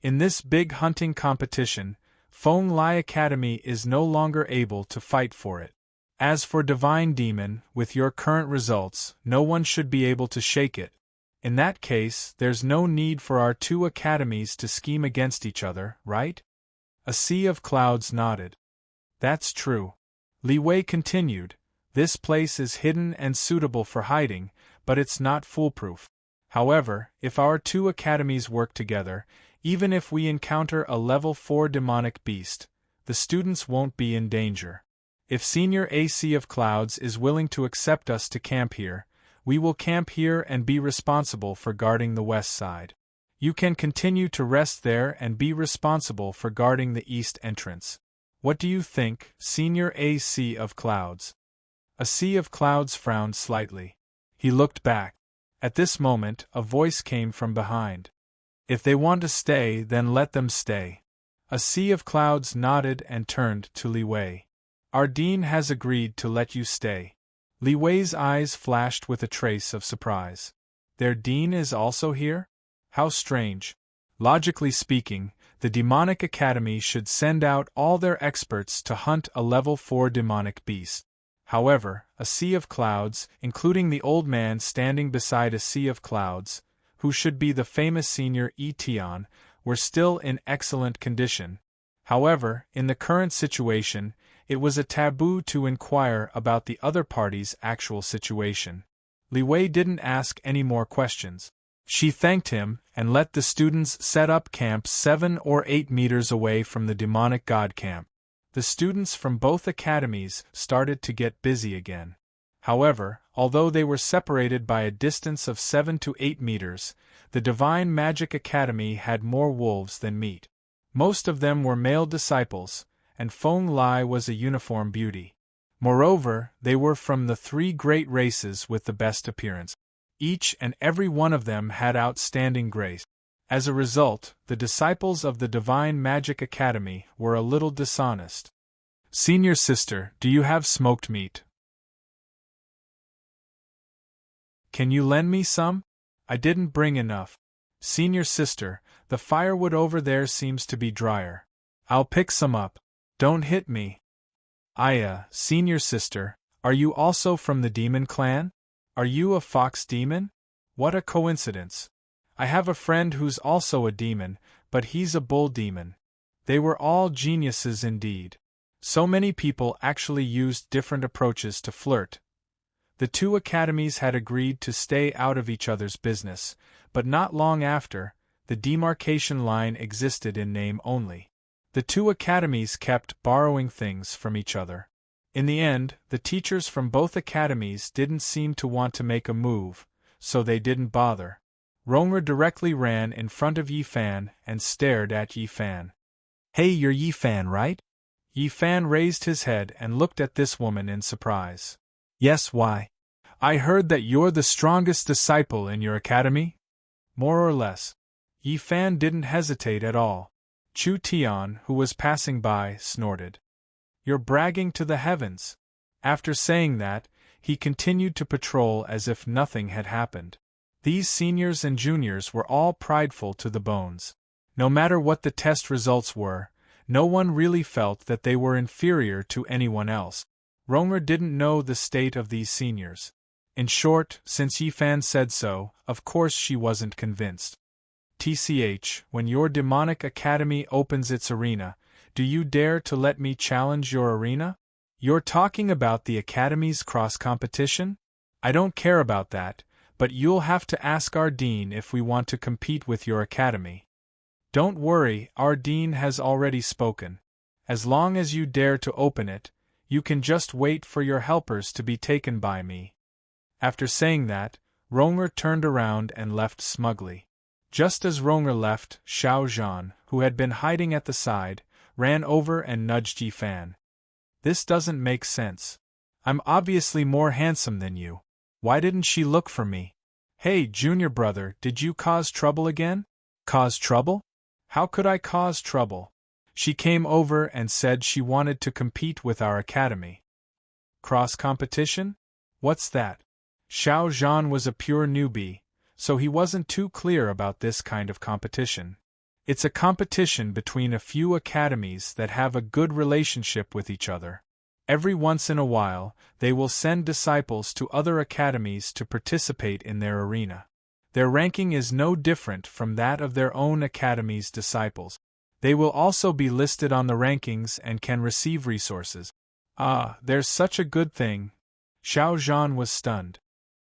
In this big hunting competition, Feng Lai Academy is no longer able to fight for it. As for Divine Demon, with your current results, no one should be able to shake it. In that case, there's no need for our two academies to scheme against each other, right? A Sea of Clouds nodded. That's true. Li Wei continued, this place is hidden and suitable for hiding, but it's not foolproof. However, if our two academies work together, even if we encounter a level 4 demonic beast, the students won't be in danger. If Senior AC of Clouds is willing to accept us to camp here, we will camp here and be responsible for guarding the west side. You can continue to rest there and be responsible for guarding the east entrance. What do you think, Senior AC of Clouds? A Sea of Clouds frowned slightly. He looked back. At this moment, a voice came from behind. If they want to stay, then let them stay. A Sea of Clouds nodded and turned to Li Wei. Our dean has agreed to let you stay. Li Wei's eyes flashed with a trace of surprise. Their dean is also here? How strange. Logically speaking, the Demonic Academy should send out all their experts to hunt a level 4 demonic beast. However, a Sea of Clouds, including the old man standing beside a Sea of Clouds, who should be the famous Senior Etion, were still in excellent condition. However, in the current situation, it was a taboo to inquire about the other party's actual situation. Li Wei didn't ask any more questions. She thanked him and let the students set up camp 7 or 8 meters away from the demonic god camp. The students from both academies started to get busy again. However, although they were separated by a distance of 7 to 8 meters, the Divine Magic Academy had more wolves than meat. Most of them were male disciples, and Feng Lai was a uniform beauty. Moreover, they were from the 3 great races with the best appearance. Each and every one of them had outstanding grace. As a result, the disciples of the Divine Magic Academy were a little dishonest. Senior sister, do you have smoked meat? Can you lend me some? I didn't bring enough. Senior sister, the firewood over there seems to be drier. I'll pick some up. Don't hit me. Aya, senior sister, are you also from the demon clan? Are you a fox demon? What a coincidence. I have a friend who's also a demon, but he's a bull demon. They were all geniuses indeed. So many people actually used different approaches to flirt. The two academies had agreed to stay out of each other's business, but not long after, the demarcation line existed in name only. The two academies kept borrowing things from each other. In the end, the teachers from both academies didn't seem to want to make a move, so they didn't bother. Rong'er directly ran in front of Yifan and stared at Yifan. Hey, you're Yifan, right? Yifan raised his head and looked at this woman in surprise. Yes, why? I heard that you're the strongest disciple in your academy? More or less. Yifan didn't hesitate at all. Chu Tian, who was passing by, snorted. You're bragging to the heavens. After saying that, he continued to patrol as if nothing had happened. These seniors and juniors were all prideful to the bones. No matter what the test results were, no one really felt that they were inferior to anyone else. Rong'er didn't know the state of these seniors. In short, since Yifan said so, of course she wasn't convinced. TCH, when your demonic academy opens its arena, do you dare to let me challenge your arena? You're talking about the academy's cross-competition? I don't care about that, but you'll have to ask our dean if we want to compete with your academy. Don't worry, our dean has already spoken. As long as you dare to open it, you can just wait for your helpers to be taken by me." After saying that, Ronger turned around and left smugly. Just as Ronger left, Xiao Zhan, who had been hiding at the side, ran over and nudged Yi Fan. "This doesn't make sense. I'm obviously more handsome than you. Why didn't she look for me?" "Hey, junior brother, did you cause trouble again?" "Cause trouble? How could I cause trouble? She came over and said she wanted to compete with our academy." "Cross competition? What's that?" Xiao Zhan was a pure newbie, so he wasn't too clear about this kind of competition. It's a competition between a few academies that have a good relationship with each other. Every once in a while, they will send disciples to other academies to participate in their arena. Their ranking is no different from that of their own academy's disciples. They will also be listed on the rankings and can receive resources. "Ah, there's such a good thing." Xiao Zhan was stunned.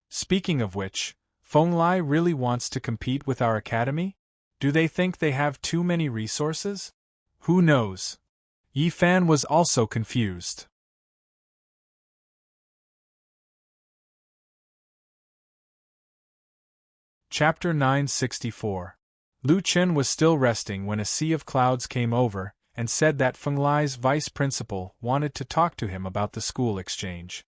"Speaking of which, Fenglai really wants to compete with our academy? Do they think they have too many resources? Who knows?" Yi Fan was also confused. Chapter 964. Lu Chen was still resting when a sea of clouds came over and said that Fenglai's vice principal wanted to talk to him about the school exchange.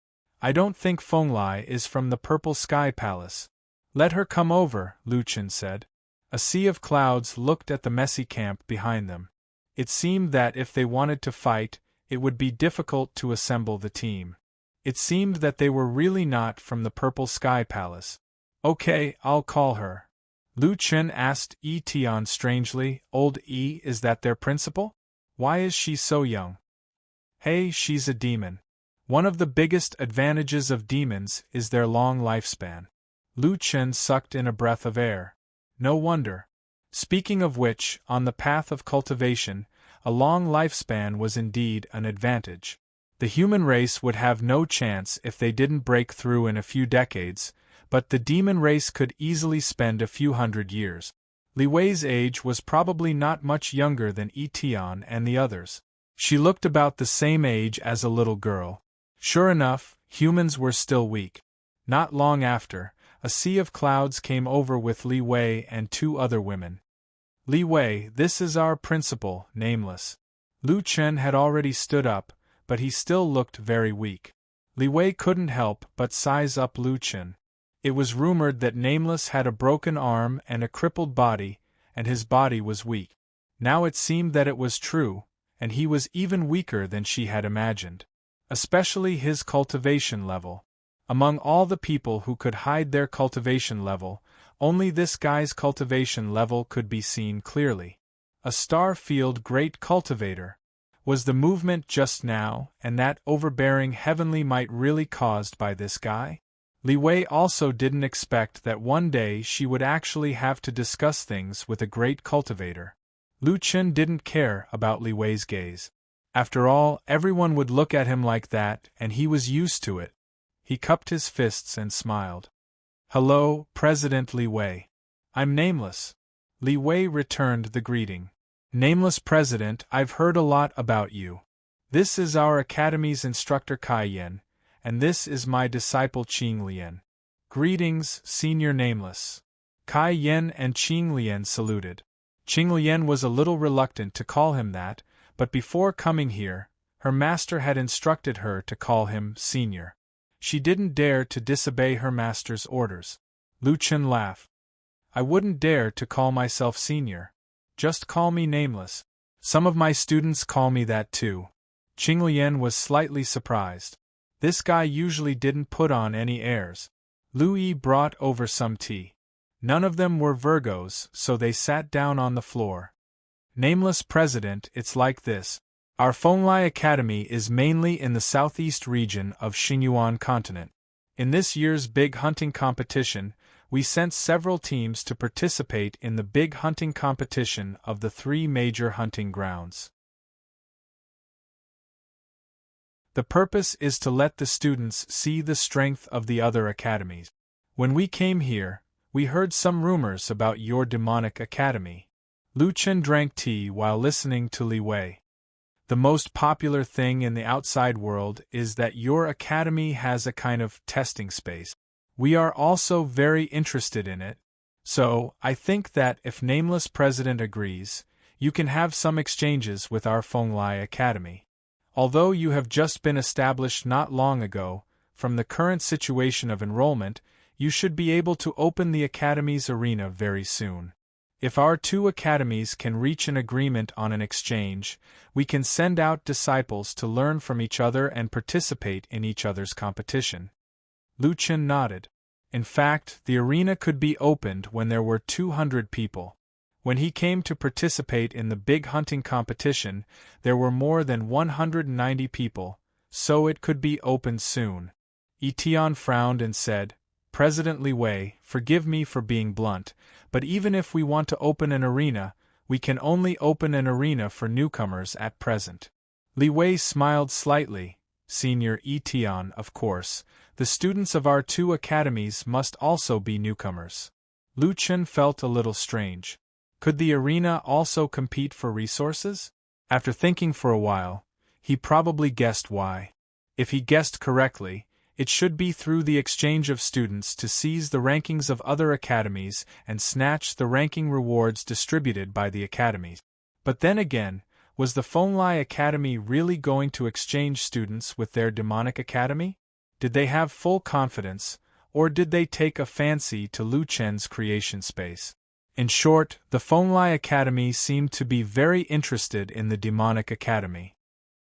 "I don't think Fenglai is from the Purple Sky Palace." "Let her come over," Lu Chen said. A sea of clouds looked at the messy camp behind them. It seemed that if they wanted to fight, it would be difficult to assemble the team. It seemed that they were really not from the Purple Sky Palace. "Okay, I'll call her." Lu Chen asked Yi Tian strangely. "Old Yi, is that their principal? Why is she so young?" "Hey, she's a demon. One of the biggest advantages of demons is their long lifespan." Lu Chen sucked in a breath of air. "No wonder. Speaking of which, on the path of cultivation, a long lifespan was indeed an advantage. The human race would have no chance if they didn't break through in a few decades, but the demon race could easily spend a few hundred years." Li Wei's age was probably not much younger than Yi Tian and the others. She looked about the same age as a little girl. Sure enough, humans were still weak. Not long after, a sea of clouds came over with Li Wei and two other women. "Li Wei, this is our principal, Nameless." Lu Chen had already stood up, but he still looked very weak. Li Wei couldn't help but size up Lu Chen. It was rumored that Nameless had a broken arm and a crippled body, and his body was weak. Now it seemed that it was true, and he was even weaker than she had imagined. Especially his cultivation level. Among all the people who could hide their cultivation level, only this guy's cultivation level could be seen clearly. A star-field great cultivator. Was the movement just now, and that overbearing heavenly might really caused by this guy? Li Wei also didn't expect that one day she would actually have to discuss things with a great cultivator. Lu Chen didn't care about Li Wei's gaze. After all, everyone would look at him like that, and he was used to it. He cupped his fists and smiled. "Hello, President Li Wei. I'm Nameless." Li Wei returned the greeting. "Nameless President, I've heard a lot about you. This is our academy's instructor Kai Yen, and this is my disciple Qing Lian." "Greetings, Senior Nameless." Kai Yen and Qing Lian saluted. Qing Lian was a little reluctant to call him that, but before coming here, her master had instructed her to call him Senior. She didn't dare to disobey her master's orders. Lu Chen laughed. "I wouldn't dare to call myself Senior. Just call me Nameless. Some of my students call me that too." Qing Lian was slightly surprised. This guy usually didn't put on any airs. Lu Yi brought over some tea. None of them were Virgos, so they sat down on the floor. "Nameless President, it's like this. Our Fenglai Academy is mainly in the southeast region of Xingyuan continent. In this year's big hunting competition, we sent several teams to participate in the big hunting competition of the three major hunting grounds. The purpose is to let the students see the strength of the other academies. When we came here, we heard some rumors about your demonic academy." Lu Chen drank tea while listening to Li Wei. The most popular thing in the outside world is that your academy has a kind of testing space. We are also very interested in it. So, I think that if Nameless President agrees, you can have some exchanges with our Fenglai Academy. Although you have just been established not long ago, from the current situation of enrollment, you should be able to open the Academy's arena very soon. If our two academies can reach an agreement on an exchange, we can send out disciples to learn from each other and participate in each other's competition. Lu Chen nodded. In fact, the arena could be opened when there were 200 people. When he came to participate in the big hunting competition, there were more than 190 people, so it could be opened soon. Etienne frowned and said, President Li Wei, forgive me for being blunt, but even if we want to open an arena, we can only open an arena for newcomers at present. Li Wei smiled slightly. Senior Etienne, of course, the students of our two academies must also be newcomers. Lu Chen felt a little strange. Could the arena also compete for resources? After thinking for a while, he probably guessed why. If he guessed correctly, it should be through the exchange of students to seize the rankings of other academies and snatch the ranking rewards distributed by the academies. But then again, was the Fenglai Academy really going to exchange students with their demonic academy? Did they have full confidence, or did they take a fancy to Lu Chen's creation space? In short, the Fenglai Academy seemed to be very interested in the demonic academy.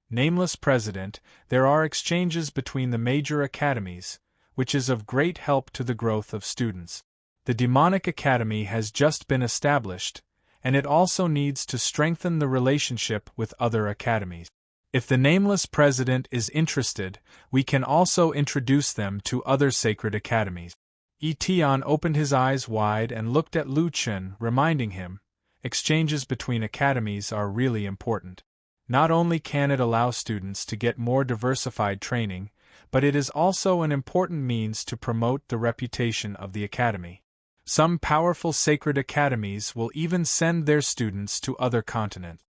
Nameless President, there are exchanges between the major academies, which is of great help to the growth of students. The demonic academy has just been established, and it also needs to strengthen the relationship with other academies. If the Nameless President is interested, we can also introduce them to other sacred academies. Etienne opened his eyes wide and looked at Lu Chen, reminding him, exchanges between academies are really important. Not only can it allow students to get more diversified training, but it is also an important means to promote the reputation of the academy. Some powerful sacred academies will even send their students to other continents.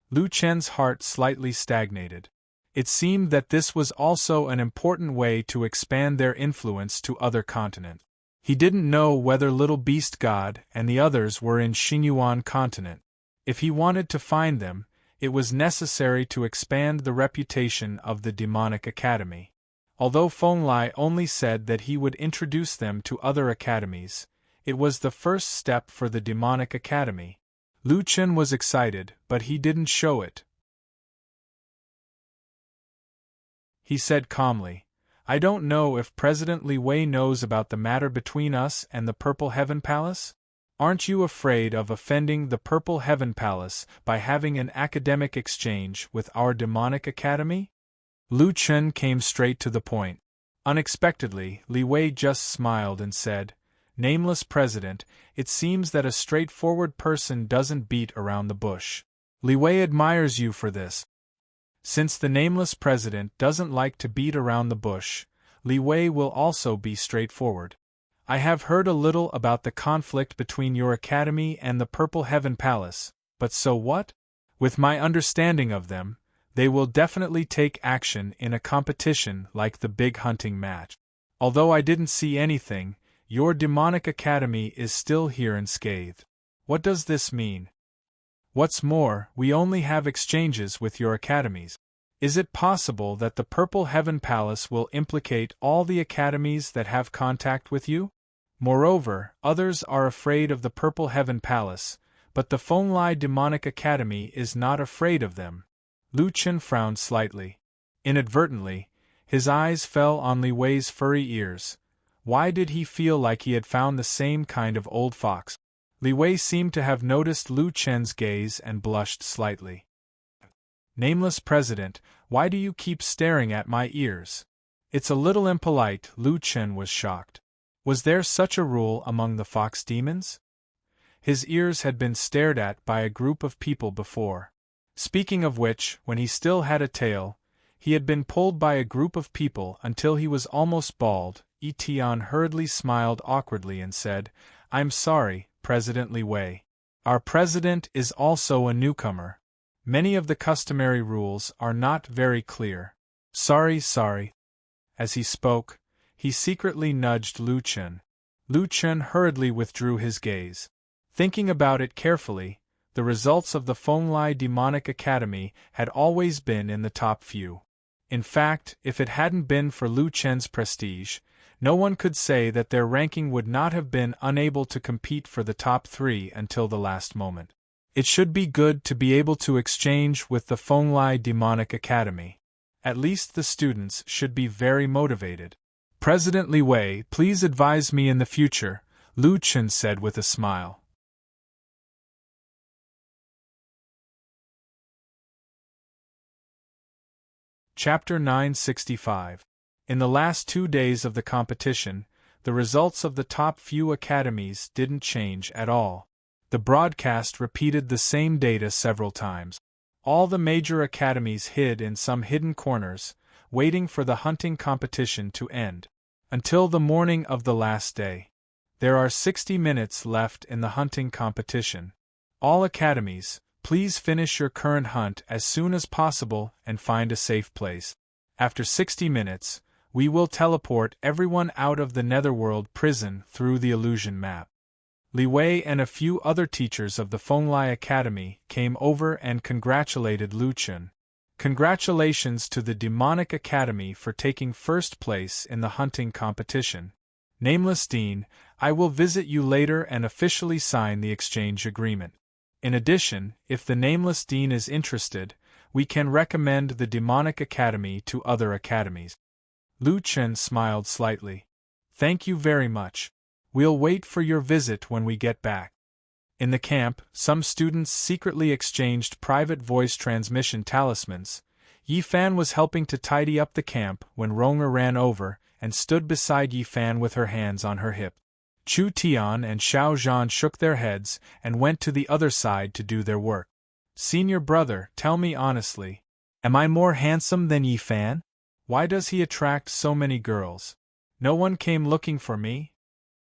Lu Chen's heart slightly stagnated. It seemed that this was also an important way to expand their influence to other continents. He didn't know whether Little Beast God and the others were in Xingyuan continent. If he wanted to find them, it was necessary to expand the reputation of the demonic academy. Although Fenglai only said that he would introduce them to other academies, it was the first step for the demonic academy. Lu Chen was excited, but he didn't show it. He said calmly, I don't know if President Li Wei knows about the matter between us and the Purple Heaven Palace? Aren't you afraid of offending the Purple Heaven Palace by having an academic exchange with our demonic academy? Lu Chen came straight to the point. Unexpectedly, Li Wei just smiled and said, Nameless President, it seems that a straightforward person doesn't beat around the bush. Li Wei admires you for this. Since the Nameless President doesn't like to beat around the bush, Li Wei will also be straightforward. I have heard a little about the conflict between your academy and the Purple Heaven Palace, but so what? With my understanding of them, they will definitely take action in a competition like the big hunting match. Although I didn't see anything, your demonic academy is still here unscathed. What does this mean? What's more, we only have exchanges with your academies. Is it possible that the Purple Heaven Palace will implicate all the academies that have contact with you? Moreover, others are afraid of the Purple Heaven Palace, but the Fenglai Demonic Academy is not afraid of them. Lu Chen frowned slightly. Inadvertently, his eyes fell on Li Wei's furry ears. Why did he feel like he had found the same kind of old fox? Li Wei seemed to have noticed Lu Chen's gaze and blushed slightly. Nameless President, why do you keep staring at my ears? It's a little impolite. Lu Chen was shocked. Was there such a rule among the fox demons? His ears had been stared at by a group of people before. Speaking of which, when he still had a tail, he had been pulled by a group of people until he was almost bald. Etienne hurriedly smiled awkwardly and said, I'm sorry, President Li Wei. Our president is also a newcomer. Many of the customary rules are not very clear. Sorry. As he spoke, he secretly nudged Lu Chen. Lu Chen hurriedly withdrew his gaze. Thinking about it carefully, the results of the Fenglai Demonic Academy had always been in the top few. In fact, if it hadn't been for Lu Chen's prestige, no one could say that their ranking would not have been unable to compete for the top 3 until the last moment. It should be good to be able to exchange with the Fenglai Demonic Academy. At least the students should be very motivated. President Li Wei, please advise me in the future, Lu Chen said with a smile. Chapter 965. In the last 2 days of the competition, the results of the top few academies didn't change at all. The broadcast repeated the same data several times. All the major academies hid in some hidden corners, waiting for the hunting competition to end. Until the morning of the last day. There are 60 minutes left in the hunting competition. All academies, please finish your current hunt as soon as possible and find a safe place. After 60 minutes, we will teleport everyone out of the Netherworld prison through the illusion map. Li Wei and a few other teachers of the Fenglai Academy came over and congratulated Lu Chen. Congratulations to the Demonic Academy for taking first place in the hunting competition. Nameless Dean, I will visit you later and officially sign the exchange agreement. In addition, if the Nameless Dean is interested, we can recommend the Demonic Academy to other academies. Lu Chen smiled slightly. Thank you very much. We'll wait for your visit when we get back. In the camp, some students secretly exchanged private voice transmission talismans. Yi Fan was helping to tidy up the camp when Ronger ran over and stood beside Yi Fan with her hands on her hip. Chu Tian and Xiao Zhan shook their heads and went to the other side to do their work. Senior brother, tell me honestly, am I more handsome than Yi Fan? Why does he attract so many girls? No one came looking for me?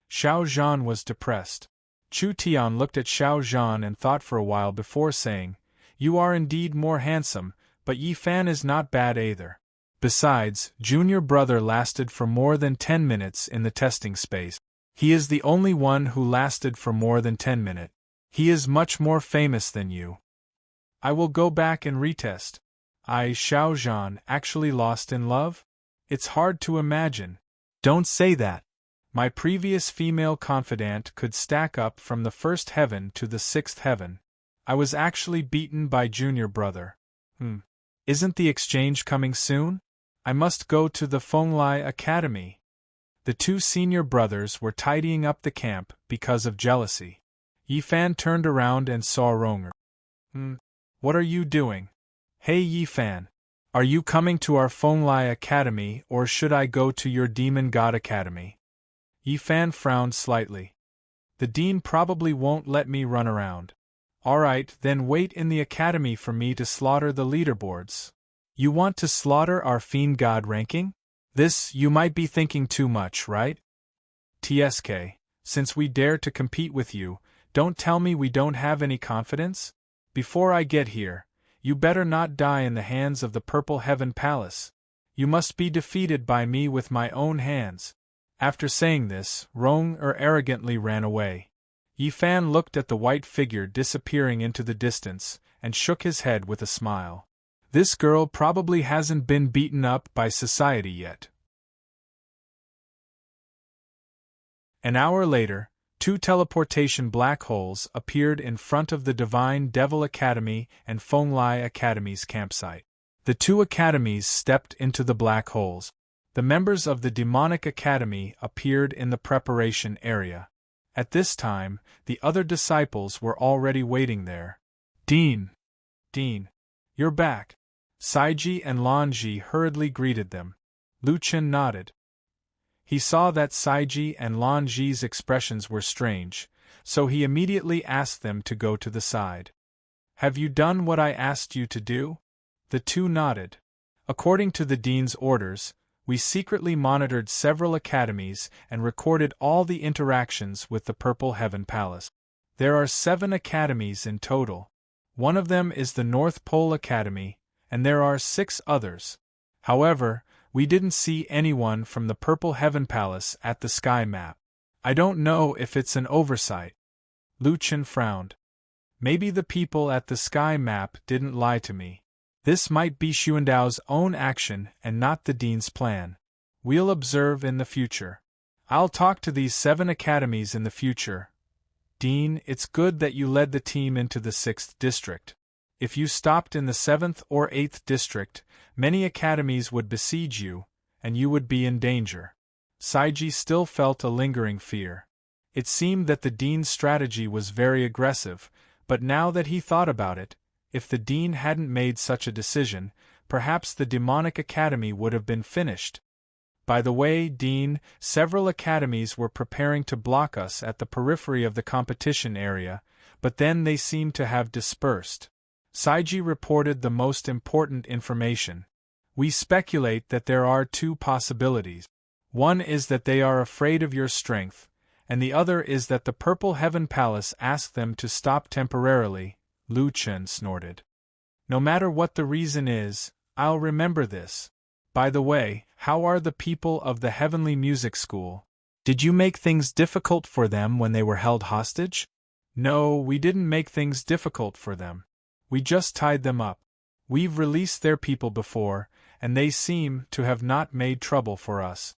Xiao Zhan was depressed. Chu Tian looked at Xiao Zhan and thought for a while before saying, You are indeed more handsome, but Yi Fan is not bad either. Besides, junior brother lasted for more than 10 minutes in the testing space. He is the only one who lasted for more than 10 minutes. He is much more famous than you. I will go back and retest. Xiao Zhan actually lost in love? It's hard to imagine. Don't say that. My previous female confidant could stack up from the 1st heaven to the 6th heaven. I was actually beaten by junior brother. Isn't the exchange coming soon? I must go to the Fenglai Academy. The 2 senior brothers were tidying up the camp because of jealousy. Yi Fan turned around and saw Ronger. What are you doing? Hey Yi Fan. Are you coming to our Fenglai Academy or should I go to your Demon God Academy? Yi Fan frowned slightly. The dean probably won't let me run around. Alright, then wait in the academy for me to slaughter the leaderboards. You want to slaughter our Fiend God ranking? This, you might be thinking too much, right? TSK, since we dare to compete with you, don't tell me we don't have any confidence? Before I get here, you better not die in the hands of the Purple Heaven Palace. You must be defeated by me with my own hands. After saying this, Ronger arrogantly ran away. Yi Fan looked at the white figure disappearing into the distance, and shook his head with a smile. This girl probably hasn't been beaten up by society yet. An hour later, 2 teleportation black holes appeared in front of the Divine Devil Academy and Fenglai Academy's campsite. The 2 academies stepped into the black holes. The members of the Demonic Academy appeared in the preparation area. At this time, the other disciples were already waiting there. Dean, you're back. Saiji and Lanji hurriedly greeted them. Lu Chen nodded. He saw that Saiji and Lanji's expressions were strange, so he immediately asked them to go to the side. Have you done what I asked you to do? The 2 nodded. According to the dean's orders, we secretly monitored several academies and recorded all the interactions with the Purple Heaven Palace. There are 7 academies in total. One of them is the North Pole Academy, and there are 6 others. However, we didn't see anyone from the Purple Heaven Palace at the sky map. I don't know if it's an oversight. Lu Chen frowned. Maybe the people at the sky map didn't lie to me. This might be Xuandao's own action and not the Dean's plan. We'll observe in the future. I'll talk to these 7 academies in the future. Dean, it's good that you led the team into the 6th district. If you stopped in the 7th or 8th district, many academies would besiege you, and you would be in danger. Saiji still felt a lingering fear. It seemed that the Dean's strategy was very aggressive, but now that he thought about it, if the Dean hadn't made such a decision, perhaps the demonic academy would have been finished. By the way, Dean, several academies were preparing to block us at the periphery of the competition area, but then they seemed to have dispersed. Saiji reported the most important information. We speculate that there are 2 possibilities. One is that they are afraid of your strength, and the other is that the Purple Heaven Palace asked them to stop temporarily. Lu Chen snorted. No matter what the reason is, I'll remember this. By the way, how are the people of the Heavenly Music School? Did you make things difficult for them when they were held hostage? No, we didn't make things difficult for them. We just tied them up. We've released their people before, and they seem to have not made trouble for us.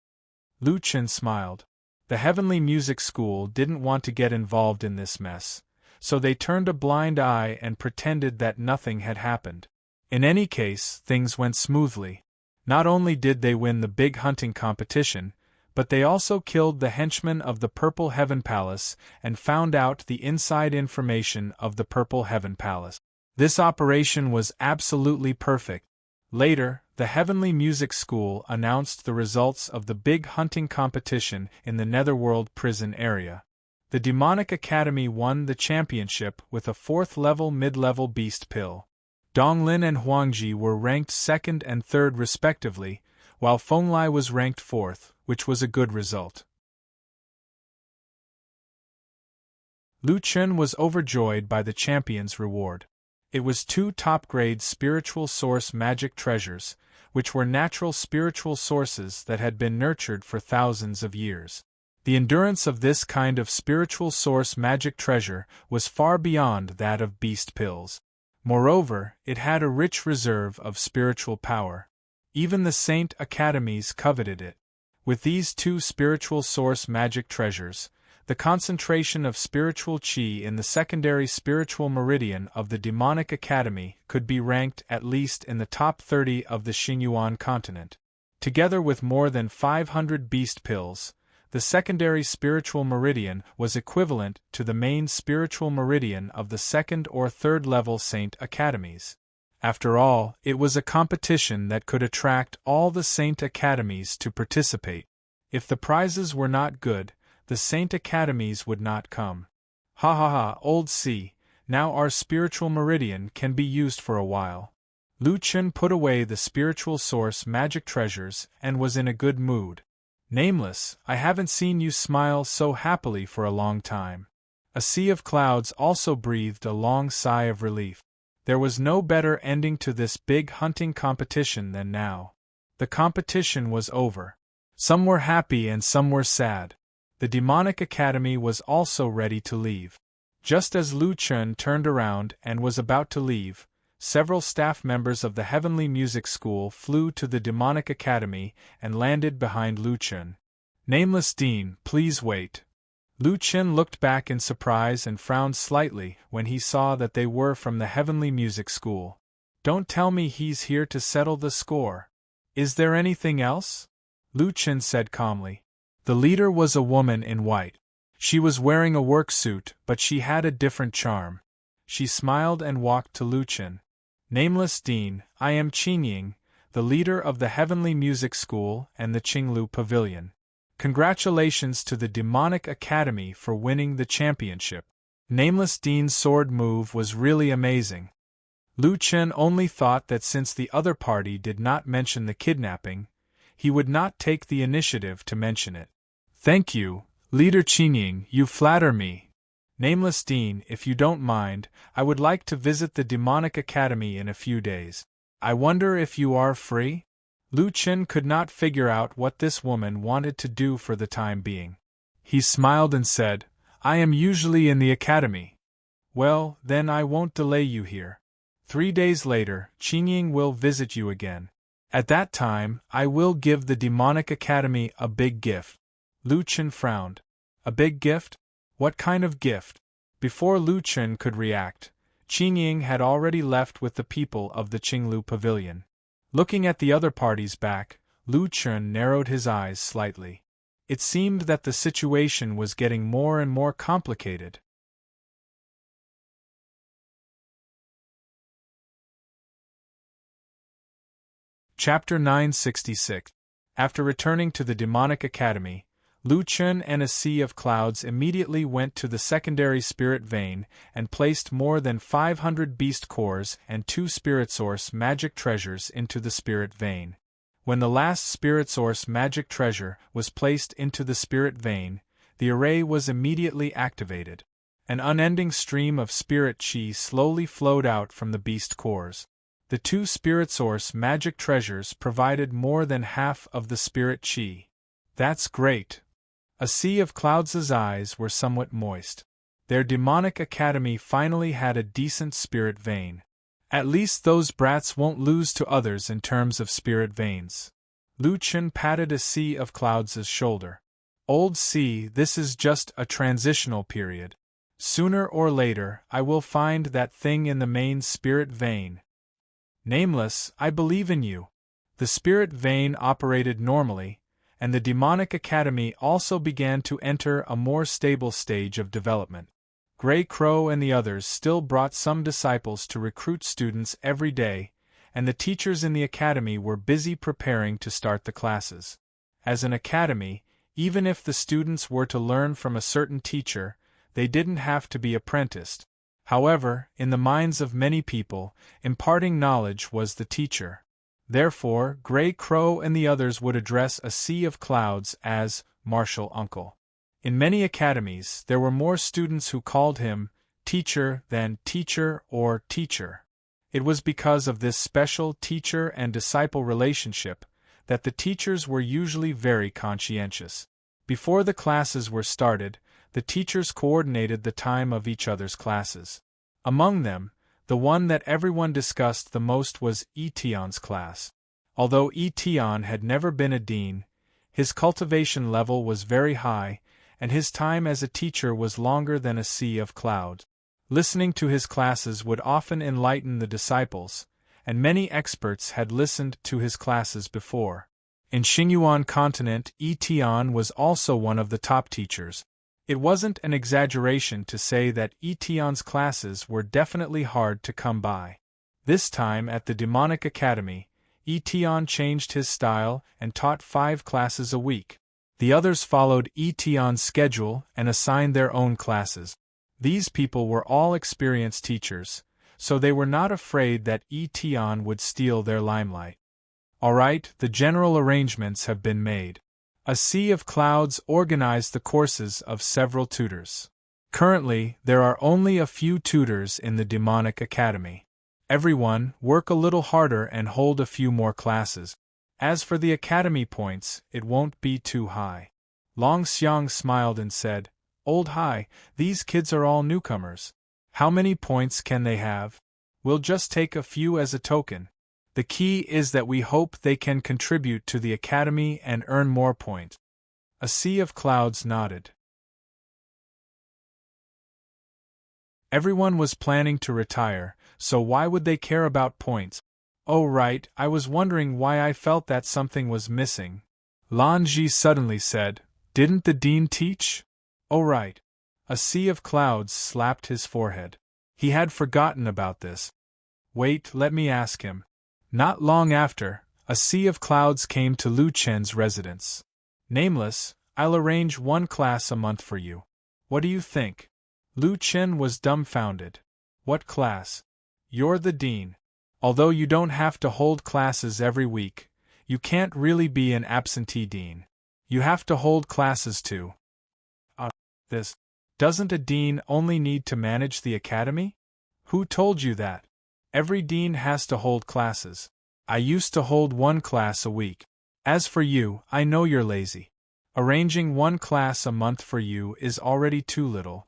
Lu Chen smiled. The Heavenly Music School didn't want to get involved in this mess, so they turned a blind eye and pretended that nothing had happened. In any case, things went smoothly. Not only did they win the big hunting competition, but they also killed the henchmen of the Purple Heaven Palace and found out the inside information of the Purple Heaven Palace. This operation was absolutely perfect. Later, the Heavenly Music School announced the results of the big hunting competition in the Netherworld prison area. The Demonic Academy won the championship with a 4th-level mid-level beast pill. Donglin and Huangji were ranked 2nd and 3rd respectively, while Fenglai was ranked 4th, which was a good result. Lu Chen was overjoyed by the champion's reward. It was 2 top-grade spiritual source magic treasures, which were natural spiritual sources that had been nurtured for thousands of years. The endurance of this kind of spiritual source magic treasure was far beyond that of beast pills. Moreover, it had a rich reserve of spiritual power. Even the Saint Academies coveted it. With these 2 spiritual source magic treasures, the concentration of spiritual qi in the secondary spiritual meridian of the Demonic Academy could be ranked at least in the top 30 of the Xingyuan continent. Together with more than 500 beast pills, the secondary spiritual meridian was equivalent to the main spiritual meridian of the 2nd or 3rd level Saint Academies. After all, it was a competition that could attract all the Saint Academies to participate. If the prizes were not good, the Saint Academies would not come. Ha ha ha, old C, now our spiritual meridian can be used for a while. Lu Chen put away the spiritual source magic treasures and was in a good mood. Nameless, I haven't seen you smile so happily for a long time. A sea of clouds also breathed a long sigh of relief. There was no better ending to this big hunting competition than now. The competition was over. Some were happy and some were sad. The Demonic Academy was also ready to leave. Just as Lu Chen turned around and was about to leave, several staff members of the Heavenly Music School flew to the Demonic Academy and landed behind Lu Chen. Nameless Dean, please wait. Lu Chen looked back in surprise and frowned slightly when he saw that they were from the Heavenly Music School. Don't tell me he's here to settle the score. Is there anything else? Lu Chen said calmly. The leader was a woman in white. She was wearing a work suit, but she had a different charm. She smiled and walked to Lu Chen. Nameless Dean, I am Qingying, the leader of the Heavenly Music School and the Qinglu Pavilion. Congratulations to the Demonic Academy for winning the championship. Nameless Dean's sword move was really amazing. Lu Chen only thought that since the other party did not mention the kidnapping, he would not take the initiative to mention it. Thank you, Leader Qingying, you flatter me. Nameless Dean, if you don't mind, I would like to visit the Demonic Academy in a few days. I wonder if you are free? Lu Chen could not figure out what this woman wanted to do for the time being. He smiled and said, I am usually in the academy. Well, then I won't delay you here. 3 days later, Qingying will visit you again. At that time, I will give the Demonic Academy a big gift. Lu Chen frowned. A big gift? What kind of gift? Before Lu Chen could react, Qingying had already left with the people of the Qinglu Pavilion. Looking at the other parties back, Lu Chen narrowed his eyes slightly. It seemed that the situation was getting more and more complicated. Chapter 966. After returning to the Demonic Academy, Lu Chen and a sea of clouds immediately went to the secondary spirit vein and placed more than 500 beast cores and 2 spirit source magic treasures into the spirit vein. When the last spirit source magic treasure was placed into the spirit vein, the array was immediately activated. An unending stream of spirit chi slowly flowed out from the beast cores. The 2 spirit source magic treasures provided more than half of the spirit chi. That's great. A sea of clouds' eyes were somewhat moist. Their Demonic Academy finally had a decent spirit vein. At least those brats won't lose to others in terms of spirit veins. Lu Chen patted a sea of clouds' shoulder. Old sea, this is just a transitional period. Sooner or later, I will find that thing in the main spirit vein. Nameless, I believe in you. The spirit vein operated normally, and the Demonic Academy also began to enter a more stable stage of development. Grey Crow and the others still brought some disciples to recruit students every day, and the teachers in the academy were busy preparing to start the classes. As an academy, even if the students were to learn from a certain teacher, they didn't have to be apprenticed. However, in the minds of many people, imparting knowledge was the teacher. Therefore, Grey Crow and the others would address a sea of clouds as Martial Uncle. In many academies, there were more students who called him teacher than teacher or teacher. It was because of this special teacher and disciple relationship that the teachers were usually very conscientious. Before the classes were started, the teachers coordinated the time of each other's classes. Among them, the one that everyone discussed the most was Etion's class. Although Etion had never been a dean, his cultivation level was very high, and his time as a teacher was longer than a sea of clouds. Listening to his classes would often enlighten the disciples, and many experts had listened to his classes before. In Xingyuan continent, Etion was also one of the top teachers. It wasn't an exaggeration to say that Etion's classes were definitely hard to come by. This time at the Demonic Academy, Etion changed his style and taught 5 classes a week. The others followed Etion's schedule and assigned their own classes. These people were all experienced teachers, so they were not afraid that Etion would steal their limelight. All right, the general arrangements have been made. A sea of clouds organized the courses of several tutors. Currently, there are only a few tutors in the Demonic Academy. Everyone, work a little harder and hold a few more classes. As for the academy points, it won't be too high. Long Xiang smiled and said, Old Hai, these kids are all newcomers. How many points can they have? We'll just take a few as a token. The key is that we hope they can contribute to the academy and earn more points. A sea of clouds nodded. Everyone was planning to retire, so why would they care about points? Oh right, I was wondering why I felt that something was missing. Lan Ji suddenly said, Didn't the dean teach? Oh right. A sea of clouds slapped his forehead. He had forgotten about this. Wait, let me ask him. Not long after, a sea of clouds came to Lu Chen's residence. Nameless, I'll arrange 1 class a month for you. What do you think? Lu Chen was dumbfounded. What class? You're the dean. Although you don't have to hold classes every week, you can't really be an absentee dean. You have to hold classes too. This. Doesn't a dean only need to manage the academy? Who told you that? Every dean has to hold classes. I used to hold one class a week. As for you, I know you're lazy. Arranging one class a month for you is already too little.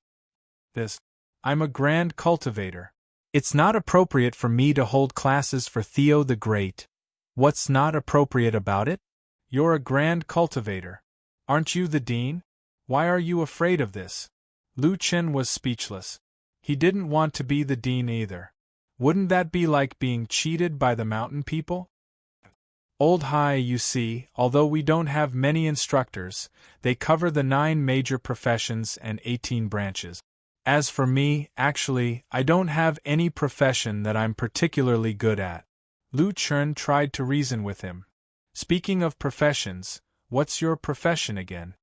I'm a grand cultivator. It's not appropriate for me to hold classes for Theo the Great. What's not appropriate about it? You're a grand cultivator. Aren't you the dean? Why are you afraid of this? Lu Chen was speechless. He didn't want to be the dean either. Wouldn't that be like being cheated by the mountain people? Old Hai, you see, although we don't have many instructors, they cover the 9 major professions and 18 branches. As for me, actually, I don't have any profession that I'm particularly good at. Lu Chen tried to reason with him. Speaking of professions, what's your profession again?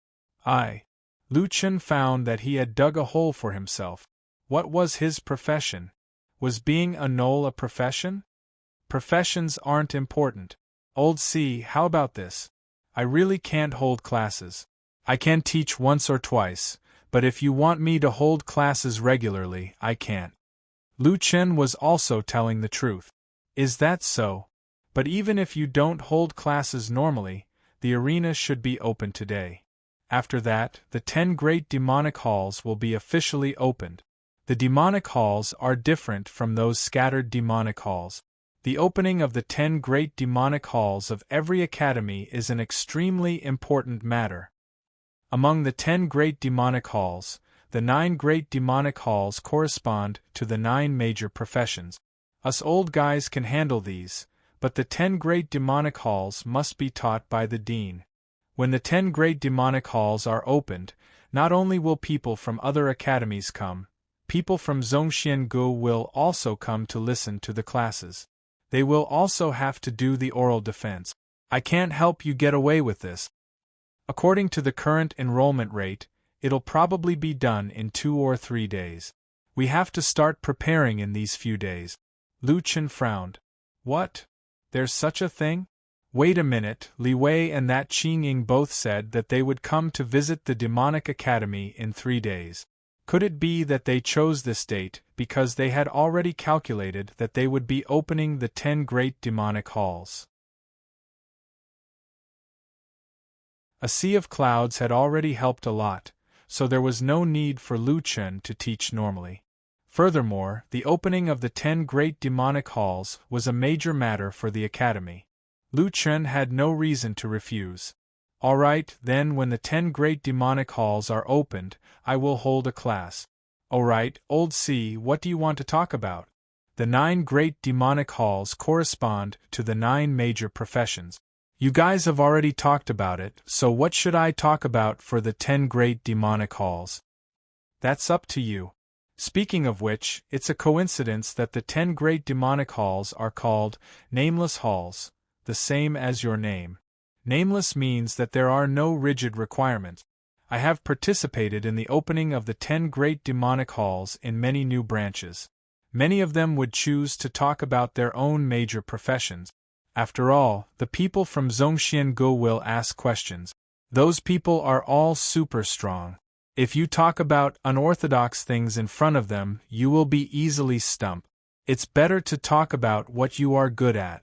Lu Chen found that he had dug a hole for himself. What was his profession? Was being a knoll a profession? Professions aren't important. Old C, how about this? I really can't hold classes. I can teach once or twice, but if you want me to hold classes regularly, I can't. Lu Chen was also telling the truth. Is that so? But even if you don't hold classes normally, the arena should be open today. After that, the 10 great demonic halls will be officially opened. The demonic halls are different from those scattered demonic halls. The opening of the 10 great demonic halls of every academy is an extremely important matter. Among the 10 great demonic halls, the 9 great demonic halls correspond to the 9 major professions. Us old guys can handle these, but the 10 great demonic halls must be taught by the dean. When the 10 great demonic halls are opened, not only will people from other academies come, people from Zhongxiangu will also come to listen to the classes. They will also have to do the oral defense. I can't help you get away with this. According to the current enrollment rate, it'll probably be done in 2 or 3 days. We have to start preparing in these few days. Lu Chen frowned. What? There's such a thing? Wait a minute, Li Wei and that Qing Ying both said that they would come to visit the demonic academy in 3 days. Could it be that they chose this date because they had already calculated that they would be opening the 10 great demonic halls? A sea of clouds had already helped a lot, so there was no need for Lu Chen to teach normally. Furthermore, the opening of the 10 great demonic halls was a major matter for the academy. Lu Chen had no reason to refuse. All right, then when the 10 great demonic halls are opened, I will hold a class. All right, Old C, what do you want to talk about? The 9 great demonic halls correspond to the 9 major professions. You guys have already talked about it, so what should I talk about for the 10 great demonic halls? That's up to you. Speaking of which, it's a coincidence that the 10 great demonic halls are called nameless halls, the same as your name. Nameless means that there are no rigid requirements. I have participated in the opening of the 10 great demonic halls in many new branches. Many of them would choose to talk about their own major professions. After all, the people from Zhongxiangu will ask questions. Those people are all super strong. If you talk about unorthodox things in front of them, you will be easily stumped. It's better to talk about what you are good at.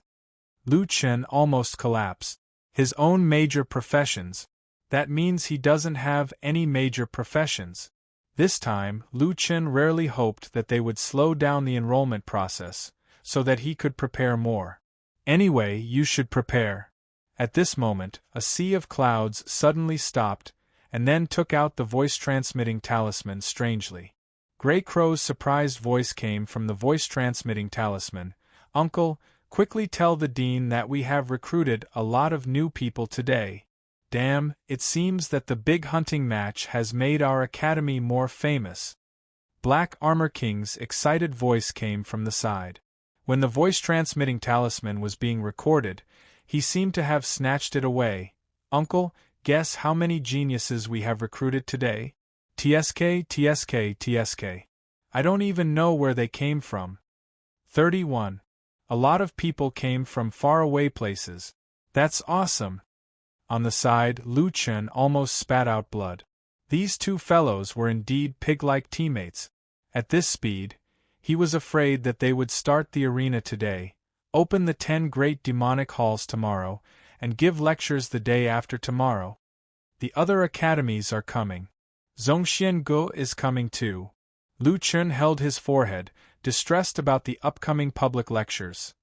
Lu Chen almost collapsed. His own major professions. That means he doesn't have any major professions. This time, Lu Chen rarely hoped that they would slow down the enrollment process, so that he could prepare more. Anyway, you should prepare. At this moment, a sea of clouds suddenly stopped, and then took out the voice-transmitting talisman strangely. Grey Crow's surprised voice came from the voice-transmitting talisman. Uncle, quickly tell the dean that we have recruited a lot of new people today. Damn, it seems that the big hunting match has made our academy more famous. Black Armor King's excited voice came from the side. When the voice-transmitting talisman was being recorded, he seemed to have snatched it away. Uncle, guess how many geniuses we have recruited today? TSK, TSK, TSK. I don't even know where they came from. 31. A lot of people came from faraway places. That's awesome. On the side, Lu Chen almost spat out blood. These two fellows were indeed pig-like teammates. At this speed, he was afraid that they would start the arena today, open the 10 great demonic halls tomorrow, and give lectures the day after tomorrow. The other academies are coming. Zhongxiangu is coming too. Lu Chun held his forehead, distressed about the upcoming public lectures.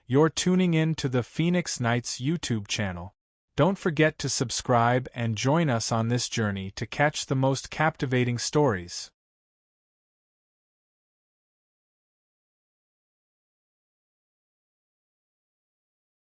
You're tuning in to the Phoenix Knights YouTube channel. Don't forget to subscribe and join us on this journey to catch the most captivating stories.